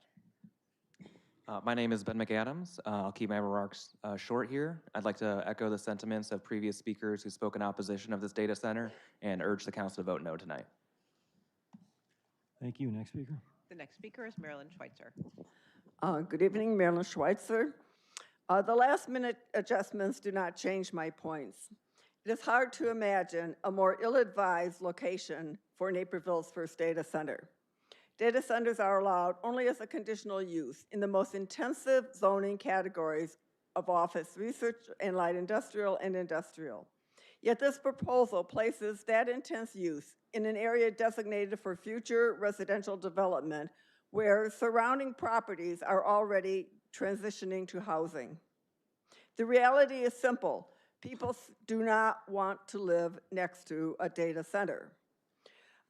My name is Ben McAdams. I'll keep my remarks short here. I'd like to echo the sentiments of previous speakers who spoke in opposition of this data center and urge the council to vote no tonight. Thank you. Next speaker. The next speaker is Marilyn Schweitzer. Good evening, Marilyn Schweitzer. The last-minute adjustments do not change my points. It is hard to imagine a more ill-advised location for Naperville's first data center. Data centers are allowed only as a conditional use in the most intensive zoning categories of office, research, and light industrial and industrial. Yet this proposal places that intense use in an area designated for future residential development where surrounding properties are already transitioning to housing. The reality is simple. People do not want to live next to a data center.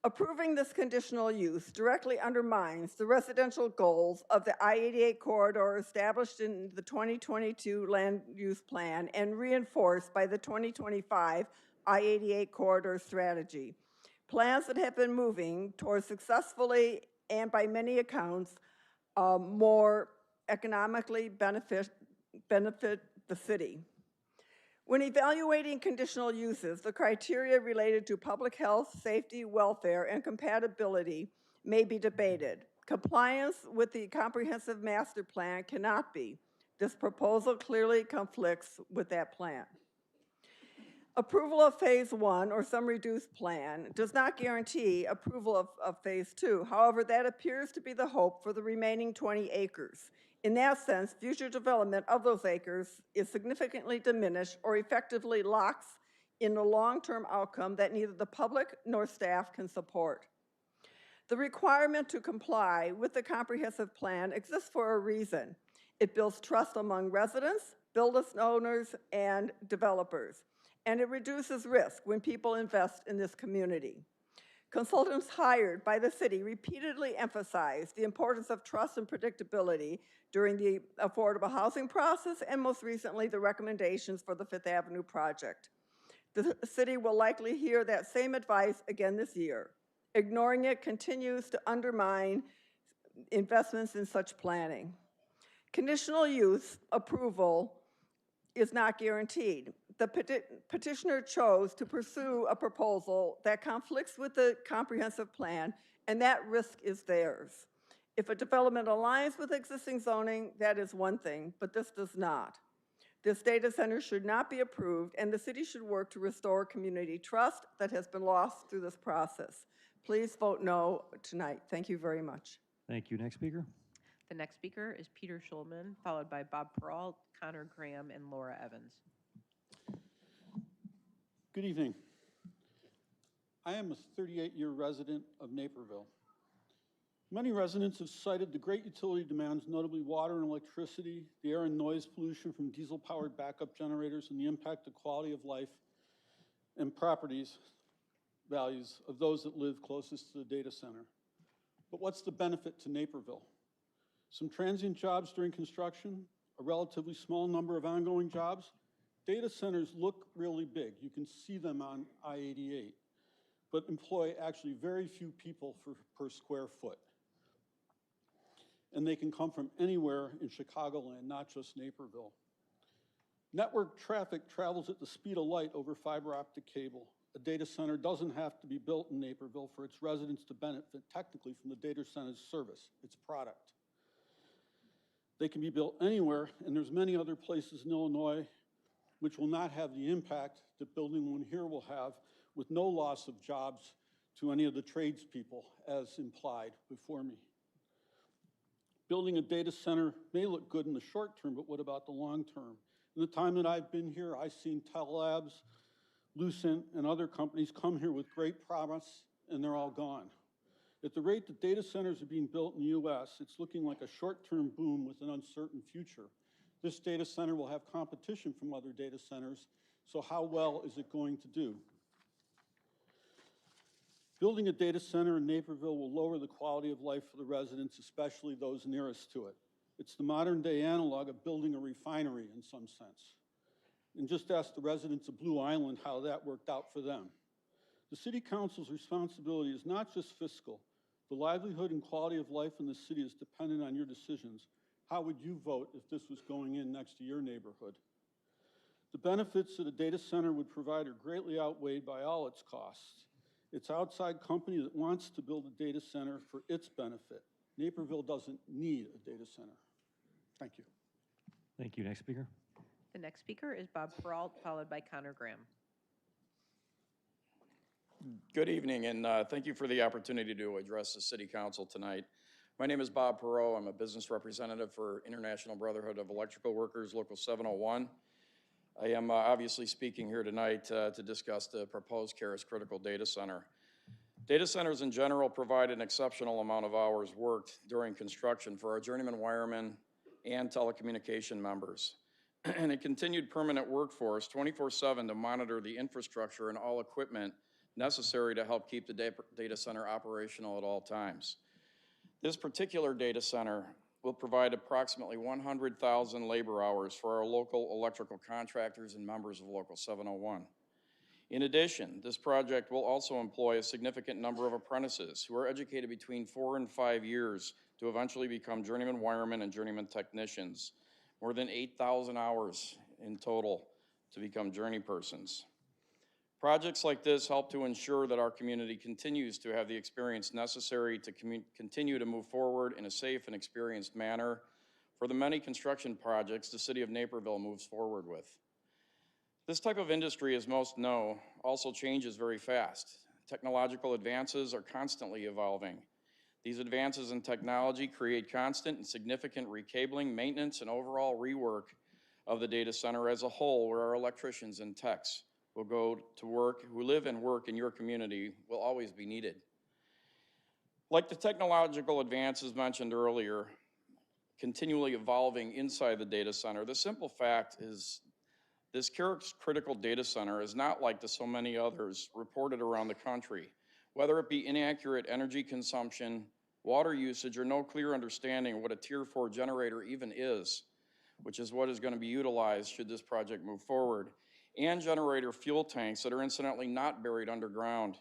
Approving this conditional use directly undermines the residential goals of the I-88 corridor established in the 2022 land use plan and reinforced by the 2025 I-88 corridor strategy. Plans that have been moving towards successfully and by many accounts more economically benefit the city. When evaluating conditional uses, the criteria related to public health, safety, welfare, and compatibility may be debated. Compliance with the comprehensive master plan cannot be. This proposal clearly conflicts with that plan. Approval of phase 1 or some reduced plan does not guarantee approval of phase 2. However, that appears to be the hope for the remaining 20 acres. In that sense, future development of those acres is significantly diminished or effectively locks in a long-term outcome that neither the public nor staff can support. The requirement to comply with the comprehensive plan exists for a reason. It builds trust among residents, building owners, and developers, and it reduces risk when people invest in this community. Consultants hired by the city repeatedly emphasized the importance of trust and predictability during the affordable housing process and most recently the recommendations for the Fifth Avenue project. The city will likely hear that same advice again this year. Ignoring it continues to undermine investments in such planning. Conditional use approval is not guaranteed. The petitioner chose to pursue a proposal that conflicts with the comprehensive plan, and that risk is theirs. If a development aligns with existing zoning, that is one thing, but this does not. This data center should not be approved, and the city should work to restore community trust that has been lost through this process. Please vote no tonight. Thank you very much. Thank you. Next speaker. The next speaker is Peter Schulman, followed by Bob Peralt, Connor Graham, and Laura Evans. Good evening. I am a 38-year resident of Naperville. Many residents have cited the great utility demands, notably water and electricity, the air and noise pollution from diesel-powered backup generators, and the impact of quality of life and properties values of those that live closest to the data center. But what's the benefit to Naperville? Some transient jobs during construction, a relatively small number of ongoing jobs. Data centers look really big. You can see them on I-88, but employ actually very few people per square foot. And they can come from anywhere in Chicagoland, not just Naperville. Network traffic travels at the speed of light over fiber optic cable. A data center doesn't have to be built in Naperville for its residents to benefit technically from the data center's service, its product. They can be built anywhere, and there's many other places in Illinois which will not have the impact that building one here will have, with no loss of jobs to any of the tradespeople, as implied before me. Building a data center may look good in the short term, but what about the long term? In the time that I've been here, I've seen Telabs, Lucent, and other companies come here with great promise, and they're all gone. At the rate that data centers are being built in the US, it's looking like a short-term boom with an uncertain future. This data center will have competition from other data centers, so how well is it going to do? Building a data center in Naperville will lower the quality of life for the residents, especially those nearest to it. It's the modern-day analog of building a refinery in some sense. And just ask the residents of Blue Island how that worked out for them. The City Council's responsibility is not just fiscal. The livelihood and quality of life in the city is dependent on your decisions. How would you vote if this was going in next to your neighborhood? The benefits that a data center would provide are greatly outweighed by all its costs. It's an outside company that wants to build a data center for its benefit. Naperville doesn't need a data center. Thank you. Thank you. Next speaker. The next speaker is Bob Peralt, followed by Connor Graham. Good evening, and thank you for the opportunity to address the City Council tonight. My name is Bob Perot. I'm a business representative for International Brotherhood of Electrical Workers, Local 701. I am obviously speaking here tonight to discuss the proposed Caris Critical Data Center. Data centers in general provide an exceptional amount of hours worked during construction for our journeyman wiremen and telecommunication members, and a continued permanent workforce 24/7 to monitor the infrastructure and all equipment necessary to help keep the data center operational at all times. This particular data center will provide approximately 100,000 labor hours for our local electrical contractors and members of Local 701. In addition, this project will also employ a significant number of apprentices who are educated between 4 and 5 years to eventually become journeyman wiremen and journeyman technicians, more than 8,000 hours in total to become journey persons. Projects like this help to ensure that our community continues to have the experience necessary to continue to move forward in a safe and experienced manner for the many construction projects the City of Naperville moves forward with. This type of industry, as most know, also changes very fast. Technological advances are constantly evolving. These advances in technology create constant and significant recabling, maintenance, and overall rework of the data center as a whole, where our electricians and techs will go to work, who live and work in your community, will always be needed. Like the technological advances mentioned earlier, continually evolving inside the data center, the simple fact is this Caris Critical Data Center is not like the so many others reported around the country, whether it be inaccurate energy consumption, water usage, or no clear understanding of what a Tier 4 generator even is, which is what is going to be utilized should this project move forward, and generator fuel tanks that are incidentally not buried underground.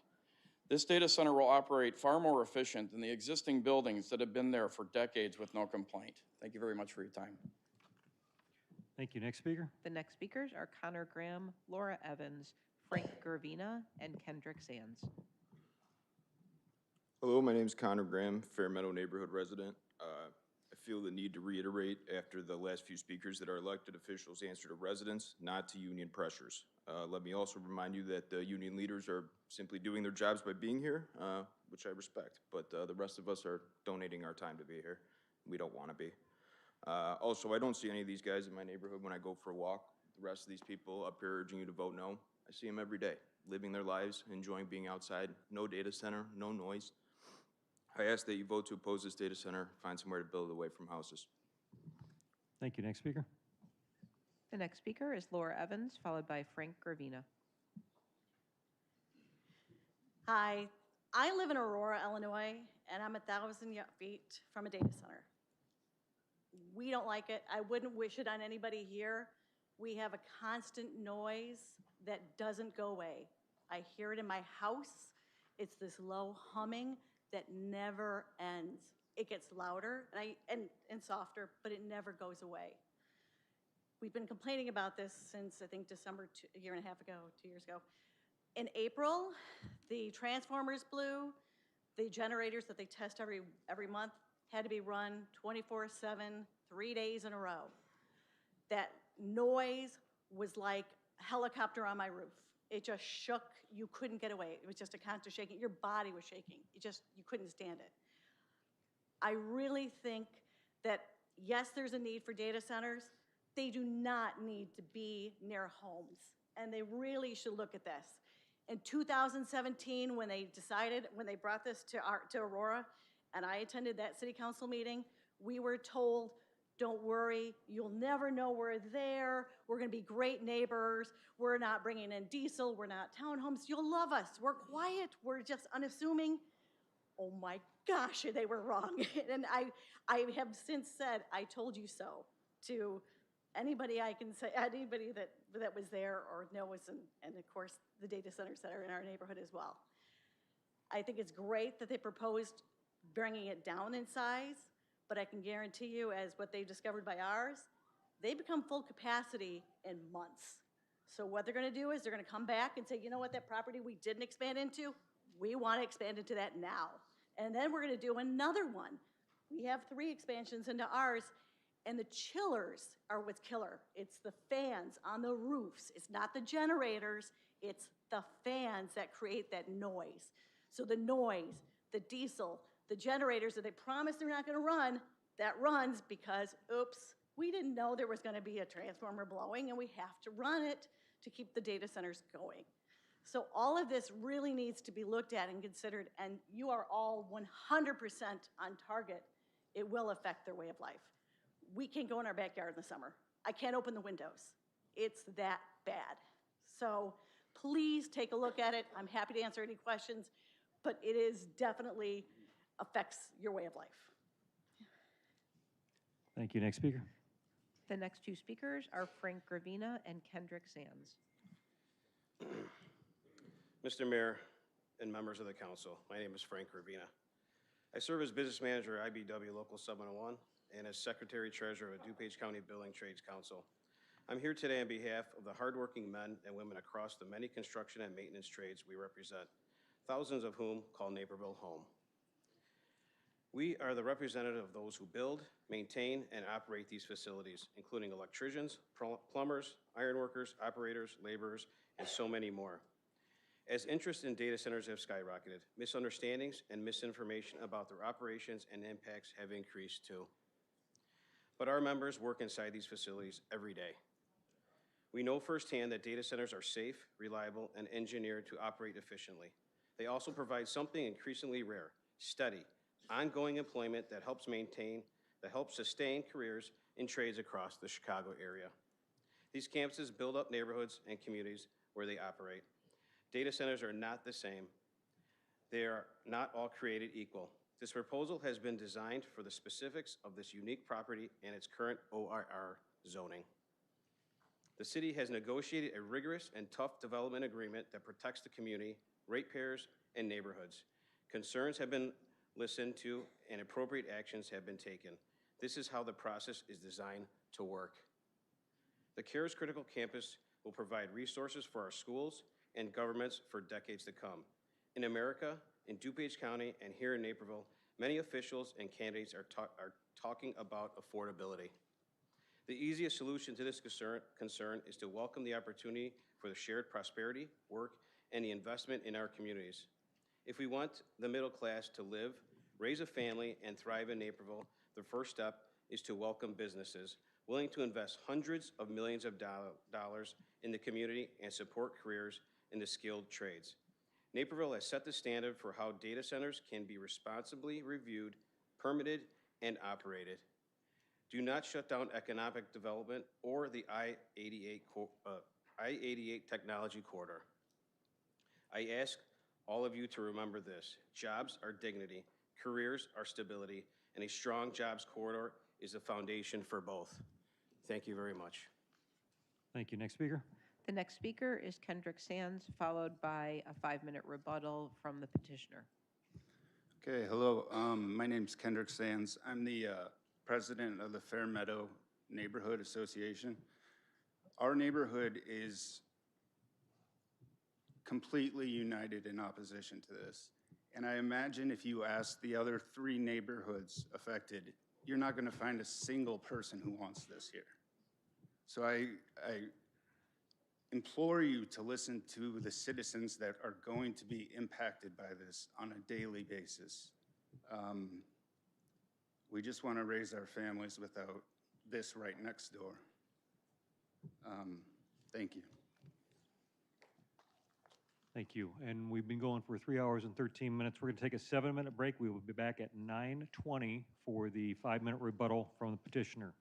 This data center will operate far more efficient than the existing buildings that have been there for decades with no complaint. Thank you very much for your time. Thank you. Next speaker. The next speakers are Connor Graham, Laura Evans, Frank Gervina, and Kendrick Sands. Hello, my name is Connor Graham, Fairmeadow neighborhood resident. I feel the need to reiterate after the last few speakers that our elected officials answer to residents, not to union pressures. Let me also remind you that the union leaders are simply doing their jobs by being here, which I respect, but the rest of us are donating our time to be here. We don't want to be. Also, I don't see any of these guys in my neighborhood when I go for a walk. The rest of these people up here urging you to vote no, I see them every day, living their lives, enjoying being outside. No data center, no noise. I ask that you vote to oppose this data center, find somewhere to build away from houses. Thank you. Next speaker. The next speaker is Laura Evans, followed by Frank Gervina. Hi, I live in Aurora, Illinois, and I'm 1,000 feet from a data center. We don't like it. I wouldn't wish it on anybody here. We have a constant noise that doesn't go away. I hear it in my house. It's this low humming that never ends. It gets louder and softer, but it never goes away. We've been complaining about this since, I think, December, a year and a half ago, 2 years ago. In April, the transformers blew. The generators that they test every month had to be run 24/7, 3 days in a row. That noise was like a helicopter on my roof. It just shook. You couldn't get away. It was just a constant shaking. Your body was shaking. You couldn't stand it. I really think that, yes, there's a need for data centers. They do not need to be near homes, and they really should look at this. In 2017, when they brought this to Aurora, and I attended that city council meeting, we were told, don't worry, you'll never know we're there. We're going to be great neighbors. We're not bringing in diesel. We're not townhomes. You'll love us. We're quiet. We're just unassuming. Oh my gosh, they were wrong. And I have since said, I told you so to anybody I can say, anybody that was there or knows, and of course the data centers that are in our neighborhood as well. I think it's great that they proposed bringing it down in size, but I can guarantee you, as what they've discovered by ours, they become full capacity in months. So what they're gonna do is they're gonna come back and say, you know what, that property we didn't expand into, we wanna expand into that now. And then we're gonna do another one. We have 3 expansions into ours, and the chillers are what's killer. It's the fans on the roofs. It's not the generators, it's the fans that create that noise. So the noise, the diesel, the generators that they promise they're not gonna run, that runs because, oops, We didn't know there was gonna be a transformer blowing, and we have to run it to keep the data centers going. So all of this really needs to be looked at and considered, and you are all 100% on target. It will affect their way of life. We can't go in our backyard in the summer. I can't open the windows. It's that bad. So please take a look at it. I'm happy to answer any questions, but it is definitely affects your way of life. Thank you. Next speaker. The next two speakers are Frank Gravina and Kendrick Sands. Mr. Mayor and members of the council, my name is Frank Gravina. I serve as business manager at IBW Local 701 and as secretary treasurer of DuPage County Building Trades Council. I'm here today on behalf of the hardworking men and women across the many construction and maintenance trades we represent, thousands of whom call Naperville home. We are the representative of those who build, maintain, and operate these facilities, including electricians, plumbers, ironworkers, operators, laborers, and so many more. As interest in data centers have skyrocketed, misunderstandings and misinformation about their operations and impacts have increased too. But our members work inside these facilities every day. We know firsthand that data centers are safe, reliable, and engineered to operate efficiently. They also provide something increasingly rare, steady, ongoing employment that helps sustain careers in trades across the Chicago area. These campuses build up neighborhoods and communities where they operate. Data centers are not the same. They are not all created equal. This proposal has been designed for the specifics of this unique property and its current ORR zoning. The city has negotiated a rigorous and tough development agreement that protects the community, ratepayers, and neighborhoods. Concerns have been listened to and appropriate actions have been taken. This is how the process is designed to work. The CARES Critical Campus will provide resources for our schools and governments for decades to come. In America, in DuPage County, and here in Naperville, many officials and candidates are talking about affordability. The easiest solution to this concern is to welcome the opportunity for the shared prosperity, work, and the investment in our communities. If we want the middle class to live, raise a family, and thrive in Naperville, the first step is to welcome businesses willing to invest hundreds of millions of dollars in the community and support careers in the skilled trades. Naperville has set the standard for how data centers can be responsibly reviewed, permitted, and operated. Do not shut down economic development or the I-88 technology corridor. I ask all of you to remember this. Jobs are dignity, careers are stability, and a strong jobs corridor is the foundation for both. Thank you very much. Thank you. Next speaker. The next speaker is Kendrick Sands, followed by a 5-minute rebuttal from the petitioner. Okay, hello. My name's Kendrick Sands. I'm the president of the Fair Meadow Neighborhood Association. Our neighborhood is completely united in opposition to this. And I imagine if you ask the other 3 neighborhoods affected, you're not going to find a single person who wants this here. So I implore you to listen to the citizens that are going to be impacted by this on a daily basis. We just want to raise our families without this right next door. Thank you. Thank you. And we've been going for 3 hours and 13 minutes. We're going to take a 7-minute break. We will be back at 9:20 for the 5-minute rebuttal from the petitioner.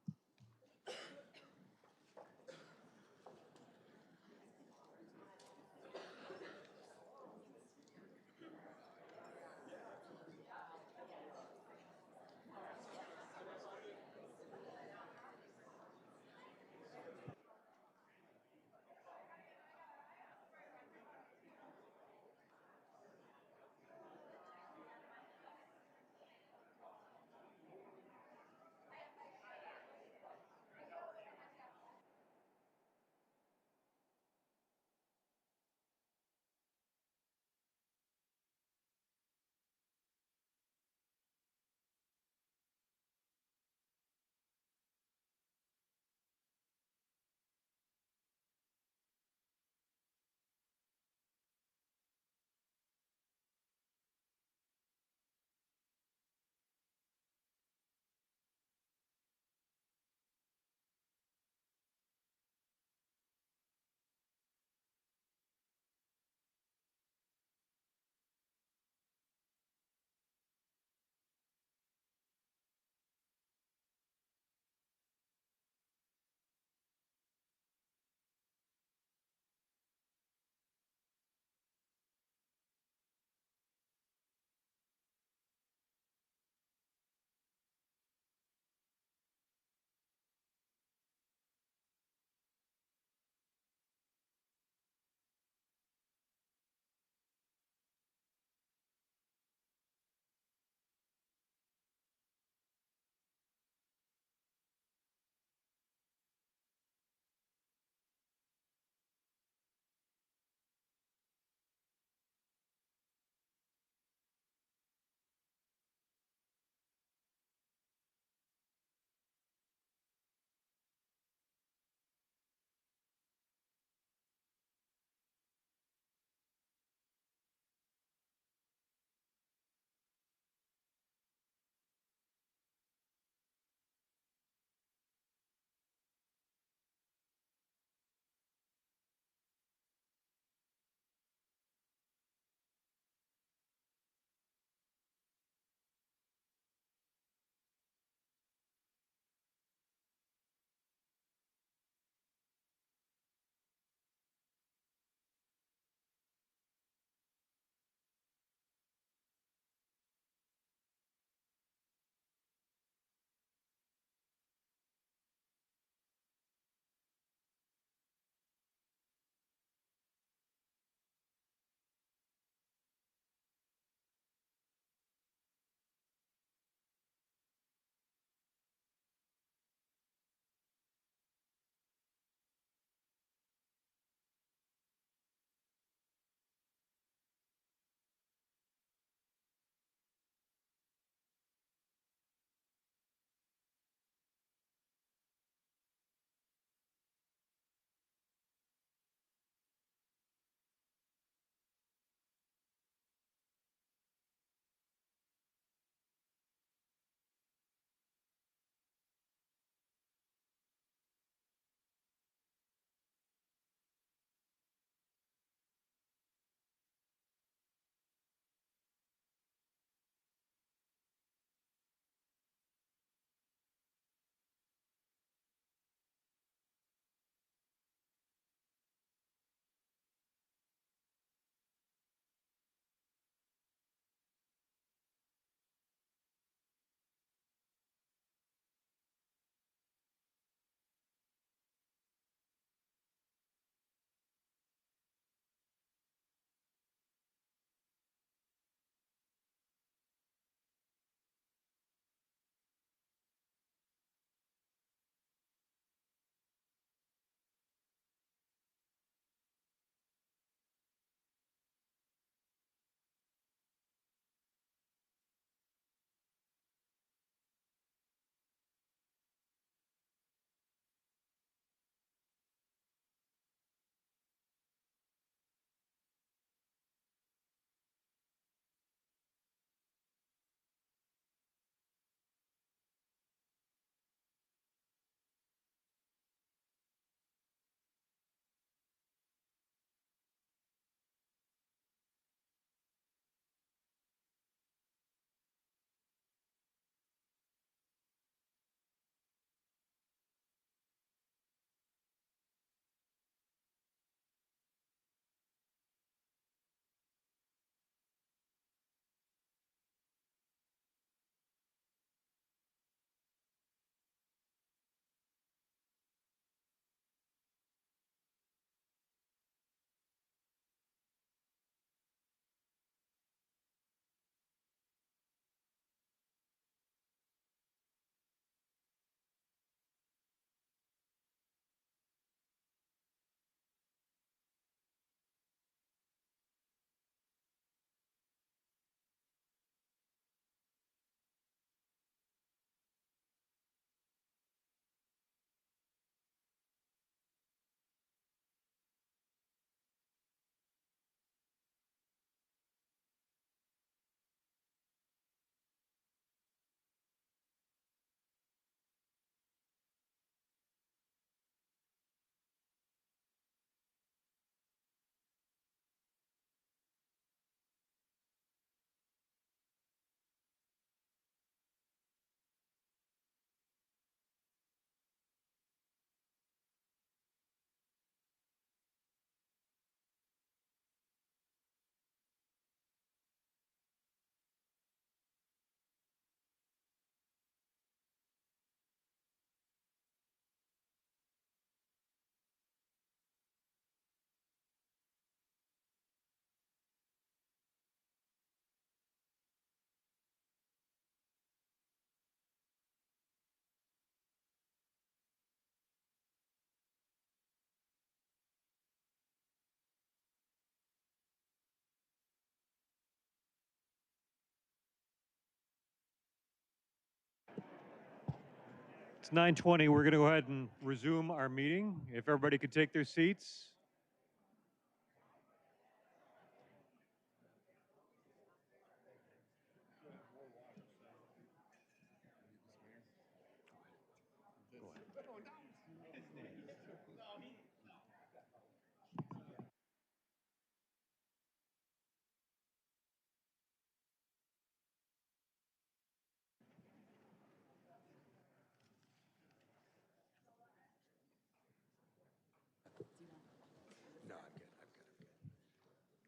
It's 9:20. We're going to go ahead and resume our meeting. If everybody could take their seats.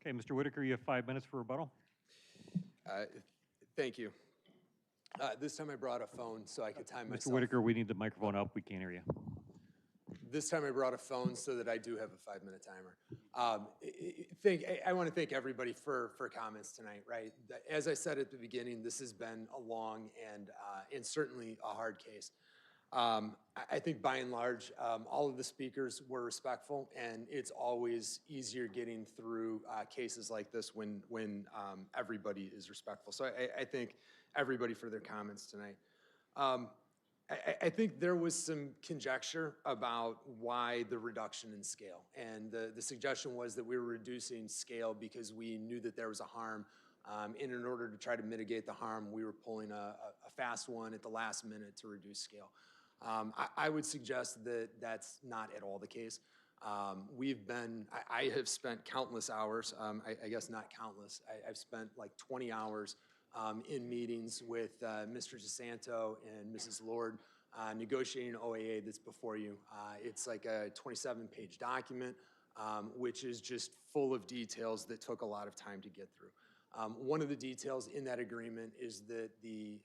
Okay, Mr. Whitaker, you have 5 minutes for rebuttal. Thank you. This time I brought a phone so I could time Mr. myself. Whitaker, we need the microphone up. We can't hear you. This time I brought a phone so that I do have a 5-minute timer. I want to thank everybody for comments tonight, right? As I said at the beginning, this has been a long and certainly a hard case. I think by and large, all of the speakers were respectful, and it's always easier getting through cases like this when everybody is respectful. So I thank everybody for their comments tonight. I think there was some conjecture about why the reduction in scale. And the suggestion was that we were reducing scale because we knew that there was a harm. And in order to try to mitigate the harm, we were pulling a fast one at the last minute to reduce scale. I would suggest that that's not at all the case. I have spent countless hours, I guess not countless, I've spent like 20 hours in meetings with Mr. DeSanto and Mrs. Lord negotiating OAA that's before you. It's like a 27-page document, which is just full of details that took a lot of time to get through. One of the details in that agreement is that the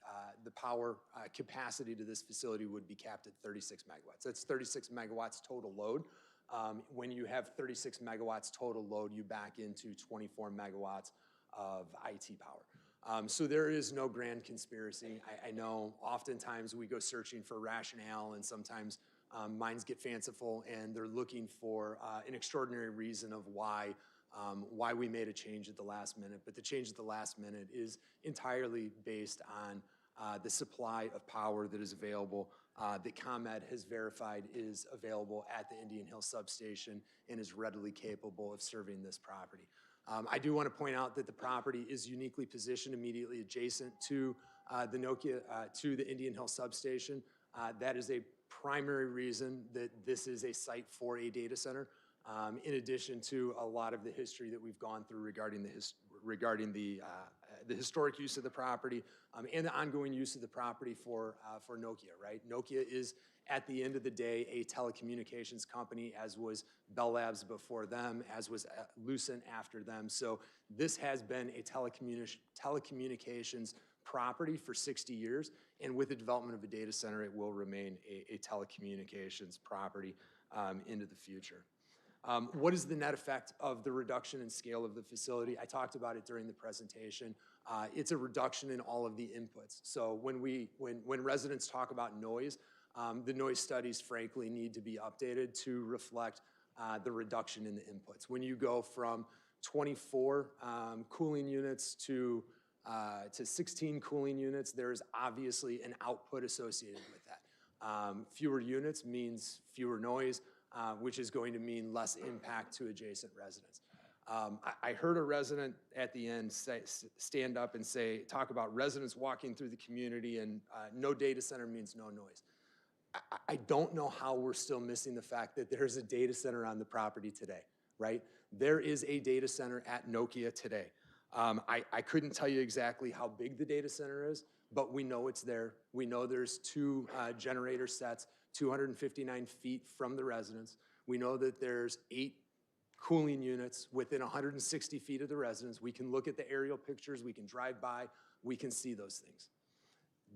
power capacity to this facility would be capped at 36 megawatts. That's 36 megawatts total load. When you have 36 megawatts total load, you back into 24 megawatts of IT power. So there is no grand conspiracy. I know oftentimes we go searching for rationale, and sometimes minds get fanciful, and they're looking for an extraordinary reason of why we made a change at the last minute. But the change at the last minute is entirely based on the supply of power that is available, that ComEd has verified is available at the Indian Hill substation and is readily capable of serving this property. I do want to point out that the property is uniquely positioned immediately adjacent to the Nokia, to the Indian Hill substation. That is a primary reason that this is a site for a data center. In addition to a lot of the history that we've gone through regarding the historic use of the property and the ongoing use of the property for Nokia, right? Nokia is, at the end of the day, a telecommunications company, as was Bell Labs before them, as was Lucent after them. So this has been a telecommunications property for 60 years, and with the development of a data center, it will remain a telecommunications property into the future. What is the net effect of the reduction in scale of the facility? I talked about it during the presentation. It's a reduction in all of the inputs. So when residents talk about noise, the noise studies, frankly, need to be updated to reflect the reduction in the inputs. When you go from 24 cooling units to 16 cooling units, there is obviously an output associated with that. Fewer units means fewer noise, which is going to mean less impact to adjacent residents. I heard a resident at the end stand up and talk about residents walking through the community and no data center means no noise. I don't know how we're still missing the fact that there's a data center on the property today, right? There is a data center at Nokia today. I couldn't tell you exactly how big the data center is, but we know it's there. We know there's 2 generator sets, 259 feet from the residence. We know that there's 8 cooling units within 160 feet of the residence. We can look at the aerial pictures, we can drive by, we can see those things.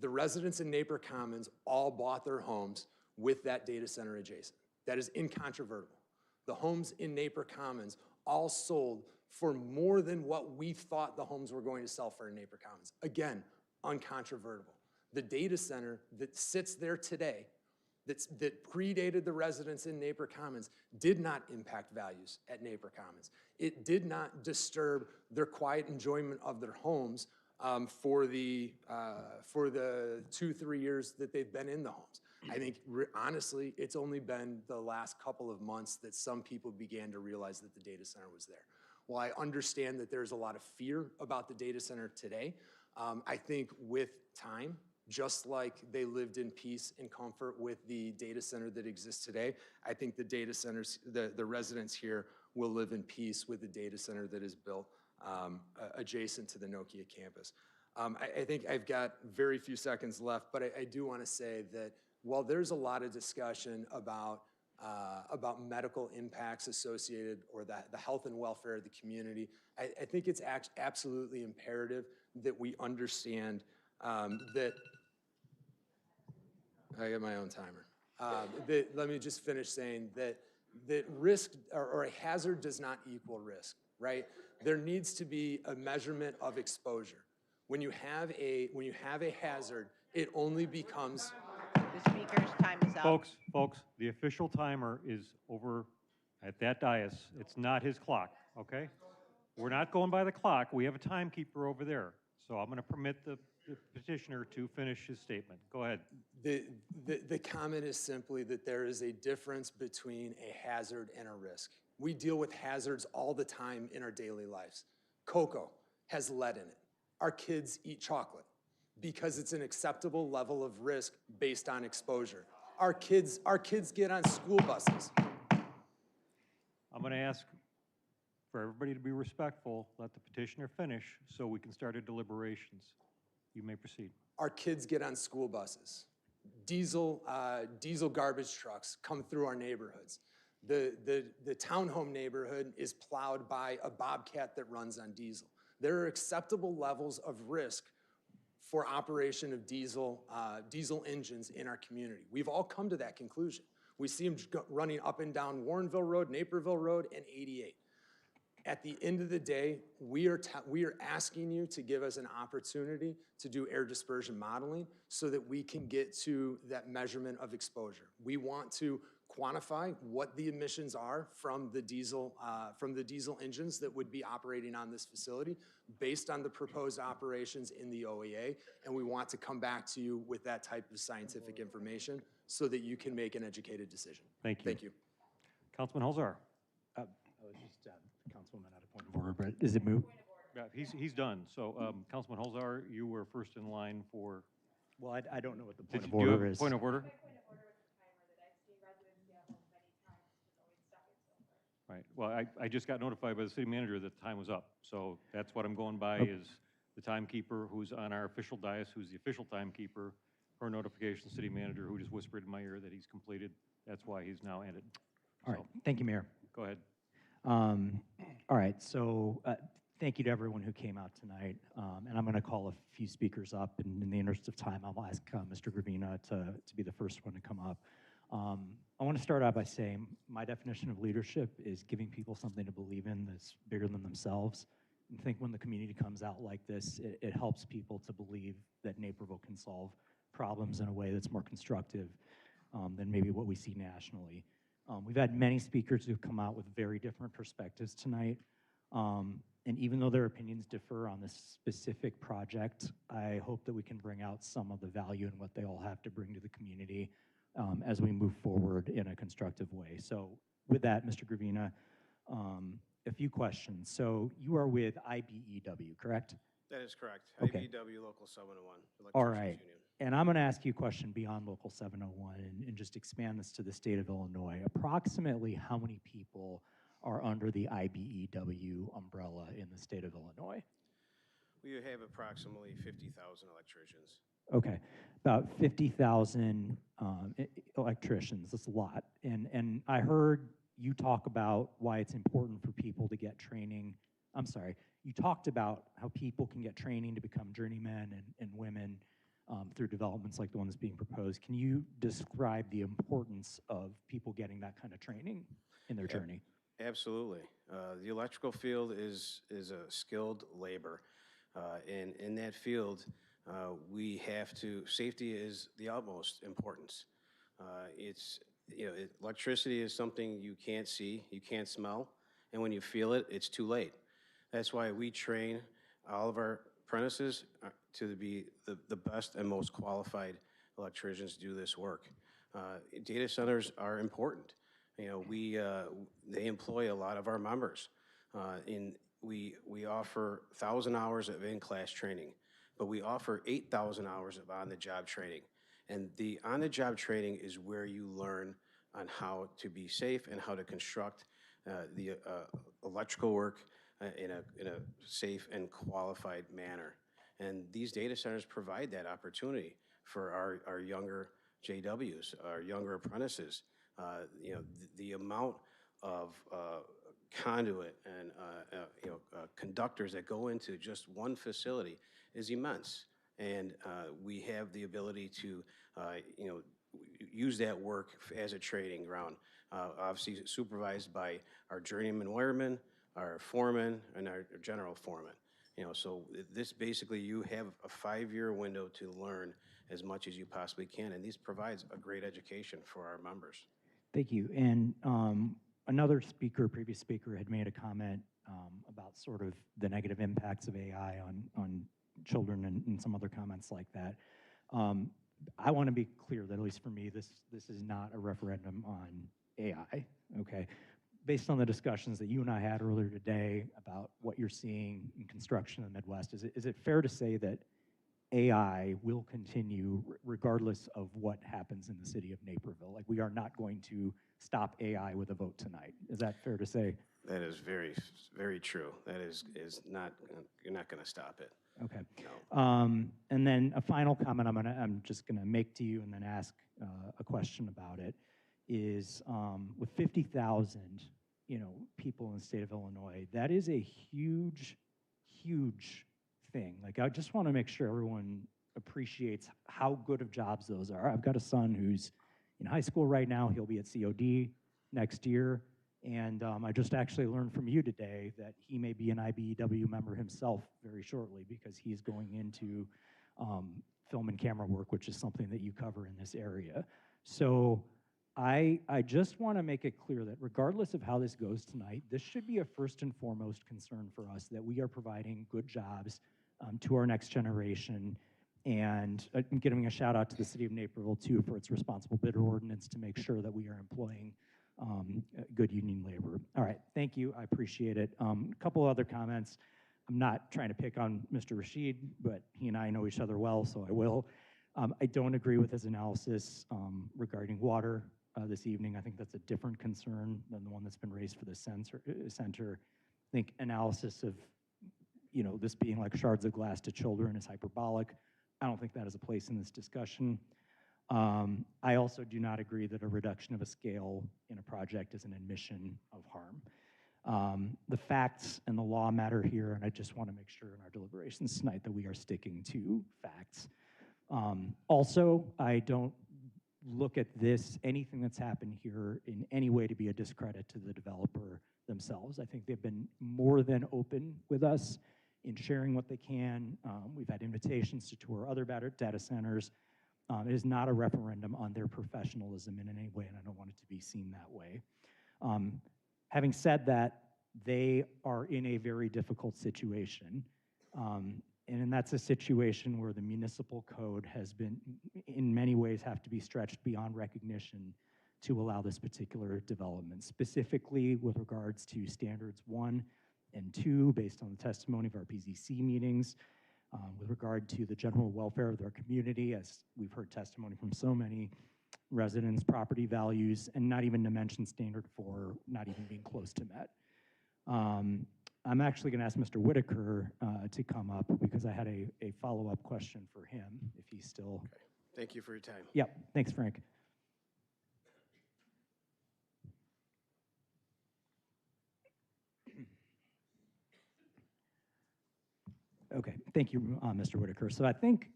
The residents in Napier Commons all bought their homes with that data center adjacent. That is incontrovertible. The homes in Napier Commons all sold for more than what we thought the homes were going to sell for in Napier Commons. Again, uncontrovertible. The data center that sits there today, that predated the residents in Napier Commons, did not impact values at Napier Commons. It did not disturb their quiet enjoyment of their homes for the 2-3 years that they've been in the homes. I think honestly, it's only been the last couple of months that some people began to realize that the data center was there. While I understand that there's a lot of fear about the data center today, I think with time, just like they lived in peace and comfort with the data center that exists today, I think the data centers, the residents here will live in peace with the data center that is built adjacent to the Nokia campus. I think I've got very few seconds left, but I do want to say that while there's a lot of discussion about medical impacts associated or the health and welfare of the community, I think it's absolutely imperative that we understand that, I got my own timer. Let me just finish saying that risk or a hazard does not equal risk, right? There needs to be a measurement of exposure. When you have a hazard, it only becomes. The speaker's time is up. Folks, the official timer is over at that dais. It's not his clock, okay? We're not going by the clock. We have a timekeeper over there. So I'm going to permit the petitioner to finish his statement. Go ahead. The comment is simply that there is a difference between a hazard and a risk. We deal with hazards all the time in our daily lives. Cocoa has lead in it. Our kids eat chocolate because it's an acceptable level of risk based on exposure. Our kids get on school buses. I'm going to ask for everybody to be respectful. Let the petitioner finish so we can start our deliberations. You may proceed. Our kids get on school buses. Diesel garbage trucks come through our neighborhoods. The townhome neighborhood is plowed by a bobcat that runs on diesel. There are acceptable levels of risk for operation of diesel engines in our community. We've all come to that conclusion. We see them running up and down Warrenville Road, Naperville Road, and 88. At the end of the day, we are asking you to give us an opportunity to do air dispersion modeling so that we can get to that measurement of exposure. We want to quantify what the emissions are from the diesel engines that would be operating on this facility based on the proposed operations in the OEA, and we want to come back to you with that type of scientific information so that you can make an educated decision. Thank you. Thank you. Councilman Holzar. I was just, Councilwoman, at a point of order, but is it moot? Yeah, he's done. So, Councilman Holzar, you were first in line for. Well, I don't know what the point of Do you order have a is. point of order? Right. Well, I just got notified by the city manager that the time was up. So that's what I'm going by is the timekeeper who's on our official dais, who's the official timekeeper, her notification, city manager, who just whispered in my ear that he's completed. That's why he's now ended. All right. Thank you, Mayor. Go ahead. All right. So thank you to everyone who came out tonight. And I'm going to call a few speakers up. And in the interest of time, I'll ask Mr. Gravina to be the first one to come up. I want to start out by saying my definition of leadership is giving people something to believe in that's bigger than themselves. And I think when the community comes out like this, it helps people to believe that Naperville can solve problems in a way that's more constructive than maybe what we see nationally. We've had many speakers who've come out with very different perspectives tonight. And even though their opinions differ on this specific project, I hope that we can bring out some of the value in what they all have to bring to the community as we move forward in a constructive way. So with that, Mr. Gravina, a few questions. So you are with IBEW, correct? That is correct. Okay. IBEW Local 701. All Electricians right. Union. And I'm going to ask you a question beyond Local 701 and just expand this to the state of Illinois. Approximately how many people are under the IBEW umbrella in the state of Illinois? We have approximately 50,000 electricians. Okay, about 50,000 electricians. That's a lot. And I heard you talk about why it's important for people to get training. I'm sorry, you talked about how people can get training to become journeymen and women through developments like the one that's being proposed. Can you describe the importance of people getting that kind of training in their journey? Absolutely. The electrical field is a skilled labor. And in that field, we have to, safety is the utmost importance. Electricity is something you can't see, you can't smell, and when you feel it, it's too late. That's why we train all of our apprentices to be the best and most qualified electricians to do this work. Data centers are important. You know, they employ a lot of our members. We offer 1,000 hours of in-class training, but we offer 8,000 hours of on-the-job training. And the on-the-job training is where you learn on how to be safe and how to construct the electrical work in a safe and qualified manner. And these data centers provide that opportunity for our younger JWs, our younger apprentices. You know, the amount of conduit and conductors that go into just one facility is immense. And we have the ability to, use that work as a training ground, obviously supervised by our journeyman wiremen, our foreman, and our general foreman. You know, so this basically, you have a 5-year window to learn as much as you possibly can, and this provides a great education for our members. Thank you. And another speaker, previous speaker, had made a comment about sort of the negative impacts of AI on children and some other comments like that. I want to be clear that, at least for me, this is not a referendum on AI, okay? Based on the discussions that you and I had earlier today about what you're seeing in construction in the Midwest, is it fair to say that AI will continue regardless of what happens in the city of Naperville? Like, we are not going to stop AI with a vote tonight. Is that fair to say? That is very, very true. That is not, you're not going to stop it. Okay. No. And then a final comment I'm just gonna make to you and then ask a question about it is, with 50,000, people in the state of Illinois, that is a huge, huge thing. Like, I just wanna make sure everyone appreciates how good of jobs those are. I've got a son who's in high school right now. He'll be at COD next year. And I just actually learned from you today that he may be an IBEW member himself very shortly, because he's going into film and camera work, which is something that you cover in this area. So I just want to make it clear that regardless of how this goes tonight, this should be a first and foremost concern for us, that we are providing good jobs to our next generation. And I'm giving a shout out to the City of Naperville, too, for its responsible bidder ordinance to make sure that we are employing good union labor. All right, thank you, I appreciate it. A couple other comments. I'm not trying to pick on Mr. Rashid, but he and I know each other well, so I will. I don't agree with his analysis regarding water this evening. I think that's a different concern than the one that's been raised for the center. I think analysis of, this being like shards of glass to children is hyperbolic. I don't think that is a place in this discussion. I also do not agree that a reduction of a scale in a project is an admission of harm. The facts and the law matter here, and I just want to make sure in our deliberations tonight that we are sticking to facts. Also, I don't look at anything that's happened here in any way to be a discredit to the developer themselves. I think they've been more than open with us in sharing what they can. We've had invitations to tour other data centers. It is not a referendum on their professionalism in any way, and I don't want it to be seen that way. Having said that, they are in a very difficult situation. And that's a situation where the municipal code has been, in many ways, have to be stretched beyond recognition to allow this particular development, specifically with regards to standards 1 and 2, based on the testimony of our PZC meetings, with regard to the general welfare of their community, as we've heard testimony from so many residents, property values, and not even to mention standard 4 not even being close to met. I'm actually going to ask Mr. Whitaker to come up, because I had a follow-up question for him, if he's still. Okay. Thank you for your time. Yep, thanks, Frank. Okay, thank you, Mr. Whitaker. So I think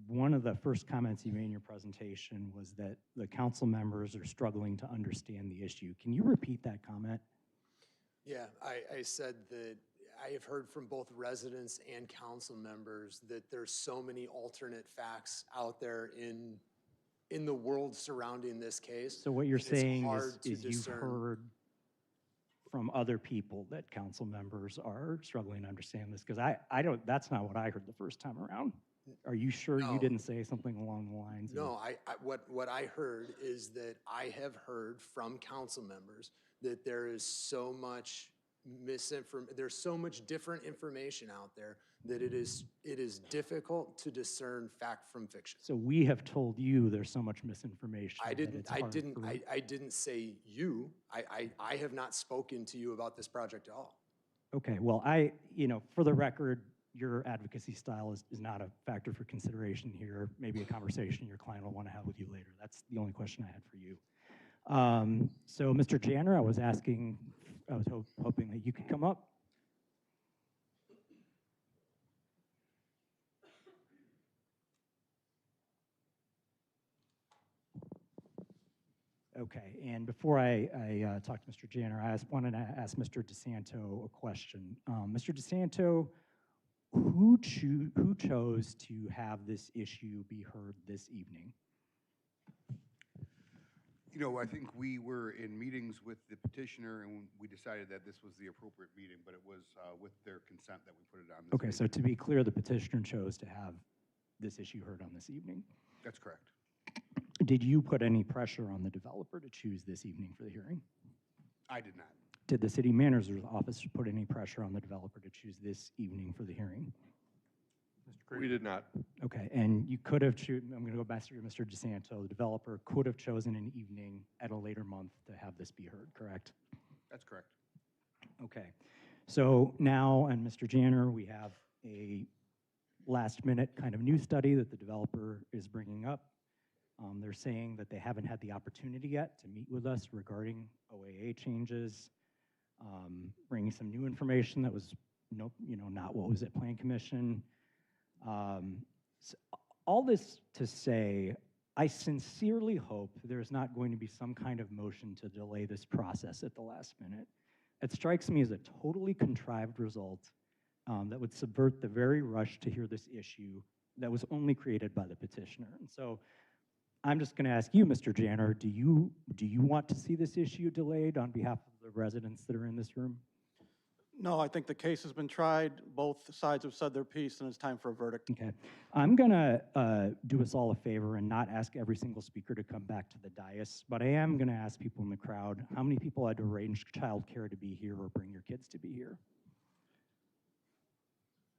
one of the first comments you made in your presentation was that the council members are struggling to understand the issue. Can you repeat that comment? Yeah, I said that I have heard from both residents and council members that there's so many alternate facts out there in the world surrounding this case. So what you're saying hard is you've heard from other people that council members are struggling to understand this? Because I don't, that's not what I heard the first time around. Are you sure you didn't say something along the lines of? No, what I heard is that I have heard from council members that there is so much there's so much different information out there that it is difficult to discern fact from fiction. So we have told you there's so much misinformation. I that it's hard for- I didn't say you. I have not spoken to you about this project at all. Okay, well, for the record, your advocacy style is not a factor for consideration here. Maybe a conversation your client will want to have with you later. That's the only question I had for you. So, Mr. Janner, I was hoping that you could come up. Okay, and before I talk to Mr. Janner, I wanted to ask Mr. DeSanto a question. Mr. DeSanto, who chose to have this issue be heard this evening? You know, I think we were in meetings with the petitioner and we decided that this was the appropriate meeting, but it was with their consent that we put it on this Okay, meeting. so to be clear, the petitioner chose to have this issue heard on this evening. That's correct. Did you put any pressure on the developer to choose this evening for the hearing? I did not. Did the city manager's office put any pressure on the developer to choose this evening for the hearing? We did not. Okay, and you could have I'm going to go back to Mr. DeSanto. The developer could have chosen an evening at a later month to have this be heard, correct? That's correct. Okay, so now, and Mr. Janner, we have a last-minute kind of new study that the developer is bringing up. They're saying that they haven't had the opportunity yet to meet with us regarding OAA changes, bringing some new information that was not what was at Plan Commission. So all this to say, I sincerely hope there's not going to be some kind of motion to delay this process at the last minute. It strikes me as a totally contrived result that would subvert the very rush to hear this issue that was only created by the petitioner. And so I'm just going to ask you, Mr. Janner, do you want to see this issue delayed on behalf of the residents that are in this room? No, I think the case has been tried. Both sides have said their piece, and it's time for a verdict. Okay. I'm going to do us all a favor and not ask every single speaker to come back to the dais, but I am going to ask people in the crowd, how many people had to arrange childcare to be here or bring your kids to be here?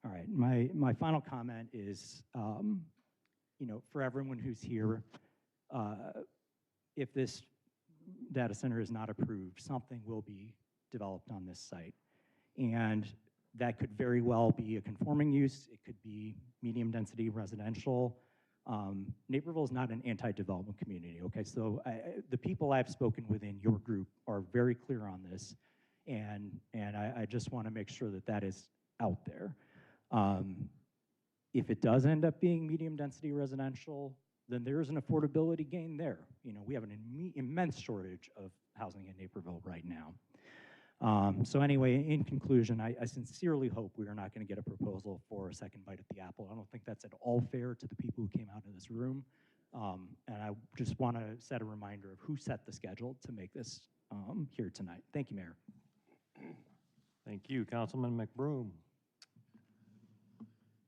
All right. My final comment is, for everyone who's here, if this data center is not approved, something will be developed on this site. And that could very well be a conforming use. It could be medium density residential. Naperville is not an anti-development community, okay? So the people I've spoken with in your group are very clear on this. And I just want to make sure that that is out there. If it does end up being medium density residential, then there is an affordability gain there. We have an immense shortage of housing in Naperville right now. So anyway, in conclusion, I sincerely hope we are not going to get a proposal for a second bite at the apple. I don't think that's at all fair to the people who came out of this room. And I just want to set a reminder of who set the schedule to make this here tonight. Thank you, Mayor. Thank you, Councilman McBroom.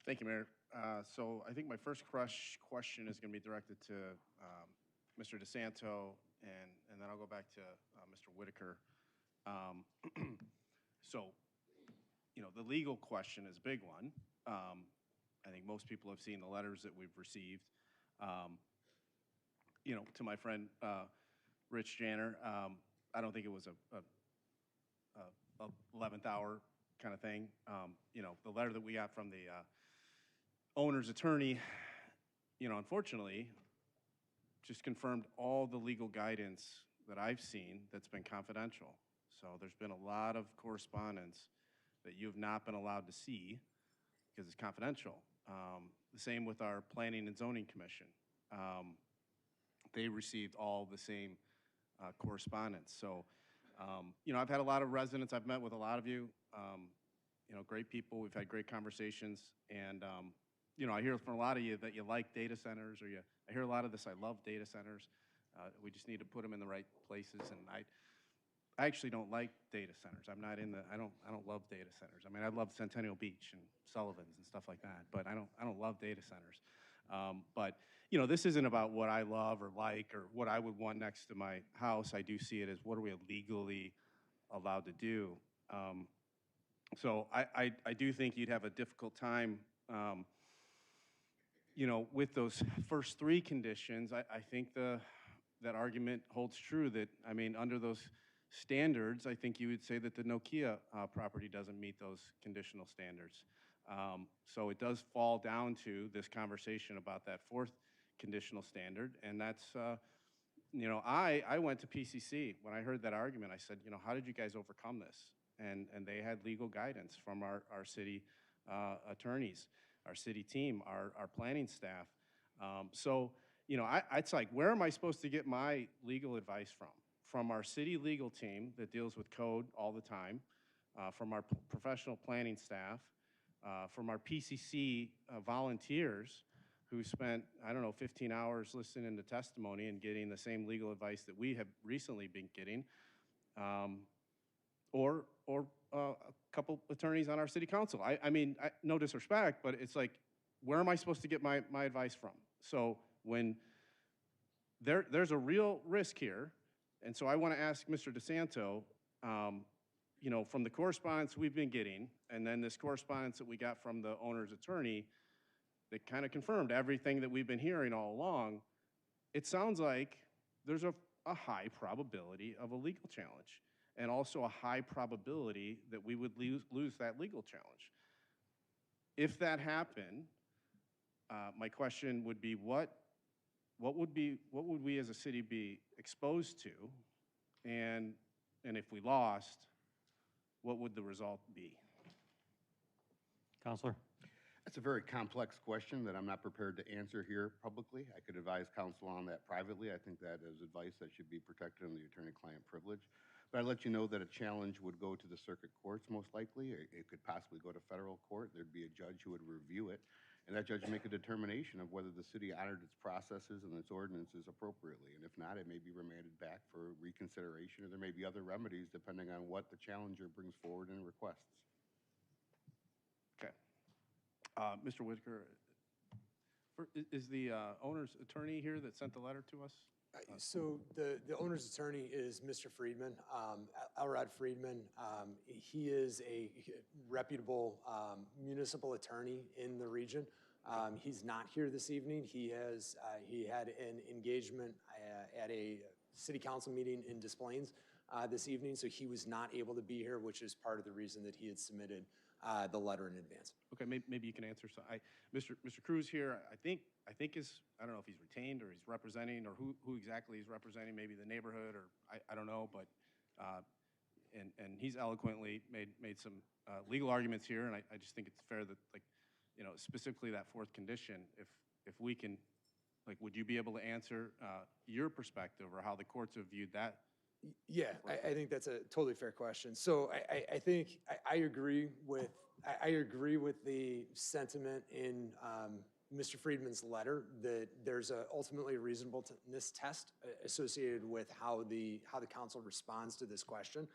Thank you, Mayor. So I think my first question is going to be directed to Mr. DeSanto, and then I'll go back to Mr. Whitaker. So, the legal question is a big one. I think most people have seen the letters that we've received. To my friend Rich Janner, I don't think it was a 11th hour kind of thing. The letter that we got from the owner's attorney, unfortunately, just confirmed all the legal guidance that I've seen that's been confidential. So there's been a lot of correspondence that you've not been allowed to see because it's confidential. The same with our Planning and Zoning Commission. They received all the same correspondence. So, I've had a lot of residents. I've met with a lot of you, great people. We've had great conversations. And, I hear from a lot of you that you like data centers, or I hear a lot of this, I love data centers. We just need to put them in the right places. And I actually don't like data centers. I'm not in the, I don't love data centers. I mean, I love Centennial Beach and Sullivan's and stuff like that, but I don't love data centers. But, you know, this isn't about what I love or like or what I would want next to my house. I do see it as what are we legally allowed to do. So I do think you'd have a difficult time, you know, with those first three conditions. I think that argument holds true that, I mean, under those standards, I think you would say that the Nokia property doesn't meet those conditional standards. So it does fall down to this conversation about that fourth conditional standard, and that's, you know, I went to PCC. When I heard that argument, I said, you know, how did you guys overcome this? And they had legal guidance from our city attorneys, our city team, our planning staff. So, you know, it's like, where am I supposed to get my legal advice from? From our city legal team that deals with code all the time, from our professional planning staff, from our PCC volunteers who spent, I don't know, 15 hours listening to testimony and getting the same legal advice that we have recently been getting, or a couple attorneys on our city council. I mean, no disrespect, but it's like, where am I supposed to get my advice from? So when there's a real risk here, and so I want to ask Mr. DeSanto, you know, from the correspondence we've been getting, and then this correspondence that we got from the owner's attorney that kind of confirmed everything that we've been hearing all along, it sounds like there's a high probability of a legal challenge, and also a high probability that we would lose that legal challenge. If that happened, my question would be, what would we as a city be exposed to, and if we lost, what would the result be? Counselor? That's a very complex question that I'm not prepared to answer here publicly. I could advise counsel on that privately. I think that is advice that should be protected under the attorney-client privilege. But I'd let you know that a challenge would go to the circuit courts most likely. It could possibly go to federal court. There'd be a judge who would review it, and that judge would make a determination of whether the city honored its processes and its ordinances appropriately. And if not, it may be remanded back for reconsideration, or there may be other remedies depending on what the challenger brings forward and requests. Okay. Mr. Whitaker, is the owner's attorney here that sent the letter to us? So the owner's attorney is Mr. Friedman, Elrod Friedman. He is a reputable municipal attorney in the region. He's not here this evening. He had an engagement at a city council meeting in Des Plaines this evening, so he was not able to be here, which is part of the reason that he had submitted the letter in advance. Okay, maybe you can answer. So Mr. Cruz here, I think is, I don't know if he's retained or he's representing, or who exactly he's representing, maybe the neighborhood, or I don't know, but and he's eloquently made some legal arguments here, and I just think it's fair that, like, you know, specifically that fourth condition, if we can, like, would you be able to answer your perspective or how the courts have viewed that? Yeah, I think that's a totally fair question. So I think I agree with the sentiment in Mr. Friedman's letter that there's ultimately a reasonableness test associated with how the council responds to this question.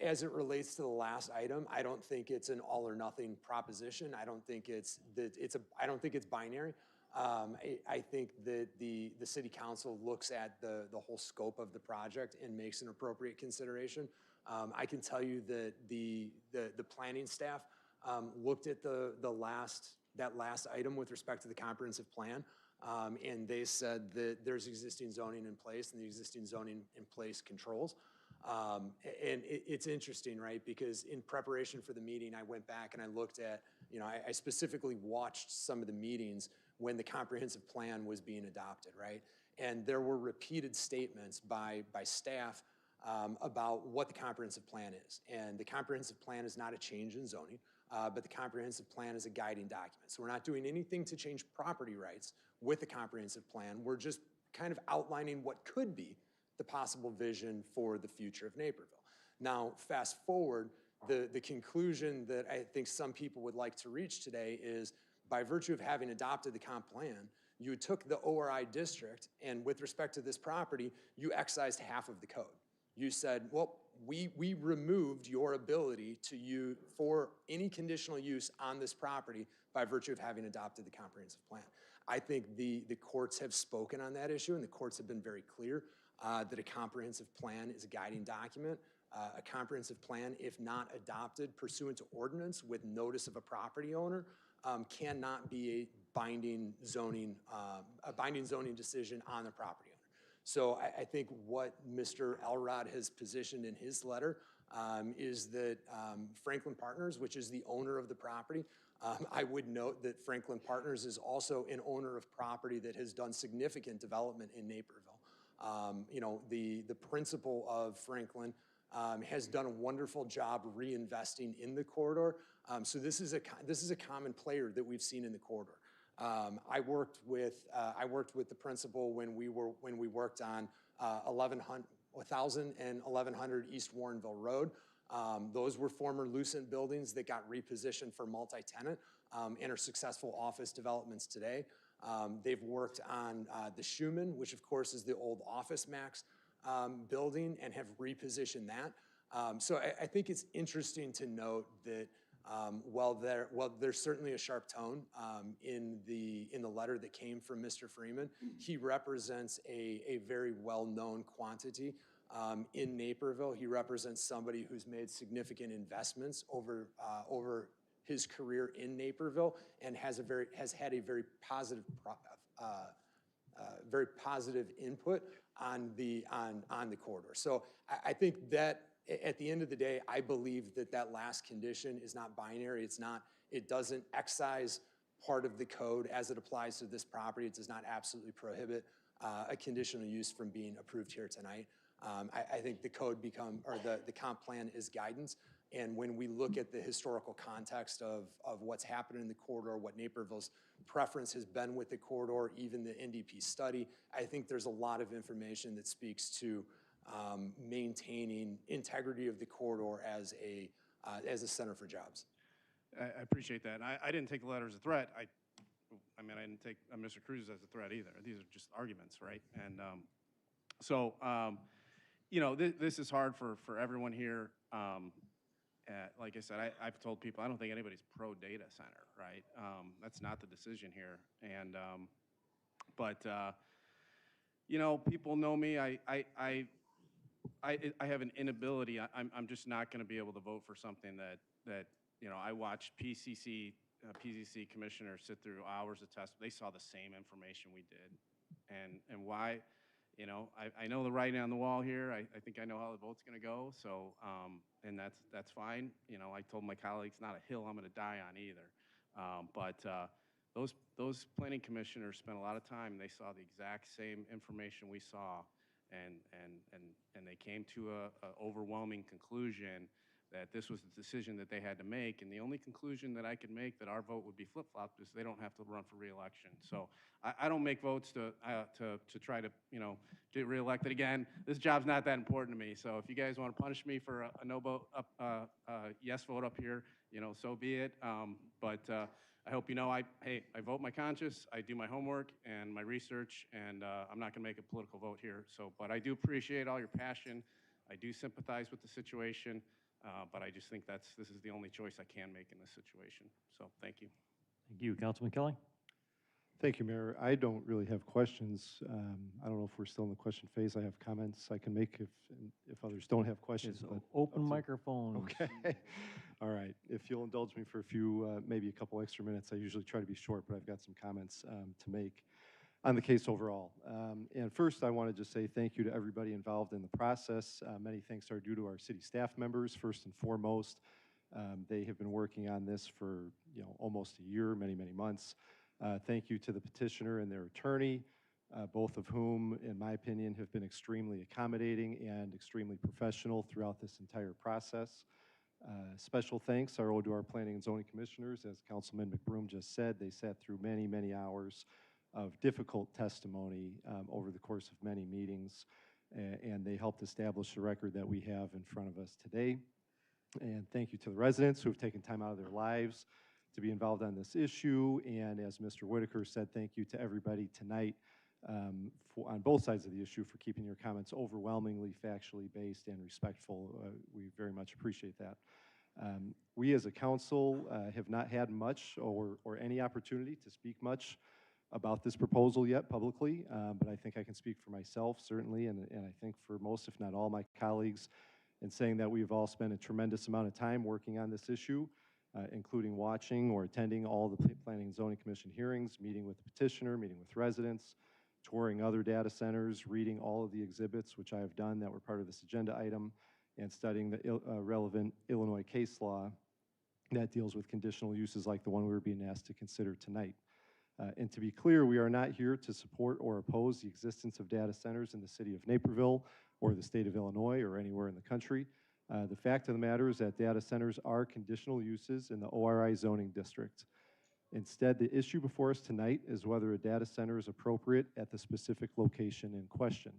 As it relates to the last item, I don't think it's an all or nothing proposition. I don't think it's binary. I think that the city council looks at the whole scope of the project and makes an appropriate consideration. I can tell you that the planning staff looked at that last item with respect to the comprehensive plan, and they said that there's existing zoning in place, and the existing zoning in place controls. And it's interesting, right? Because in preparation for the meeting, I went back and I looked at, you know, I specifically watched some of the meetings when the comprehensive plan was being adopted, right? And there were repeated statements by staff about what the comprehensive plan is. And the comprehensive plan is not a change in zoning, but the comprehensive plan is a guiding document. So we're not doing anything to change property rights with the comprehensive plan. We're just kind of outlining what could be the possible vision for the future of Naperville. Now, fast forward, the conclusion that I think some people would like to reach today is, by virtue of having adopted the comp plan, you took the ORI district, and with respect to this property, you excised half of the code. You said, well, we removed your ability to use for any conditional use on this property by virtue of having adopted the comprehensive plan. I think the courts have spoken on that issue, and the courts have been very clear that a comprehensive plan is a guiding document. A comprehensive plan, if not adopted pursuant to ordinance with notice of a property owner, cannot be a binding zoning decision on the property owner. So I think what Mr. Elrod has positioned in his letter is that Franklin Partners, which is the owner of the property, I would note that Franklin Partners is also an owner of property that has done significant development in Naperville. You know, the principal of Franklin has done a wonderful job reinvesting in the corridor. So this is a common player that we've seen in the corridor. I worked with the principal when we worked on 1000 and 1100 East Warrenville Road. Those were former Lucent buildings that got repositioned for multi-tenant and are successful office developments today. They've worked on the Schumann, which of course is the old Office Max building, and have repositioned that. So I think it's interesting to note that while there's certainly a sharp tone in the letter that came from Mr. Freeman, he represents a very well-known quantity in Naperville. He represents somebody who's made significant investments over his career in Naperville and has had a very positive input on the corridor. So I think that at the end of the day, I believe that last condition is not binary. It doesn't excise part of the code as it applies to this property. It does not absolutely prohibit a conditional use from being approved here tonight. I think the comp plan is guidance. And when we look at the historical context of what's happened in the corridor, what Naperville's preference has been with the corridor, even the NDP study, I think there's a lot of information that speaks to maintaining integrity of the corridor as a center for jobs. I appreciate that. I didn't take the letter as a threat. I mean, I didn't take Mr. Cruz as a threat either. These are just arguments, right? And you know, this is hard for everyone here. Like I said, I've told people I don't think anybody's pro data center, right? That's not the decision here. And but you know, people know me. I have an inability. I'm just not going to be able to vote for something that you know. I watched PCC commissioners sit through hours of tests. They saw the same information we did, and why. You know, I know the writing on the wall here. I think I know how the vote's going to go. So, and that's fine. You know, I told my colleagues, not a hill I'm going to die on either. But those planning commissioners spent a lot of time. They saw the exact same information we saw, and they came to a overwhelming conclusion that this was the decision that they had to make. And the only conclusion that I could make that our vote would be flip-flopped is they don't have to run for re-election. So I don't make votes to try to, you know, get reelected again. This job's not that important to me. So if you guys want to punish me for a no vote yes vote up here, you know, so be it. But I hope you know, I vote my conscience, I do my homework and my research, and I'm not going to make a political vote here. So, but I do appreciate all your passion. I do sympathize with the situation. But I just think this is the only choice I can make in this situation. So thank you. Thank you. Councilman Kelly? Thank you, Mayor. I don't really have questions. I don't know if we're still in the question phase. I have comments I can make if others don't have questions. But open microphone. Okay. All right. If you'll indulge me for a few, maybe a couple extra minutes. I usually try to be short, but I've got some comments to make on the case overall. And first, I want to just say thank you to everybody involved in the process. Many thanks are due to our city staff members, first and foremost. They have been working on this for almost a year, many months. Thank you to the petitioner and their attorney, both of whom, in my opinion, have been extremely accommodating and extremely professional throughout this entire process. Special thanks are owed to our planning and zoning commissioners. As Councilman McBroom just said, they sat through many hours of difficult testimony over the course of many meetings, and they helped establish the record that we have in front of us today. And thank you to the residents who have taken time out of their lives to be involved on this issue. And as Mr. Whitaker said, thank you to everybody tonight on both sides of the issue for keeping your comments overwhelmingly factually based and respectful. We very much appreciate that. We as a council have not had much or any opportunity to speak much about this proposal yet publicly, but I think I can speak for myself certainly, and I think for most, if not all, my colleagues in saying that we've all spent a tremendous amount of time working on this issue, including watching or attending all the Planning and Zoning Commission hearings, meeting with the petitioner, meeting with residents, touring other data centers, reading all of the exhibits, which I have done that were part of this agenda item, and studying the relevant Illinois case law that deals with conditional uses like the one we were being asked to consider tonight. And to be clear, we are not here to support or oppose the existence of data centers in the city of Naperville or the state of Illinois or anywhere in the country. The fact of the matter is that data centers are conditional uses in the ORI zoning district. Instead, the issue before us tonight is whether a data center is appropriate at the specific location in question.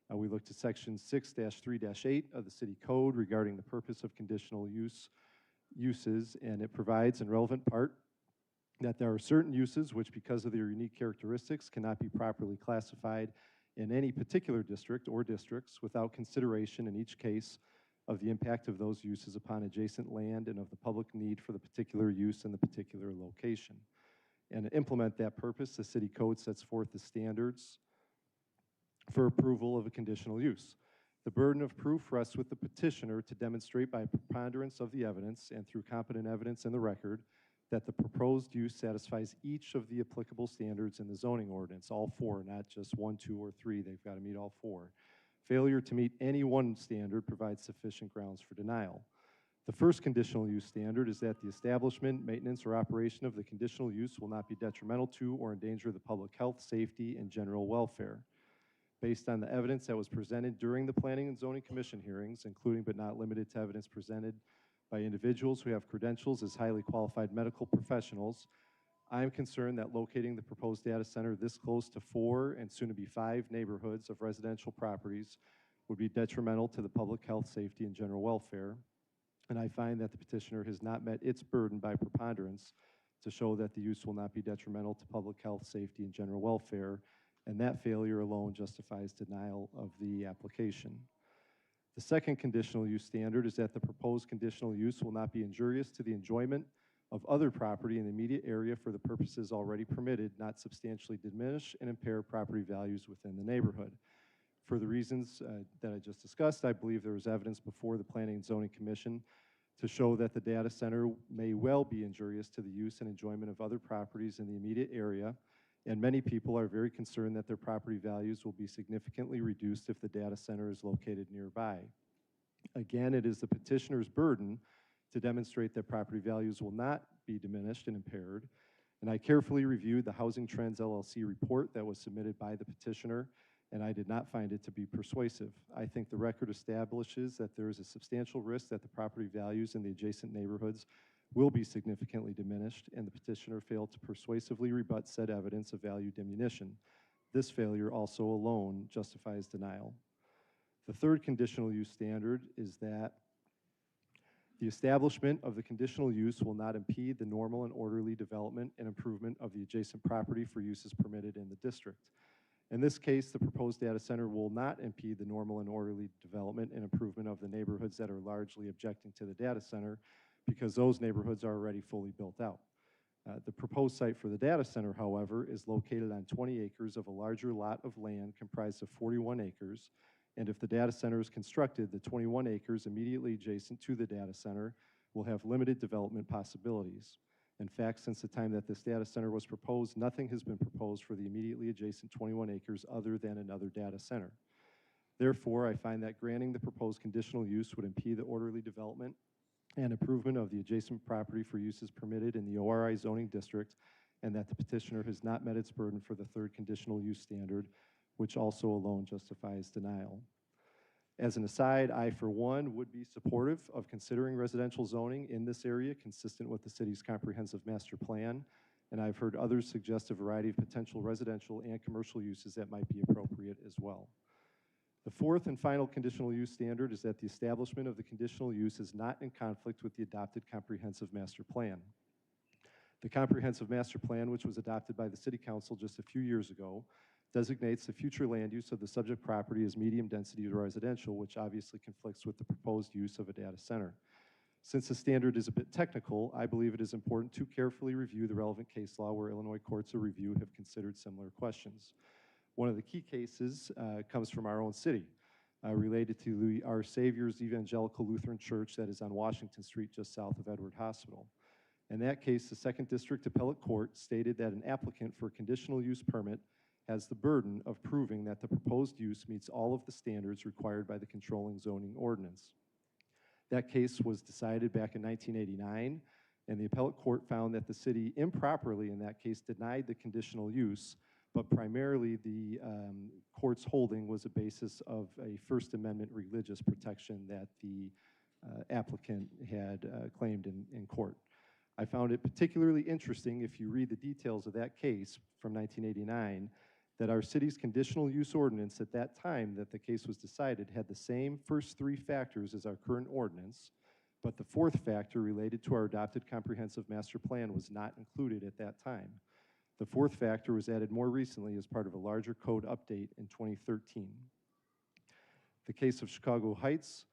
We looked at section 6-3-8 of the city code regarding the purpose of conditional uses, and it provides in relevant part that there are certain uses which, because of their unique characteristics, cannot be properly classified in any particular district or districts without consideration in each case of the impact of those uses upon adjacent land and of the public need for the particular use in the particular location. And to implement that purpose, the city code sets forth the standards for approval of a conditional use. The burden of proof rests with the petitioner to demonstrate by preponderance of the evidence and through competent evidence in the record that the proposed use satisfies each of the applicable standards in the zoning ordinance, all four, not just 1, 2, or 3. They've got to meet all four. Failure to meet any one standard provides sufficient grounds for denial. The first conditional use standard is that the establishment, maintenance, or operation of the conditional use will not be detrimental to or endanger the public health, safety, and general welfare. Based on the evidence that was presented during the Planning and Zoning Commission hearings, including but not limited to evidence presented by individuals who have credentials as highly qualified medical professionals, I am concerned that locating the proposed data center this close to 4 and soon to be 5 neighborhoods of residential properties would be detrimental to the public health, safety, and general welfare. And I find that the petitioner has not met its burden by preponderance to show that the use will not be detrimental to public health, safety, and general welfare, and that failure alone justifies denial of the application. The second conditional use standard is that the proposed conditional use will not be injurious to the enjoyment of other property in the immediate area for the purposes already permitted, not substantially diminish and impair property values within the neighborhood. For the reasons that I just discussed, I believe there is evidence before the Planning and Zoning Commission to show that the data center may well be injurious to the use and enjoyment of other properties in the immediate area, and many people are very concerned that their property values will be significantly reduced if the data center is located nearby. Again, it is the petitioner's burden to demonstrate that property values will not be diminished and impaired, and I carefully reviewed the Housing Trends LLC report that was submitted by the petitioner, and I did not find it to be persuasive. I think the record establishes that there is a substantial risk that the property values in the adjacent neighborhoods will be significantly diminished, and the petitioner failed to persuasively rebut said evidence of value diminution. This failure also alone justifies denial. The third conditional use standard is that the establishment of the conditional use will not impede the normal and orderly development and improvement of the adjacent property for uses permitted in the district. In this case, the proposed data center will not impede the normal and orderly development and improvement of the neighborhoods that are largely objecting to the data center, because those neighborhoods are already fully built out. The proposed site for the data center, however, is located on 20 acres of a larger lot of land comprised of 41 acres, and if the data center is constructed, the 21 acres immediately adjacent to the data center will have limited development possibilities. In fact, since the time that this data center was proposed, nothing has been proposed for the immediately adjacent 21 acres other than another data center. Therefore, I find that granting the proposed conditional use would impede the orderly development and improvement of the adjacent property for uses permitted in the ORI zoning district, and that the petitioner has not met its burden for the third conditional use standard, which also alone justifies denial. As an aside, I, for one, would be supportive of considering residential zoning in this area consistent with the city's comprehensive master plan, and I've heard others suggest a variety of potential residential and commercial uses that might be appropriate as well. The fourth and final conditional use standard is that the establishment of the conditional use is not in conflict with the adopted comprehensive master plan. The comprehensive master plan, which was adopted by the City Council just a few years ago, designates the future land use of the subject property as medium-density residential, which obviously conflicts with the proposed use of a data center. Since the standard is a bit technical, I believe it is important to carefully review the relevant case law where Illinois courts of review have considered similar questions. One of the key cases comes from our own city, related to Our Savior's Evangelical Lutheran Church that is on Washington Street just south of Edward Hospital. In that case, the 2nd District Appellate Court stated that an applicant for a conditional use permit has the burden of proving that the proposed use meets all of the standards required by the controlling zoning ordinance. That case was decided back in 1989, and the appellate court found that the city improperly in that case denied the conditional use, but primarily the court's holding was a basis of a First Amendment religious protection that the applicant had claimed in court. I found it particularly interesting, if you read the details of that case from 1989, that our city's conditional use ordinance at that time that the case was decided had the same first 3 factors as our current ordinance, but the 4th factor related to our adopted comprehensive master plan was not included at that time. The 4th factor was added more recently as part of a larger code update in 2013. The case of Chicago Heights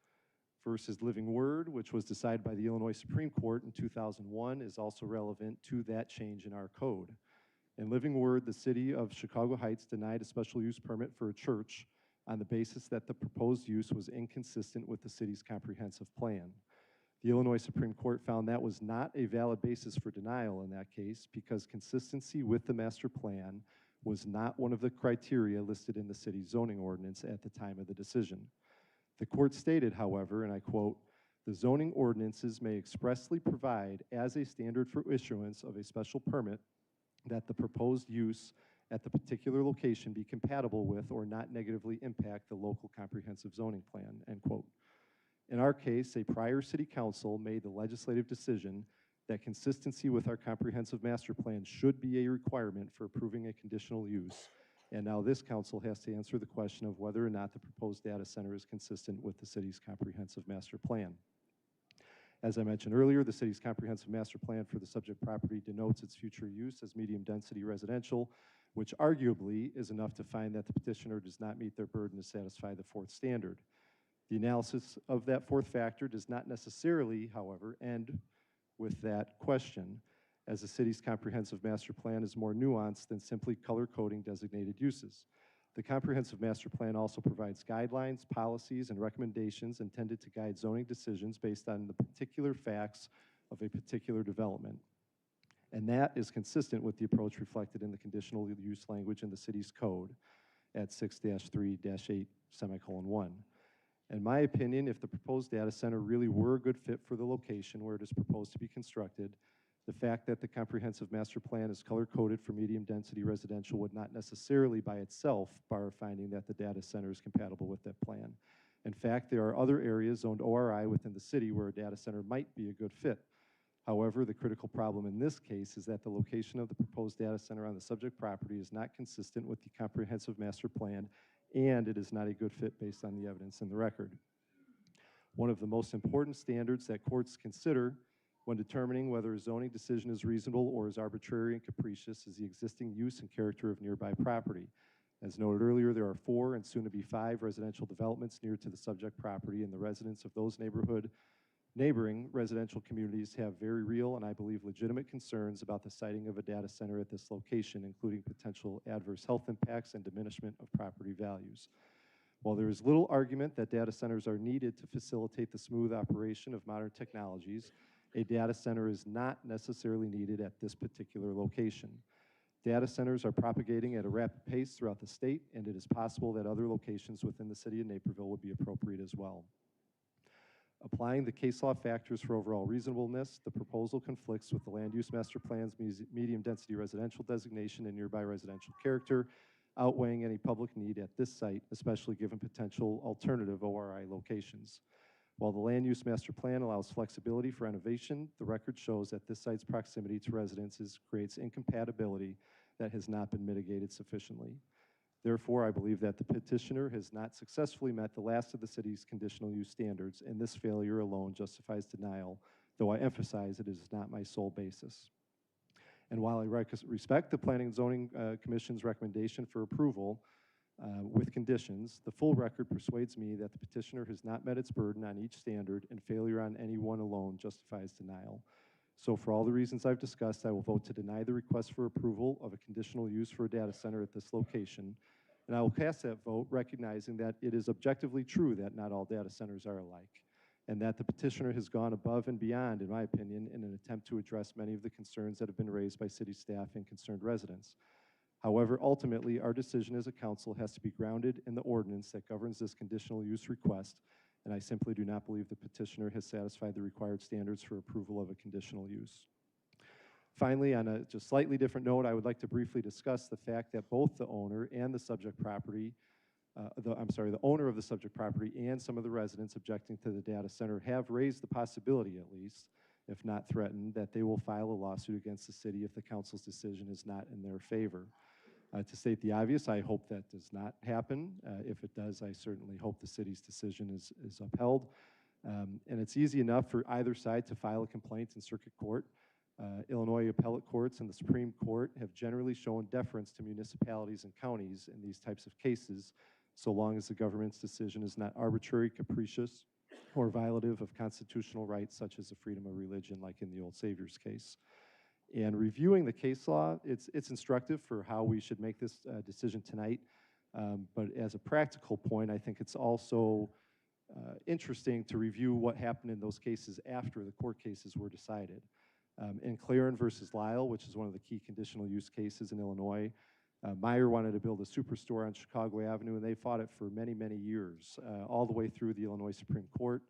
versus Living Word, which was decided by the Illinois Supreme Court in 2001, is also relevant to that change in our code. In Living Word, the city of Chicago Heights denied a special use permit for a church on the basis that the proposed use was inconsistent with the city's comprehensive plan. The Illinois Supreme Court found that was not a valid basis for denial in that case because consistency with the master plan was not one of the criteria listed in the city's zoning ordinance at the time of the decision. The court stated, however, and I quote, "The zoning ordinances may expressly provide as a standard for issuance of a special permit that the proposed use at the particular location be compatible with or not negatively impact the local comprehensive zoning plan," end quote. In our case, a prior city council made the legislative decision that consistency with our comprehensive master plan should be a requirement for approving a conditional use, and now this council has to answer the question of whether or not the proposed data center is consistent with the city's comprehensive master plan. As I mentioned earlier, the city's comprehensive master plan for the subject property denotes its future use as medium-density residential, which arguably is enough to find that the petitioner does not meet their burden to satisfy the 4th standard. The analysis of that 4th factor does not necessarily, however, end with that question, as the city's comprehensive master plan is more nuanced than simply color-coding designated uses. The comprehensive master plan also provides guidelines, policies, and recommendations intended to guide zoning decisions based on the particular facts of a particular development. And that is consistent with the approach reflected in the conditional use language in the city's code at 6-3-8:1. In my opinion, if the proposed data center really were a good fit for the location where it is proposed to be constructed, the fact that the comprehensive master plan is color-coded for medium-density residential would not necessarily by itself bar a finding that the data center is compatible with that plan. In fact, there are other areas zoned ORI within the city where a data center might be a good fit. However, the critical problem in this case is that the location of the proposed data center on the subject property is not consistent with the comprehensive master plan, and it is not a good fit based on the evidence in the record. One of the most important standards that courts consider when determining whether a zoning decision is reasonable or is arbitrary and capricious is the existing use and character of nearby property. As noted earlier, there are 4 and soon to be 5 residential developments near to the subject property, and the residents of those neighboring residential communities have very real and I believe legitimate concerns about the siting of a data center at this location, including potential adverse health impacts and diminishment of property values. While there is little argument that data centers are needed to facilitate the smooth operation of modern technologies, a data center is not necessarily needed at this particular location. Data centers are propagating at a rapid pace throughout the state, and it is possible that other locations within the city of Naperville would be appropriate as well. Applying the case law factors for overall reasonableness, the proposal conflicts with the land use master plan's medium-density residential designation and nearby residential character, outweighing any public need at this site, especially given potential alternative ORI locations. While the land use master plan allows flexibility for innovation, the record shows that this site's proximity to residences creates incompatibility that has not been mitigated sufficiently. Therefore, I believe that the petitioner has not successfully met the last of the city's conditional use standards, and this failure alone justifies denial, though I emphasize it is not my sole basis. And while I respect the Planning and Zoning Commission's recommendation for approval with conditions, the full record persuades me that the petitioner has not met its burden on each standard, and failure on any one alone justifies denial. So for all the reasons I've discussed, I will vote to deny the request for approval of a conditional use for a data center at this location. And I will cast that vote recognizing that it is objectively true that not all data centers are alike, and that the petitioner has gone above and beyond, in my opinion, in an attempt to address many of the concerns that have been raised by city staff and concerned residents. However, ultimately, our decision as a council has to be grounded in the ordinance that governs this conditional use request, and I simply do not believe the petitioner has satisfied the required standards for approval of a conditional use. Finally, on a just slightly different note, I would like to briefly discuss the fact that both the owner and the subject property, the owner of the subject property and some of the residents objecting to the data center have raised the possibility, at least, if not threatened, that they will file a lawsuit against the city if the council's decision is not in their favor. To state the obvious, I hope that does not happen. If it does, I certainly hope the city's decision is upheld. And it's easy enough for either side to file a complaint in circuit court. Illinois appellate courts and the Supreme Court have generally shown deference to municipalities and counties in these types of cases, so long as the government's decision is not arbitrary, capricious, or violative of constitutional rights such as the freedom of religion, like in the Old Savior's case. And reviewing the case law, it's instructive for how we should make this decision tonight. But as a practical point, I think it's also interesting to review what happened in those cases after the court cases were decided. In Claren versus Lyle, which is one of the key conditional use cases in Illinois, Meyer wanted to build a superstore on Chicago Avenue, and they fought it for many, many years, all the way through the Illinois Supreme Court.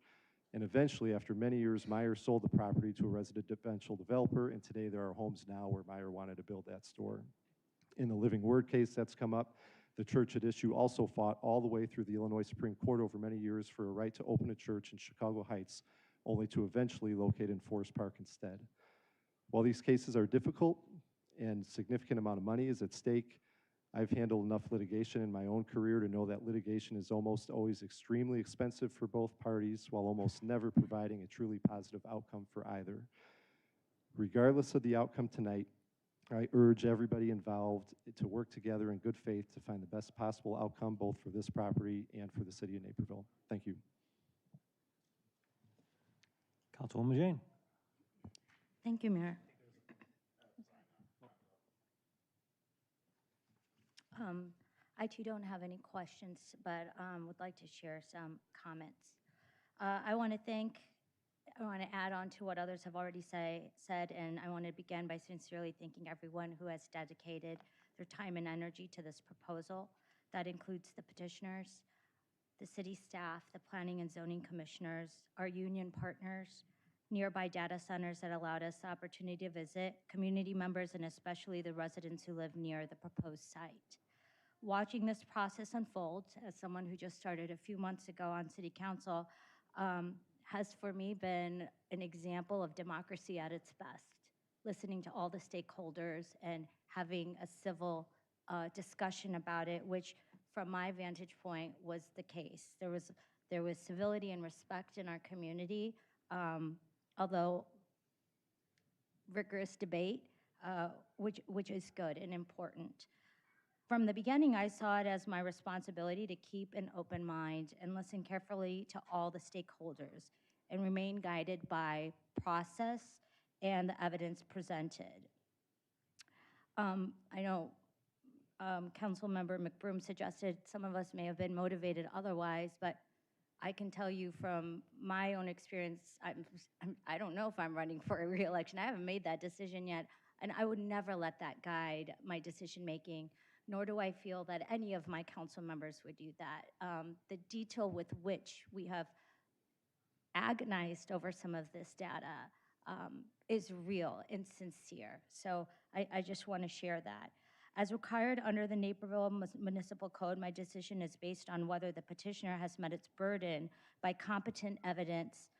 And eventually, after many years, Meyer sold the property to a residential developer, and today there are homes now where Meyer wanted to build that store. In the Living Word case that's come up, the church at issue also fought all the way through the Illinois Supreme Court over many years for a right to open a church in Chicago Heights, only to eventually locate in Forest Park instead. While these cases are difficult and significant amount of money is at stake, I've handled enough litigation in my own career to know that litigation is almost always extremely expensive for both parties, while almost never providing a truly positive outcome for either. Regardless of the outcome tonight, I urge everybody involved to work together in good faith to find the best possible outcome both for this property and for the city of Naperville. Thank you. Councilwoman Jane. Thank you, Mayor. I too don't have any questions, but would like to share some comments. I want to add on to what others have already said, and I want to begin by sincerely thanking everyone who has dedicated their time and energy to this proposal. That includes the petitioners, the city staff, the planning and zoning commissioners, our union partners, nearby data centers that allowed us the opportunity to visit, community members, and especially the residents who live near the proposed site. Watching this process unfold, as someone who just started a few months ago on city council, has for me been an example of democracy at its best, listening to all the stakeholders and having a civil discussion about it, which from my vantage point was the case. There was civility and respect in our community, although rigorous debate, which is good and important. From the beginning, I saw it as my responsibility to keep an open mind and listen carefully to all the stakeholders and remain guided by process and the evidence presented. I know Councilmember McBroom suggested some of us may have been motivated otherwise, but I can tell you from my own experience, I don't know if I'm running for a re-election. I haven't made that decision yet, and I would never let that guide my decision-making, nor do I feel that any of my council members would do that. The detail with which we have agonized over some of this data is real and sincere. So I just want to share that. As required under the Naperville Municipal Code, my decision is based on whether the petitioner has met its burden by competent evidence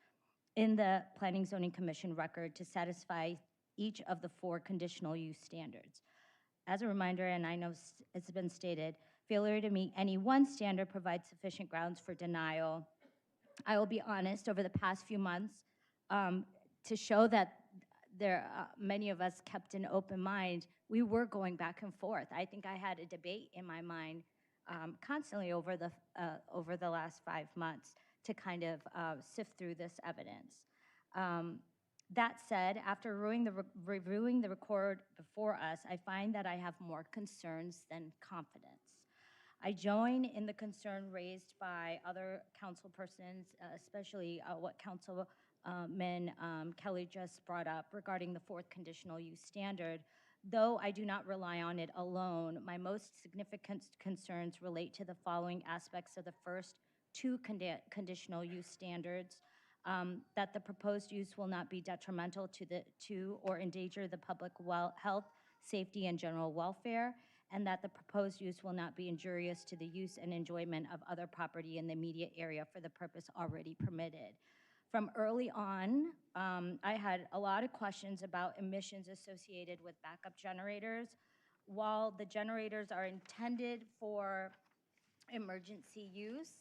in the Planning Zoning Commission record to satisfy each of the 4 conditional use standards. As a reminder, and I know it's been stated, failure to meet any one standard provides sufficient grounds for denial. I will be honest, over the past few months, to show that many of us kept an open mind. We were going back and forth. I think I had a debate in my mind constantly over the last 5 months to kind of sift through this evidence. That said, after reviewing the record before us, I find that I have more concerns than confidence. I join in the concern raised by other council persons, especially what Councilman Kelly just brought up regarding the fourth conditional use standard. Though I do not rely on it alone, my most significant concerns relate to the following aspects of the first two conditional use standards. That the proposed use will not be detrimental to or endanger the public health, safety, and general welfare, and that the proposed use will not be injurious to the use and enjoyment of other property in the immediate area for the purpose already permitted. From early on, I had a lot of questions about emissions associated with backup generators. While the generators are intended for emergency use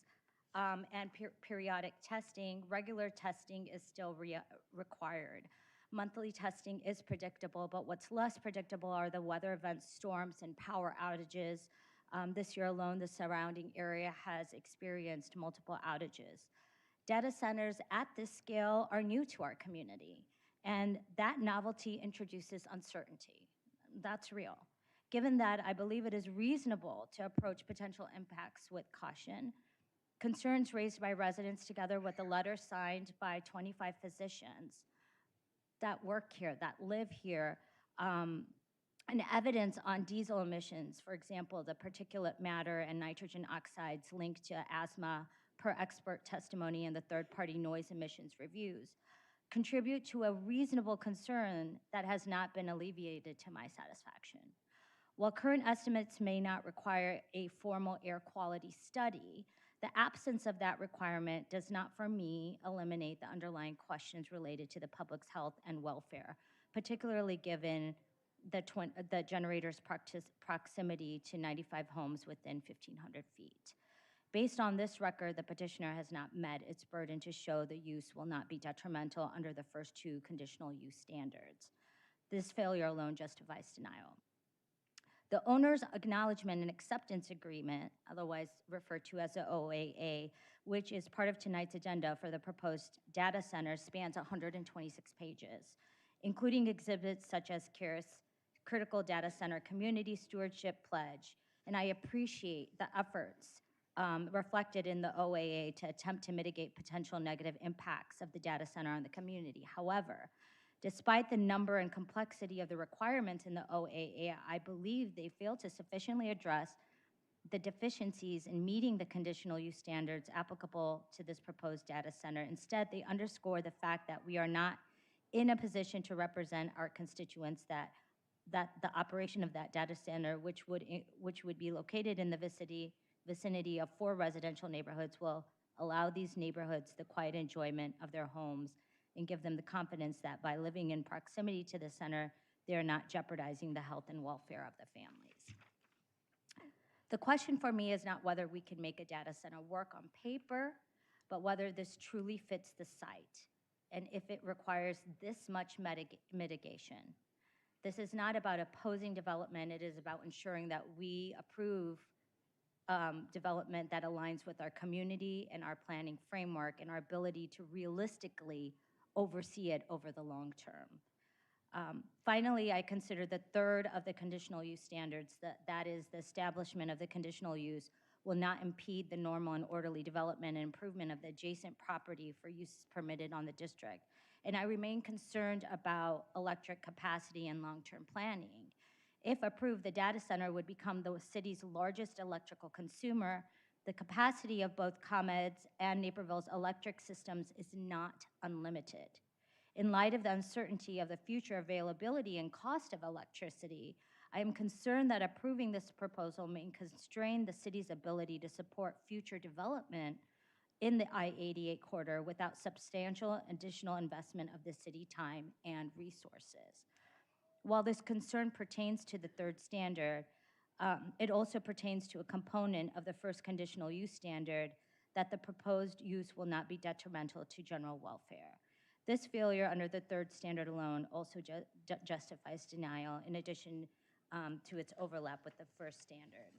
and periodic testing, regular testing is still required. Monthly testing is predictable, but what's less predictable are the weather events, storms, and power outages. This year alone, the surrounding area has experienced multiple outages. Data centers at this scale are new to our community, and that novelty introduces uncertainty. That's real. Given that, I believe it is reasonable to approach potential impacts with caution. Concerns raised by residents, together with a letter signed by 25 physicians that work here, that live here, and evidence on diesel emissions, for example, the particulate matter and nitrogen oxides linked to asthma per expert testimony and the third-party noise emissions reviews, contribute to a reasonable concern that has not been alleviated to my satisfaction. While current estimates may not require a formal air quality study, the absence of that requirement does not, for me, eliminate the underlying questions related to the public's health and welfare, particularly given the generator's proximity to 95 homes within 1,500 feet. Based on this record, the petitioner has not met its burden to show the use will not be detrimental under the first two conditional use standards. This failure alone justifies denial. The owner's acknowledgement and acceptance agreement, otherwise referred to as the OAA, which is part of tonight's agenda for the proposed data center, spans 126 pages, including exhibits such as CARE's Critical Data Center Community Stewardship Pledge. And I appreciate the efforts reflected in the OAA to attempt to mitigate potential negative impacts of the data center on the community. However, despite the number and complexity of the requirements in the OAA, I believe they fail to sufficiently address the deficiencies in meeting the conditional use standards applicable to this proposed data center. Instead, they underscore the fact that we are not in a position to represent our constituents, that the operation of that data center, which would be located in the vicinity of 4 residential neighborhoods, will allow these neighborhoods the quiet enjoyment of their homes and give them the confidence that by living in proximity to the center, they are not jeopardizing the health and welfare of the families. The question for me is not whether we can make a data center work on paper, but whether this truly fits the site and if it requires this much mitigation. This is not about opposing development. It is about ensuring that we approve development that aligns with our community and our planning framework and our ability to realistically oversee it over the long term. Finally, I consider the third of the conditional use standards, that is the establishment of the conditional use will not impede the normal and orderly development and improvement of the adjacent property for use permitted on the district. And I remain concerned about electric capacity and long-term planning. If approved, the data center would become the city's largest electrical consumer. The capacity of both ComEd's and Naperville's electric systems is not unlimited. In light of the uncertainty of the future availability and cost of electricity, I am concerned that approving this proposal may constrain the city's ability to support future development in the I-88 corridor without substantial additional investment of the city time and resources. While this concern pertains to the third standard, it also pertains to a component of the first conditional use standard, that the proposed use will not be detrimental to general welfare. This failure under the third standard alone also justifies denial in addition to its overlap with the first standard.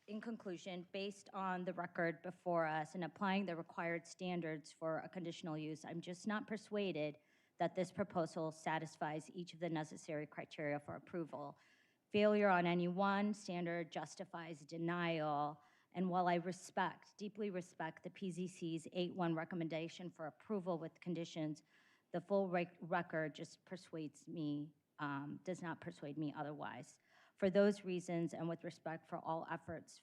In conclusion, based on the record before us and applying the required standards for a conditional use, I'm just not persuaded that this proposal satisfies each of the necessary criteria for approval. Failure on any one standard justifies denial, and while I deeply respect the PZC's 8-1 recommendation for approval with conditions, the full record just does not persuade me otherwise. For those reasons, and with respect for all efforts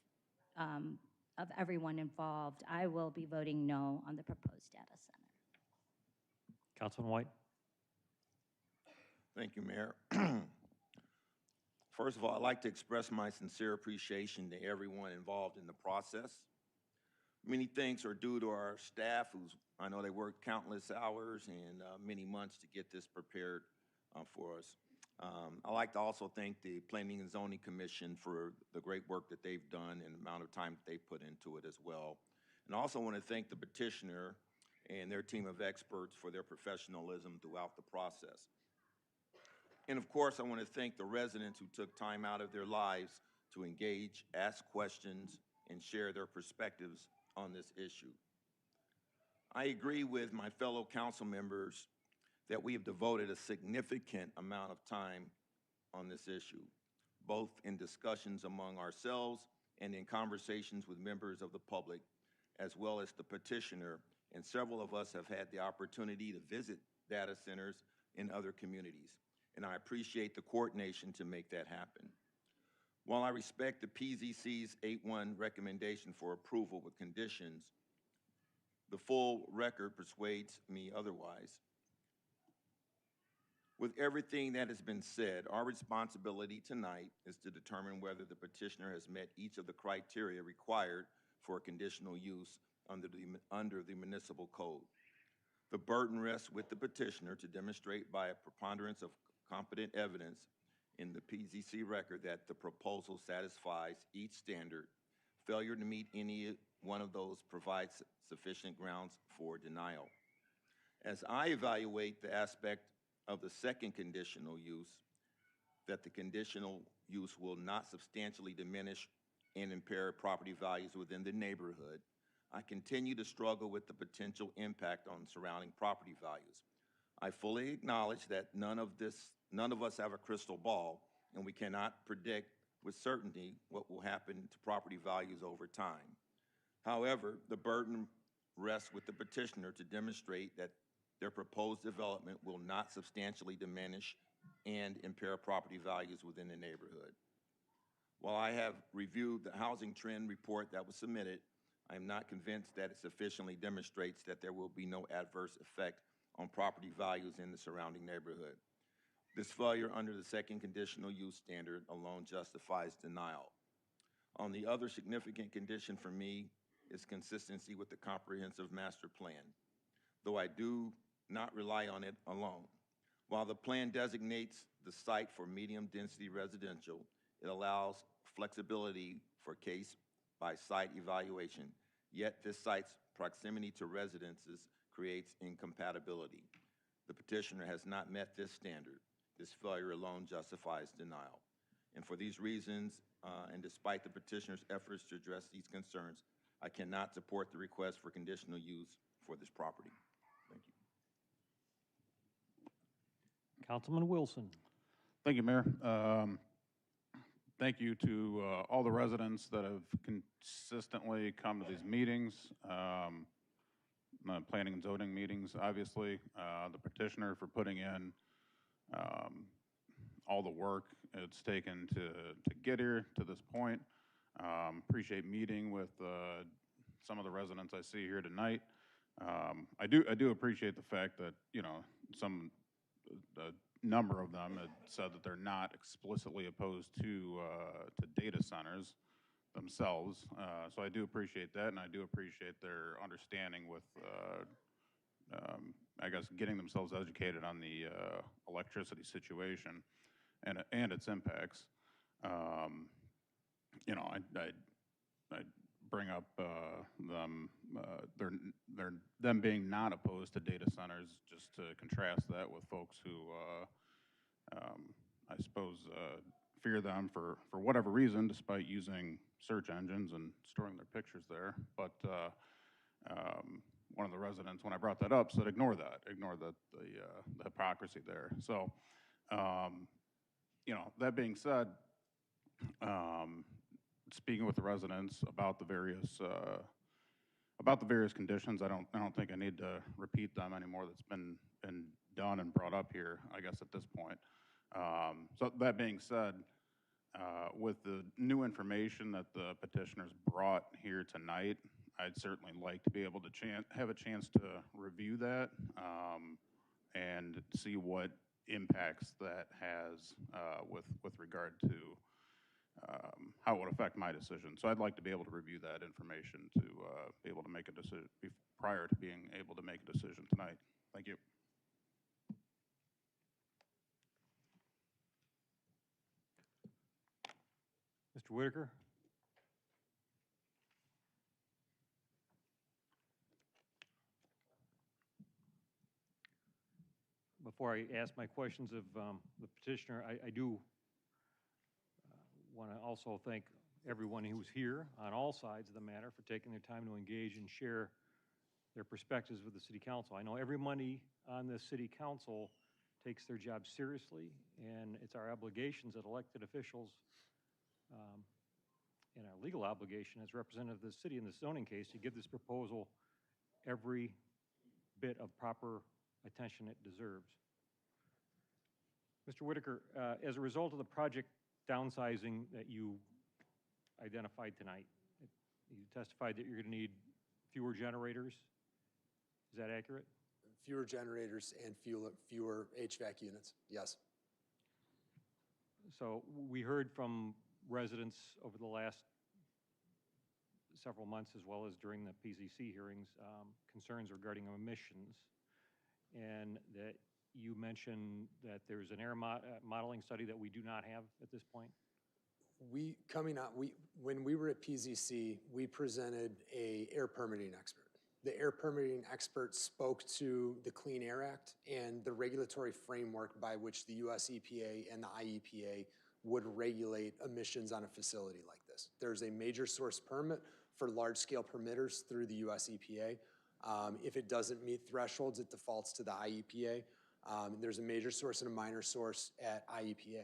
of everyone involved, I will be voting no on the proposed data center. Councilman White? Thank you, Mayor. First of all, I'd like to express my sincere appreciation to everyone involved in the process. Many thanks are due to our staff, who's, I know they worked countless hours and many months to get this prepared for us. I'd like to also thank the Planning and Zoning Commission for the great work that they've done and the amount of time that they put into it as well. And I also want to thank the petitioner and their team of experts for their professionalism throughout the process. And of course, I want to thank the residents who took time out of their lives to engage, ask questions, and share their perspectives on this issue. I agree with my fellow council members that we have devoted a significant amount of time on this issue, both in discussions among ourselves and in conversations with members of the public, as well as the petitioner, and several of us have had the opportunity to visit data centers in other communities, and I appreciate the coordination to make that happen. While I respect the PZC's 8-1 recommendation for approval with conditions, the full record persuades me otherwise. With everything that has been said, our responsibility tonight is to determine whether the petitioner has met each of the criteria required for a conditional use under the municipal code. The burden rests with the petitioner to demonstrate by a preponderance of competent evidence in the PZC record that the proposal satisfies each standard. Failure to meet any one of those provides sufficient grounds for denial. As I evaluate the aspect of the second conditional use, that the conditional use will not substantially diminish and impair property values within the neighborhood, I continue to struggle with the potential impact on surrounding property values. I fully acknowledge that none of us have a crystal ball, and we cannot predict with certainty what will happen to property values over time. However, the burden rests with the petitioner to demonstrate that their proposed development will not substantially diminish and impair property values within the neighborhood. While I have reviewed the housing trend report that was submitted, I am not convinced that it sufficiently demonstrates that there will be no adverse effect on property values in the surrounding neighborhood. This failure under the second conditional use standard alone justifies denial. On the other significant condition for me is consistency with the comprehensive master plan, though I do not rely on it alone. While the plan designates the site for medium-density residential, it allows flexibility for case-by-site evaluation, yet this site's proximity to residences creates incompatibility. The petitioner has not met this standard. This failure alone justifies denial. And for these reasons, and despite the petitioner's efforts to address these concerns, I cannot support the request for conditional use for this property. Thank you. Councilman Wilson. Thank you, Mayor. Thank you to all the residents that have consistently come to these meetings, planning and zoning meetings, obviously, the petitioner for putting in all the work it's taken to get here to this point. Appreciate meeting with some of the residents I see here tonight. I do appreciate the fact that, you know, a number of them had said that they're not explicitly opposed to data centers themselves. So I do appreciate that, and I do appreciate their understanding with, I guess, getting themselves educated on the electricity situation and its impacts. You know, I bring up them being not opposed to data centers, just to contrast that with folks who, I suppose, fear them for whatever reason, despite using search engines and storing their pictures there. But one of the residents, when I brought that up, said, ignore the hypocrisy there. So, that being said, speaking with the residents about the various conditions, I don't think I need to repeat them anymore. That's been done and brought up here, I guess, at this point. So that being said, with the new information that the petitioners brought here tonight, I'd certainly like to be able to have a chance to review that and see what impacts that has with regard to how it would affect my decision. So I'd like to be able to review that information to be able to make a decision prior to being able to make a decision tonight. Thank you. Mr. Whitaker? Before I ask my questions of the petitioner, I do want to also thank everyone who was here on all sides of the matter for taking their time to engage and share their perspectives with the City Council. I know everybody on the City Council takes their job seriously, and it's our obligations as elected officials and our legal obligation as representative of the city in the zoning case to give this proposal every bit of proper attention it deserves. Mr. Whitaker, as a result of the project downsizing that you identified tonight, you testified that you're going to need fewer generators. Is that accurate? Fewer generators and fewer HVAC units, yes. So we heard from residents over the last several months, as well as during the PZC hearings, concerns regarding emissions, and that you mentioned that there's an air modeling study that we do not have at this point. When we were at PZC, we presented an air permitting expert. The air permitting expert spoke to the Clean Air Act and the regulatory framework by which the US EPA and the IEPA would regulate emissions on a facility like this. There's a major source permit for large-scale permitters through the US EPA. If it doesn't meet thresholds, it defaults to the IEPA. There's a major source and a minor source at IEPA.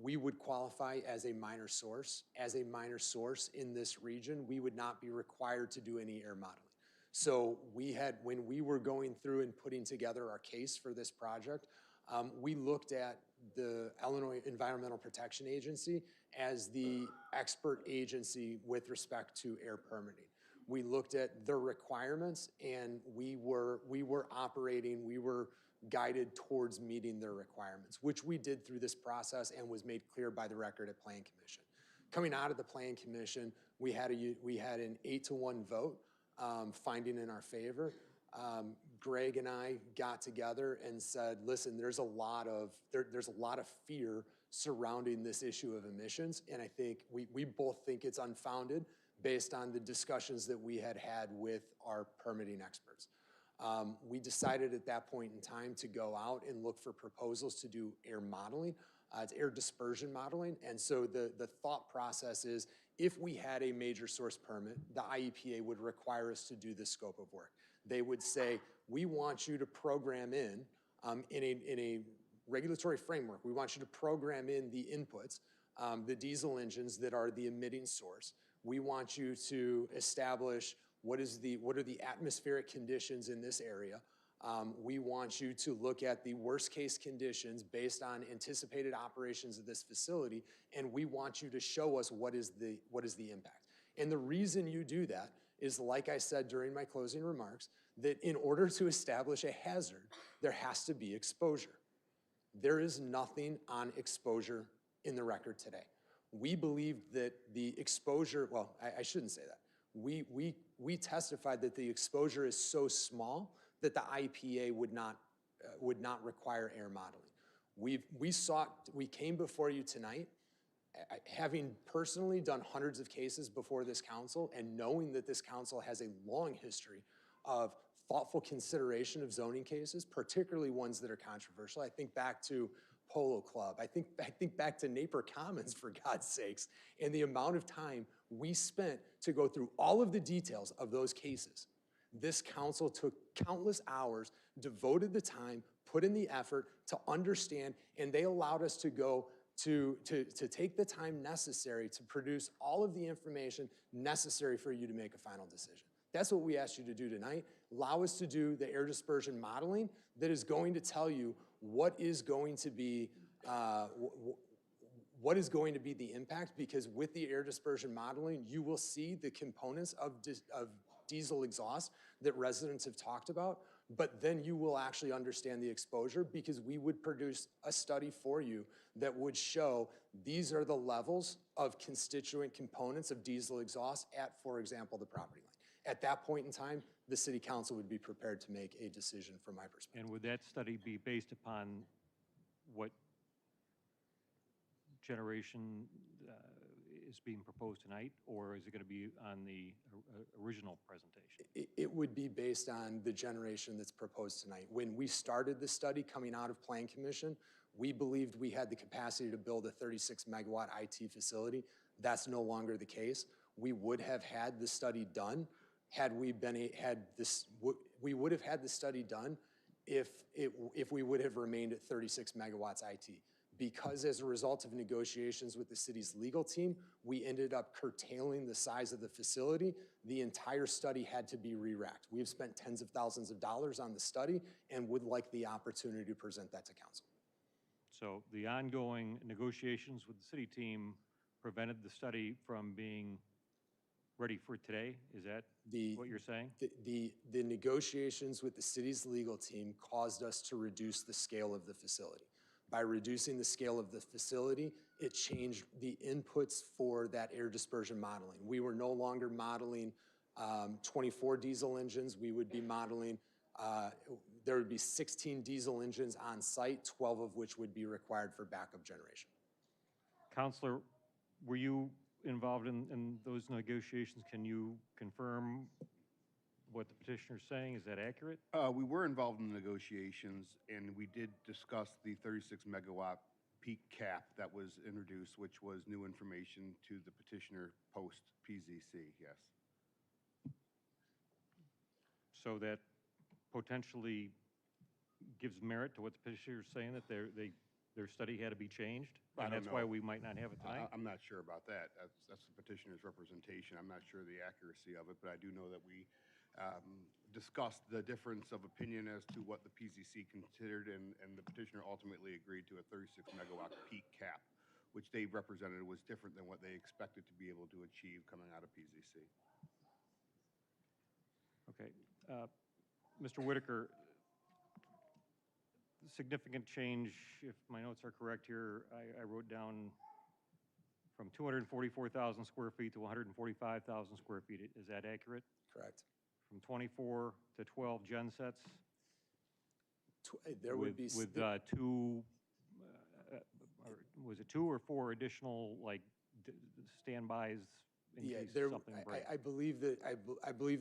We would qualify as a minor source. As a minor source in this region, we would not be required to do any air modeling. So when we were going through and putting together our case for this project, we looked at the Illinois Environmental Protection Agency as the expert agency with respect to air permitting. We looked at their requirements, and we were guided towards meeting their requirements, which we did through this process and was made clear by the record at Plan Commission. Coming out of the Plan Commission, we had an 8-to-1 vote finding in our favor. Greg and I got together and said, listen, there's a lot of fear surrounding this issue of emissions, and I think we both think it's unfounded based on the discussions that we had with our permitting experts. We decided at that point in time to go out and look for proposals to do air modeling. It's air dispersion modeling, and so the thought process is if we had a major source permit, the IEPA would require us to do this scope of work. They would say, we want you to program in a regulatory framework, we want you to program in the inputs, the diesel engines that are the emitting source. We want you to establish what are the atmospheric conditions in this area. We want you to look at the worst case conditions based on anticipated operations of this facility, and we want you to show us what is the impact. And the reason you do that is, like I said during my closing remarks, that in order to establish a hazard, there has to be exposure. There is nothing on exposure in the record today. We believe that the exposure, well, I shouldn't say that. We testified that the exposure is so small that the IEPA would not require air modeling. We came before you tonight Having personally done hundreds of cases before this council and knowing that this council has a long history of thoughtful consideration of zoning cases, particularly ones that are controversial. I think back to Polo Club. I think back to Napier Commons, for God's sakes, and the amount of time we spent to go through all of the details of those cases. This council took countless hours, devoted the time, put in the effort to understand, and they allowed us to go to take the time necessary to produce all of the information necessary for you to make a final decision. That's what we asked you to do tonight. Allow us to do the air dispersion modeling that is going to tell you what is going to be the impact, because with the air dispersion modeling, you will see the components of diesel exhaust that residents have talked about, but then you will actually understand the exposure, because we would produce a study for you that would show these are the levels of constituent components of diesel exhaust at, for example, the property line. At that point in time, the city council would be prepared to make a decision from my perspective. And would that study be based upon what generation is being proposed tonight, or is it going to be on the original presentation? It would be based on the generation that's proposed tonight. When we started the study coming out of Plan Commission, we believed we had the capacity to build a 36 megawatt IT facility. That's no longer the case. We would have had the study done we would have had the study done if we would have remained at 36 megawatts IT. Because as a result of negotiations with the city's legal team, we ended up curtailing the size of the facility. The entire study had to be re-racked. We have spent tens of thousands of dollars on the study and would like the opportunity to present that to council. So the ongoing negotiations with the city team prevented the study from being ready for today? Is that what you're saying? The negotiations with the city's legal team caused us to reduce the scale of the facility. By reducing the scale of the facility, it changed the inputs for that air dispersion modeling. We were no longer modeling 24 diesel engines. We would be modeling, there would be 16 diesel engines on site, 12 of which would be required for backup generation. Counselor, were you involved in those negotiations? Can you confirm what the petitioner's saying? Is that accurate? We were involved in the negotiations, and we did discuss the 36 megawatt peak cap that was introduced, which was new information to the petitioner post PZC, yes. So that potentially gives merit to what the petitioner is saying, that their study had to be changed? And that's why we might not have it tonight? I'm not sure about that. That's the petitioner's representation. I'm not sure the accuracy of it, but I do know that we discussed the difference of opinion as to what the PZC considered, and the petitioner ultimately agreed to a 36 megawatt peak cap, which they represented was different than what they expected to be able to achieve coming out of PZC. Okay. Mr. Whitaker, significant change, if my notes are correct here, I wrote down from 244,000 square feet to 145,000 square feet. Is that accurate? Correct. From 24 to 12 gen sets? There would be with two, was it 2 or 4 additional like standbys in case something breaks? I believe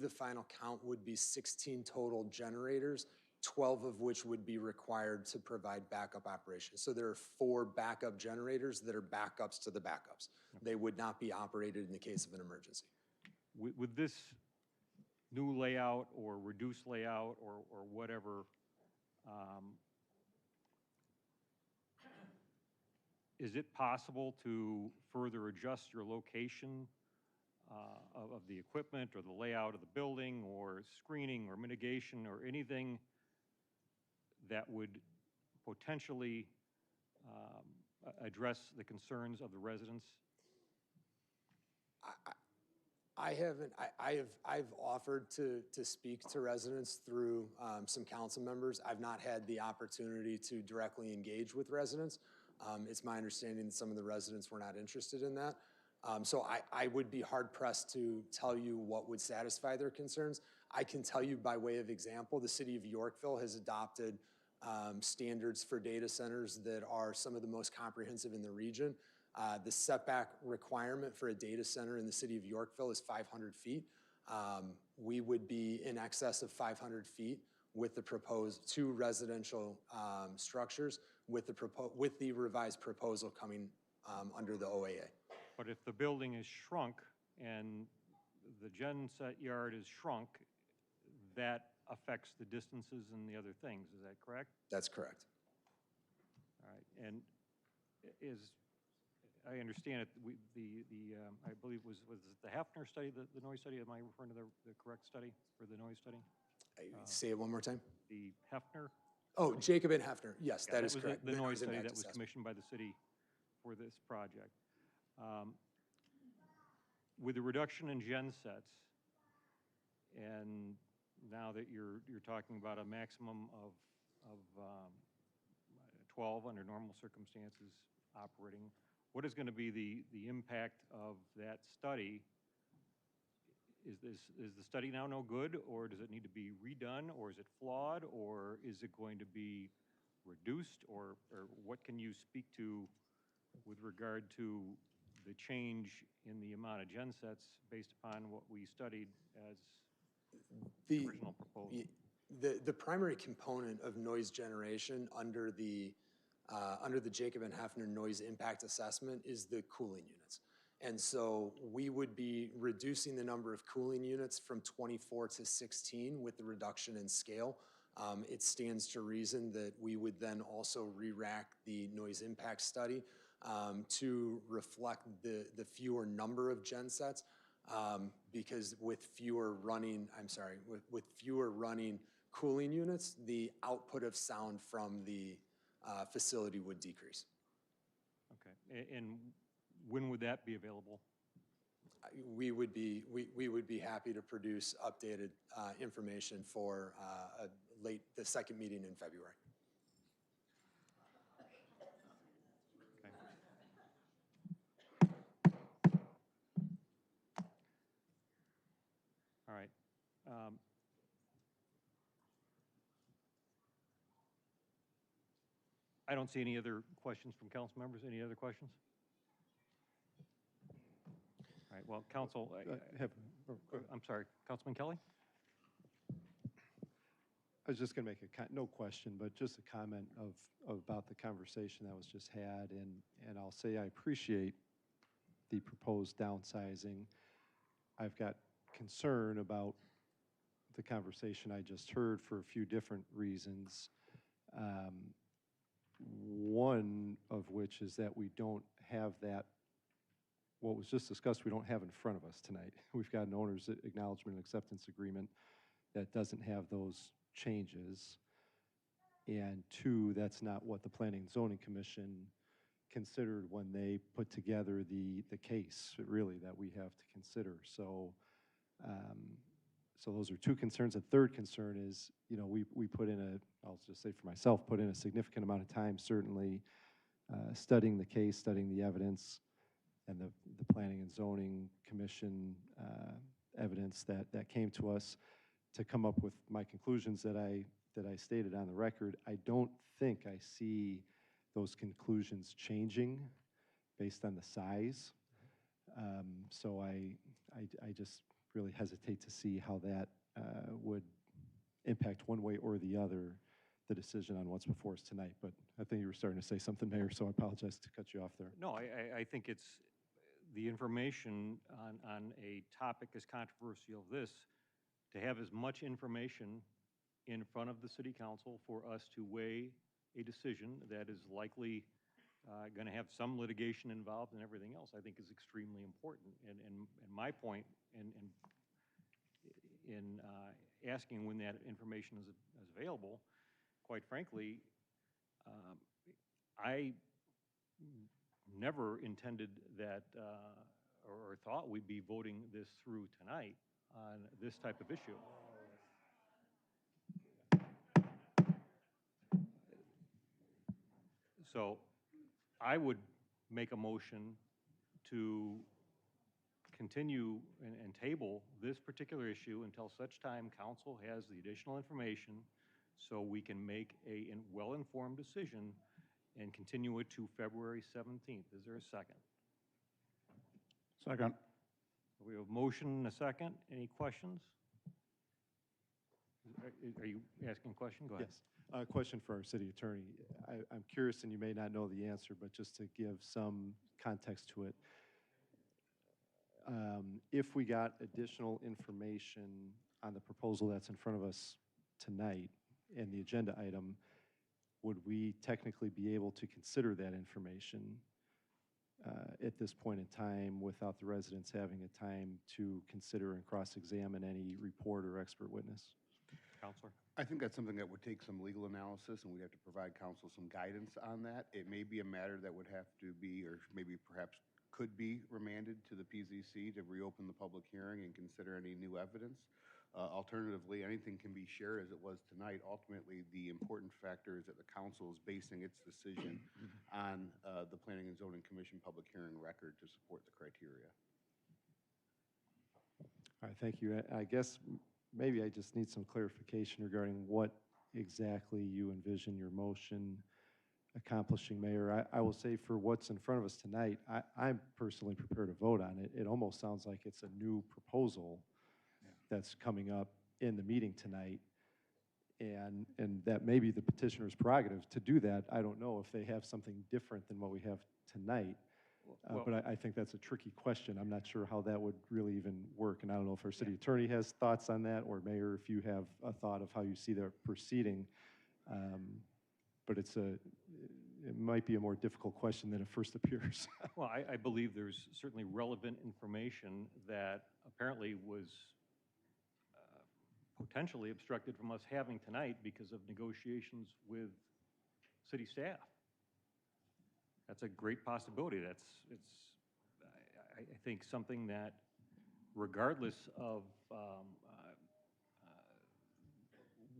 the final count would be 16 total generators, 12 of which would be required to provide backup operations. So there are 4 backup generators that are backups to the backups. Okay. They would not be operated in the case of an emergency. With this new layout or reduced layout or whatever, is it possible to further adjust your location of the equipment or the layout of the building or screening or mitigation or anything that would potentially address the concerns of the residents? I've offered to speak to residents through some council members. I've not had the opportunity to directly engage with residents. It's my understanding that some of the residents were not interested in that. So I would be hard pressed to tell you what would satisfy their concerns. I can tell you by way of example, the city of Yorkville has adopted standards for data centers that are some of the most comprehensive in the region. The setback requirement for a data center in the city of Yorkville is 500 feet. We would be in excess of 500 feet with the proposed 2 residential structures with the revised proposal coming under the OAA. But if the building is shrunk and the gen set yard is shrunk, that affects the distances and the other things, is that correct? That's correct. All right, and I understand it, I believe was it the Hafner study, the noise study? Am I referring to the correct study for the noise study? Say it one more time. The Hefner? Oh, Jacob and Hefner. Yes, Yeah, that is was correct. the noise study impact that was assessment. commissioned by the city for this project. With the reduction in gen sets, and now that you're talking about a maximum of 12 under normal circumstances operating, what is going to be the impact of that study? Is the study now no good, or does it need to be redone, or is it flawed, or is it going to be reduced, or what can you speak to with regard to the change in the amount of gen sets based upon what we studied as the original proposal? The primary component of noise generation under the Jacob and Hefner noise impact assessment is the cooling units. And so we would be reducing the number of cooling units from 24 to 16 with the reduction in scale. It stands to reason that we would then also re-rack the noise impact study to reflect the fewer number of gen sets, because with fewer running cooling units, the output of sound from the facility would decrease. Okay, and when would that be available? We would be happy to produce updated information for the second meeting in February. All right. I don't see any other questions from council members. Any other questions? All right, well, council, I'm sorry, Councilman Kelly? I was just going to make no question, but just a comment about the conversation that was just had, and I'll say I appreciate the proposed downsizing. I've got concern about the conversation I just heard for a few different reasons. One of which is that we don't have that, what was just discussed, we don't have in front of us tonight. We've got an owner's acknowledgement and acceptance agreement that doesn't have those changes. And 2, that's not what the Planning and Zoning Commission considered when they put together the case, really, that we have to consider. So, so those are 2 concerns. A third concern is, we put in I'll just say for myself, put in a significant amount of time, certainly studying the case, studying the evidence, and the Planning and Zoning Commission evidence that came to us to come up with my conclusions that I stated on the record. I don't think I see those conclusions changing based on the size. So I just really hesitate to see how that would impact one way or the other the decision on what's before us tonight. But I think you were starting to say something, Mayor, so I apologize to cut you off there. No, I think it's the information on a topic as controversial as this, to have as much information in front of the city council for us to weigh a decision that is likely going to have some litigation involved and everything else, I think is extremely important. And my point in asking when that information is available, quite frankly, I never intended that or thought we'd be voting this through tonight on this type of issue. So I would make a motion to continue and table this particular issue until such time council has the additional information so we can make a well-informed decision and continue it to February 17th. Is there a second? Second. We have a motion and a second. Any questions? Are you asking a question? Go ahead. Yes. A question for our city attorney. I'm curious, and you may not know the answer, but just to give some context to it. If we got additional information on the proposal that's in front of us tonight and the agenda item, would we technically be able to consider that information at this point in time without the residents having a time to consider and cross-examine any report or expert witness? Counselor? I think that's something that would take some legal analysis, and we'd have to provide council some guidance on that. It may be a matter that would have to be, or maybe perhaps could be remanded to the PZC to reopen the public hearing and consider any new evidence. Alternatively, anything can be shared as it was tonight. Ultimately, the important factor is that the council is basing its decision on the Planning and Zoning Commission public hearing record to support the criteria. All right, thank you. I guess maybe I just need some clarification regarding what exactly you envision your motion accomplishing, Mayor. I will say for what's in front of us tonight, I'm personally prepared to vote on it. It almost sounds like it's a new proposal that's coming up in the meeting tonight, and that may be the petitioner's prerogative to do that. I don't know if they have something different than what we have tonight, but I think that's a tricky question. I'm not sure how that would really even work, and I don't know if our city attorney has thoughts on that, or Mayor, if you have a thought of how you see that proceeding. But it might be a more difficult question than it first appears. Well, I believe there's certainly relevant information that apparently was potentially obstructed from us having tonight because of negotiations with city staff. That's a great possibility. I think something that, regardless of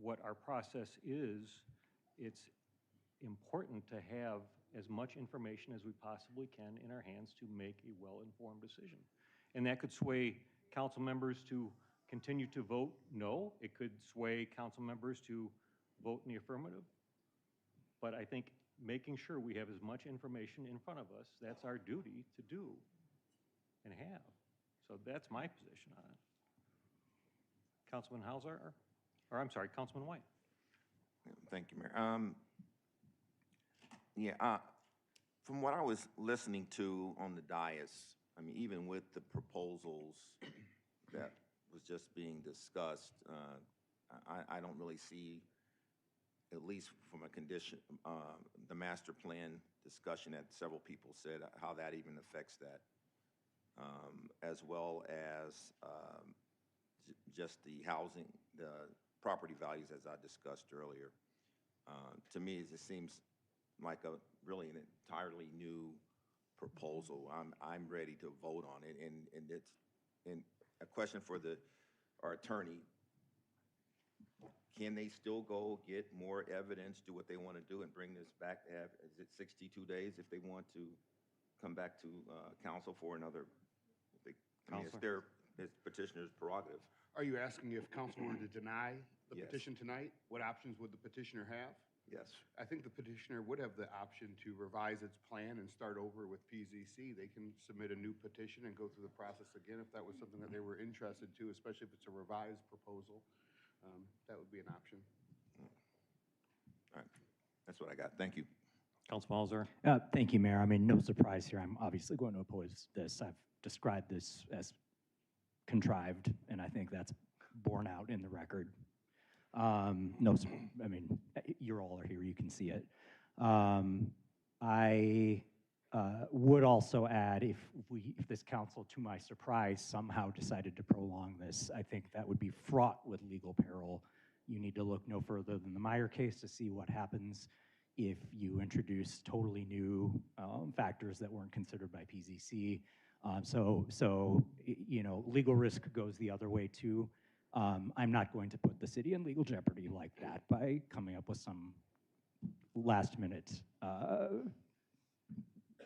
what our process is, it's important to have as much information as we possibly can in our hands to make a well-informed decision. And that could sway council members to continue to vote no. It could sway council members to vote in the affirmative. But I think making sure we have as much information in front of us, that's our duty to do and have. So that's my position on it. Councilman Hauser, or I'm sorry, Councilman White. Thank you, Mayor. From what I was listening to on the dais, I mean, even with the proposals that was just being discussed, I don't really see, at least from a condition, the master plan discussion that several people said, how that even affects that, as well as just the housing, the property values as I discussed earlier. To me, it just seems like really an entirely new proposal. I'm ready to vote on it, and a question for our attorney: can they still go get more evidence, do what they want to do, and bring this back to have, is it 62 days if they want to come back to council for another? It's petitioner's prerogative. Are you asking if council were to deny the petition tonight, what options would the petitioner have? Yes. I think the petitioner would have the option to revise its plan and start over with PZC. They can submit a new petition and go through the process again if that was something that they were interested to, especially if it's a revised proposal. That would be an option. All right. That's what I got. Thank you. Councilman Hauser. Thank you, Mayor. I mean, no surprise here. I'm obviously going to oppose this. I've described this as contrived, and I think that's borne out in the record. I mean, you all are here, you can see it. I would also add, if this council, to my surprise, somehow decided to prolong this, I think that would be fraught with legal peril. You need to look no further than the Meyer case to see what happens if you introduce totally new factors that weren't considered by PZC. So you know, legal risk goes the other way too. I'm not going to put the city in legal jeopardy like that by coming up with some last-minute,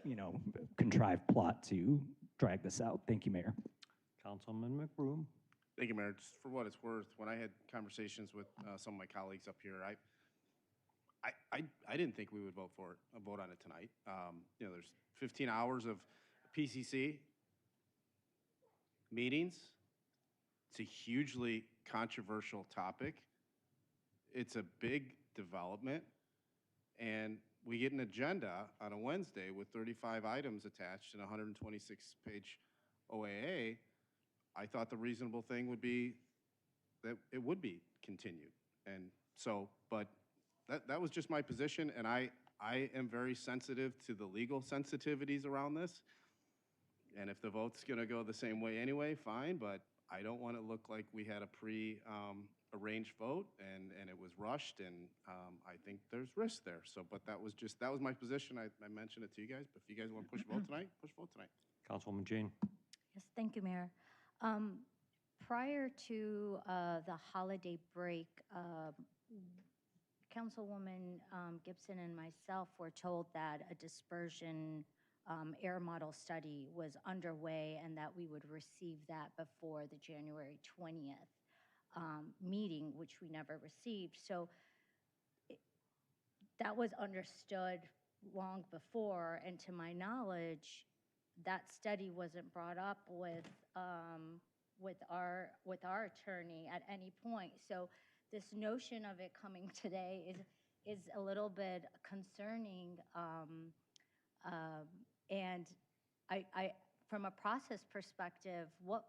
you know, contrived plot to drag this out. Thank you, Mayor. Councilman McBroom. Thank you, Mayor. Just for what it's worth, when I had conversations with some of my colleagues up here, I didn't think we would vote on it tonight. You know, there's 15 hours of PCC. meetings. It's a hugely controversial topic. It's a big development. And we get an agenda on a Wednesday with 35 items attached and a 126-page OAA. I thought the reasonable thing would be that it would be continued. And so, but that was just my position, and I am very sensitive to the legal sensitivities around this. And if the vote's gonna go the same way anyway, fine, but I don't want to look like we had a arranged vote and it was rushed, and I think there's risk there. So, but that was my position. I mentioned it to you guys, but if you guys want to push vote tonight, push vote tonight. Councilwoman Jane. Yes, thank you, Mayor. Prior to the holiday break, Councilwoman Gibson and myself were told that a dispersion air model study was underway and that we would receive that before the January 20th meeting, which we never received. So that was understood long before, and to my knowledge, that study wasn't brought up with our attorney at any point. So this notion of it coming today is a little bit concerning, and I from a process perspective, what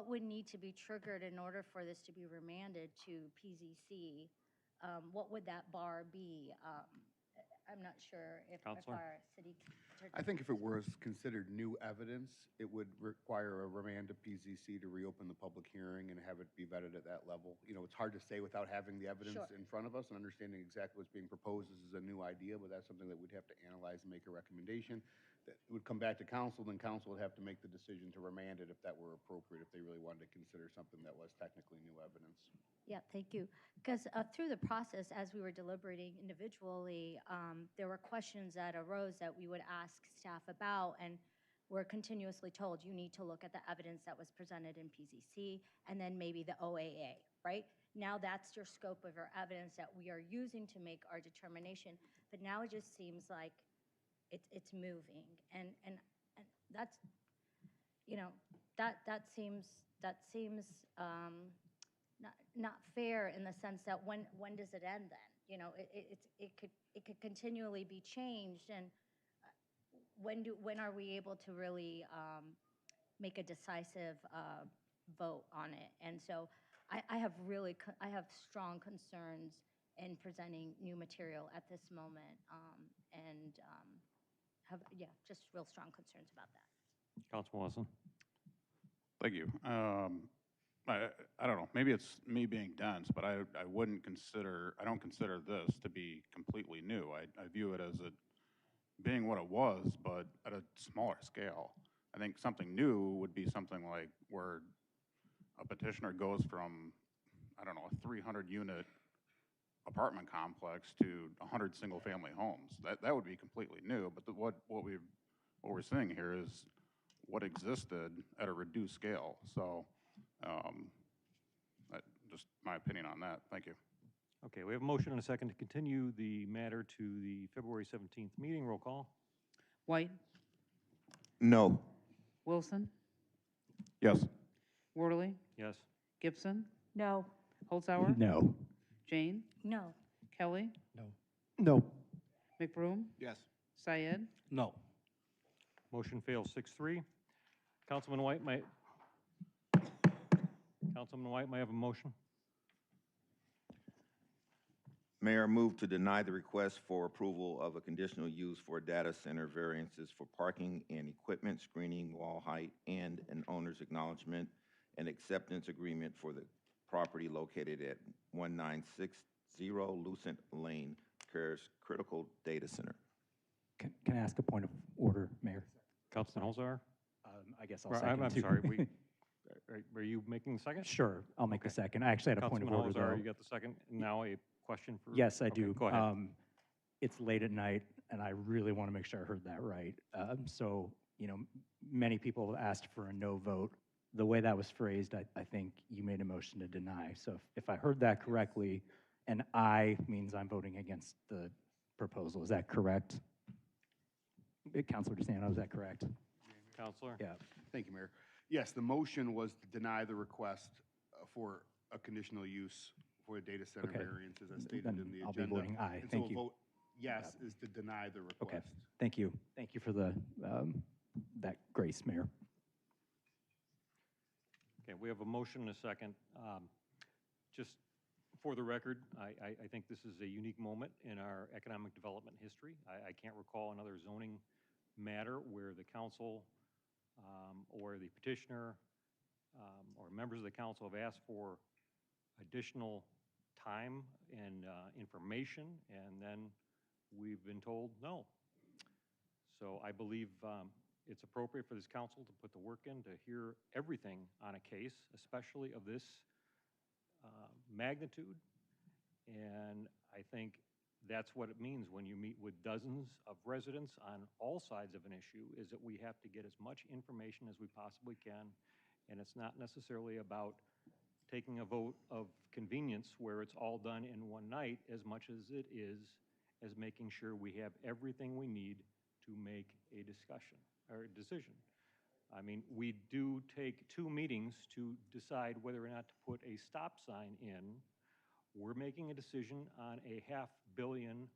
would need to be triggered in order for this to be remanded to PZC? What would that bar be? I'm not sure if our city attorney. I think if it was considered new evidence, it would require a remand to PZC to reopen the public hearing and have it be vetted at that level. You know, it's hard to say without having the evidence in front of us and understanding exactly what's being proposed. This is a new idea, but that's something that we'd have to analyze and make a recommendation. That would come back to council, then council would have to make the decision to remand it if that were appropriate, if they really wanted to consider something that was technically new evidence. Yeah, thank you. Because through the process, as we were deliberating individually, there were questions that arose that we would ask staff about, and we're continuously told you need to look at the evidence that was presented in PZC and then maybe the OAA, right? Now that's your scope of your evidence that we are using to make our determination, but now it just seems like it's moving, and that's, you know, that seems not fair in the sense that when does it end then? You know, it could continually be changed, and when are we able to really make a decisive vote on it? And so I have strong concerns in presenting new material at this moment, and have just real strong concerns about that. Councilman Watson. Thank you. I don't know, maybe it's me being dense, but I don't consider this to be completely new. I view it as being what it was, but at a smaller scale. I think something new would be something like where a petitioner goes from, I don't know, a 300-unit apartment complex to 100 single-family homes. That would be completely new, but what we're seeing here is what existed at a reduced scale. So just my opinion on that. Thank you. Okay, we have a motion and a second to continue the matter to the February 17th meeting. Roll call. White? No. Wilson? Yes. Worley? Yes. Gibson? No. Holzhauer? No. Jane? No. Kelly? No. No. McBroom? Yes. Syed? No. Motion fails 6-3. Councilman White may have a motion. Mayor, move to deny the request for approval of a conditional use for data center variances for parking and equipment screening, wall height, and an owner's acknowledgement and acceptance agreement for the property located at 1960 Lucent Lane, Cares Critical Data Center. Can I ask a point of order, Mayor? Councilman Holzhauer? I guess I'll second I'm too. sorry. Were you making the second? Sure, I'll make the second. I actually had a point of order, Councilman Holzhauer, though. you got the second. Now a question for... Yes, I do. Go ahead. It's late at night, and I really want to make sure I heard that right. So, you know, many people have asked for a no vote. The way that was phrased, I think you made a motion to deny. So if I heard that correctly, and I means I'm voting against the proposal. Is that correct? Councilor DeSanto, is that correct? Councilor? Yeah. Thank you, Mayor. Yes, the motion was to deny the request for a conditional use for a data center Okay. variance, as I stated Then in the agenda. I'll be voting aye. And Thank so you. a vote yes is to deny the Okay, request. thank you. Thank you for the, that grace, Mayor. Okay, we have a motion and a second. Just for the record, I think this is a unique moment in our economic development history. I can't recall another zoning matter where the council or the petitioner or members of the council have asked for additional time and information, and then we've been told no. So I believe it's appropriate for this council to put the work in to hear everything on a case, especially of this magnitude. And I think that's what it means when you meet with dozens of residents on all sides of an issue, is that we have to get as much information as we possibly can. And it's not necessarily about taking a vote of convenience where it's all done in one night as much as it is as making sure we have everything we need to make a discussion or a decision. I mean, we do take 2 meetings to decide whether or not to put a stop sign in. We're making a decision on a $500 million+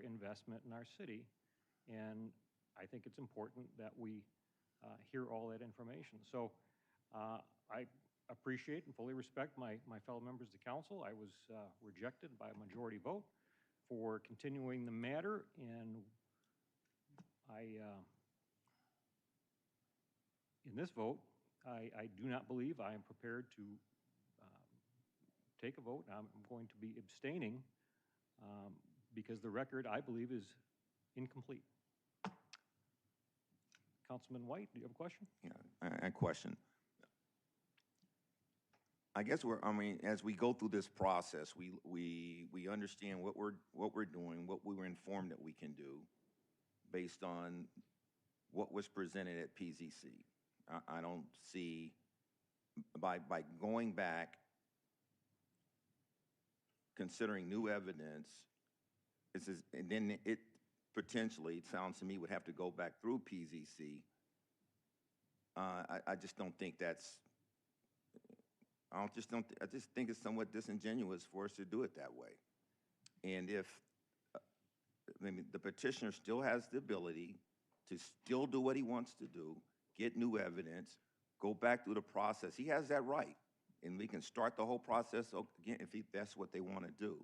investment in our city, and I think it's important that we hear all that information. So I appreciate and fully respect my fellow members of the council. I was rejected by a majority vote for continuing the matter, and in this vote, I do not believe I am prepared to take a vote. I'm going to be abstaining because the record, I believe, is incomplete. Councilman White, do you have a question? Yeah, a question. I guess as we go through this process, we understand what we're doing, what we were informed that we can do, based on what was presented at PZC. I don't see, by going back, considering new evidence, and then it potentially, it sounds to me, would have to go back through PZC. I just don't think that's, I just think it's somewhat disingenuous for us to do it that way. And if, the petitioner still has the ability to still do what he wants to do, get new evidence, go back through the process. He has that right. And we can start the whole process again if that's what they want to do.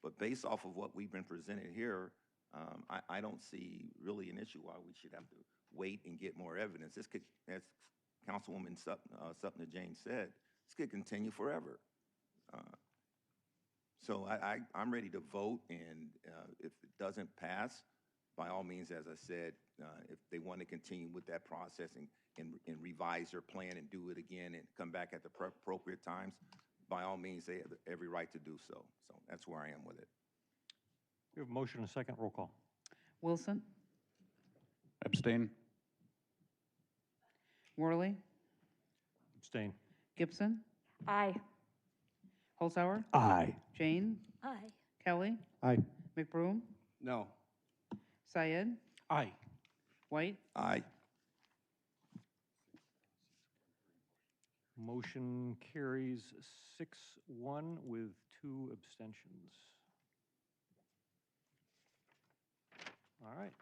But based off of what we've been presented here, I don't see really an issue why we should have to wait and get more evidence. This could, as Councilwoman Sutton Jane said, this could continue forever. So I'm ready to vote, and if it doesn't pass, by all means, as I said, if they want to continue with that process and revise their plan and do it again and come back at the appropriate times, by all means, they have every right to do so. So that's where I am with it. We have a motion and a second. Roll call. Wilson, Abstain. Worley, Abstain. Gibson, Aye. Holzhauer, Aye. Jane, Aye. Kelly, Aye. McBroom, No. Syed, Aye. White, Aye. Motion carries 6-1 with 2 abstentions. All right,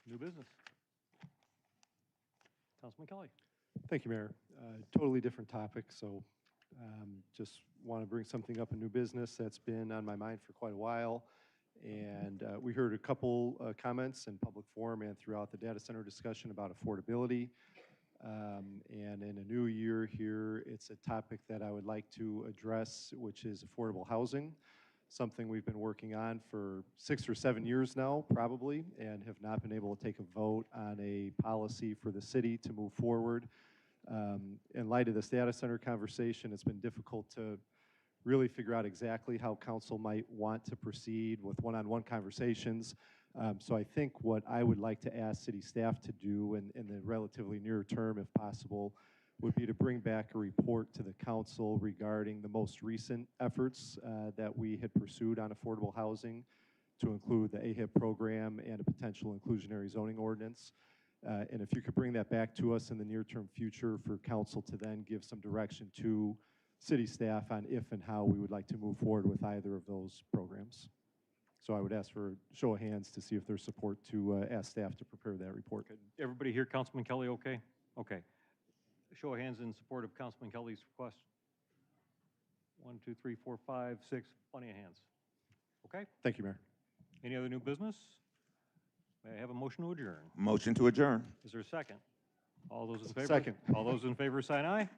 new business. Councilman Kelly. Thank you, Mayor. Totally different topic, so just want to bring something up in new business that's been on my mind for quite a while. And we heard a couple comments in public forum and throughout the data center discussion about affordability. And in a new year here, it's a topic that I would like to address, which is affordable housing, something we've been working on for 6 or 7 years now, probably, and have not been able to take a vote on a policy for the city to move forward. In light of this data center conversation, it's been difficult to really figure out exactly how council might want to proceed with one-on-one conversations. So I think what I would like to ask city staff to do in the relatively near term, if possible, would be to bring back a report to the council regarding the most recent efforts that we had pursued on affordable housing, to include the AHIP program and a potential inclusionary zoning ordinance. And if you could bring that back to us in the near-term future for council to then give some direction to city staff on if and how we would like to move forward with either of those programs. So I would ask for a show of hands to see if there's support to ask staff to prepare that report. Everybody hear Councilman Kelly okay? Okay. Show of hands in support of Councilman Kelly's request. 1, 2, 3, 4, 5, 6, plenty of hands. Okay? Thank you, Mayor. Any other new business? May I have a motion to adjourn? Motion to adjourn. Is there a second? All those in favor? Second. All those in favor, sign aye.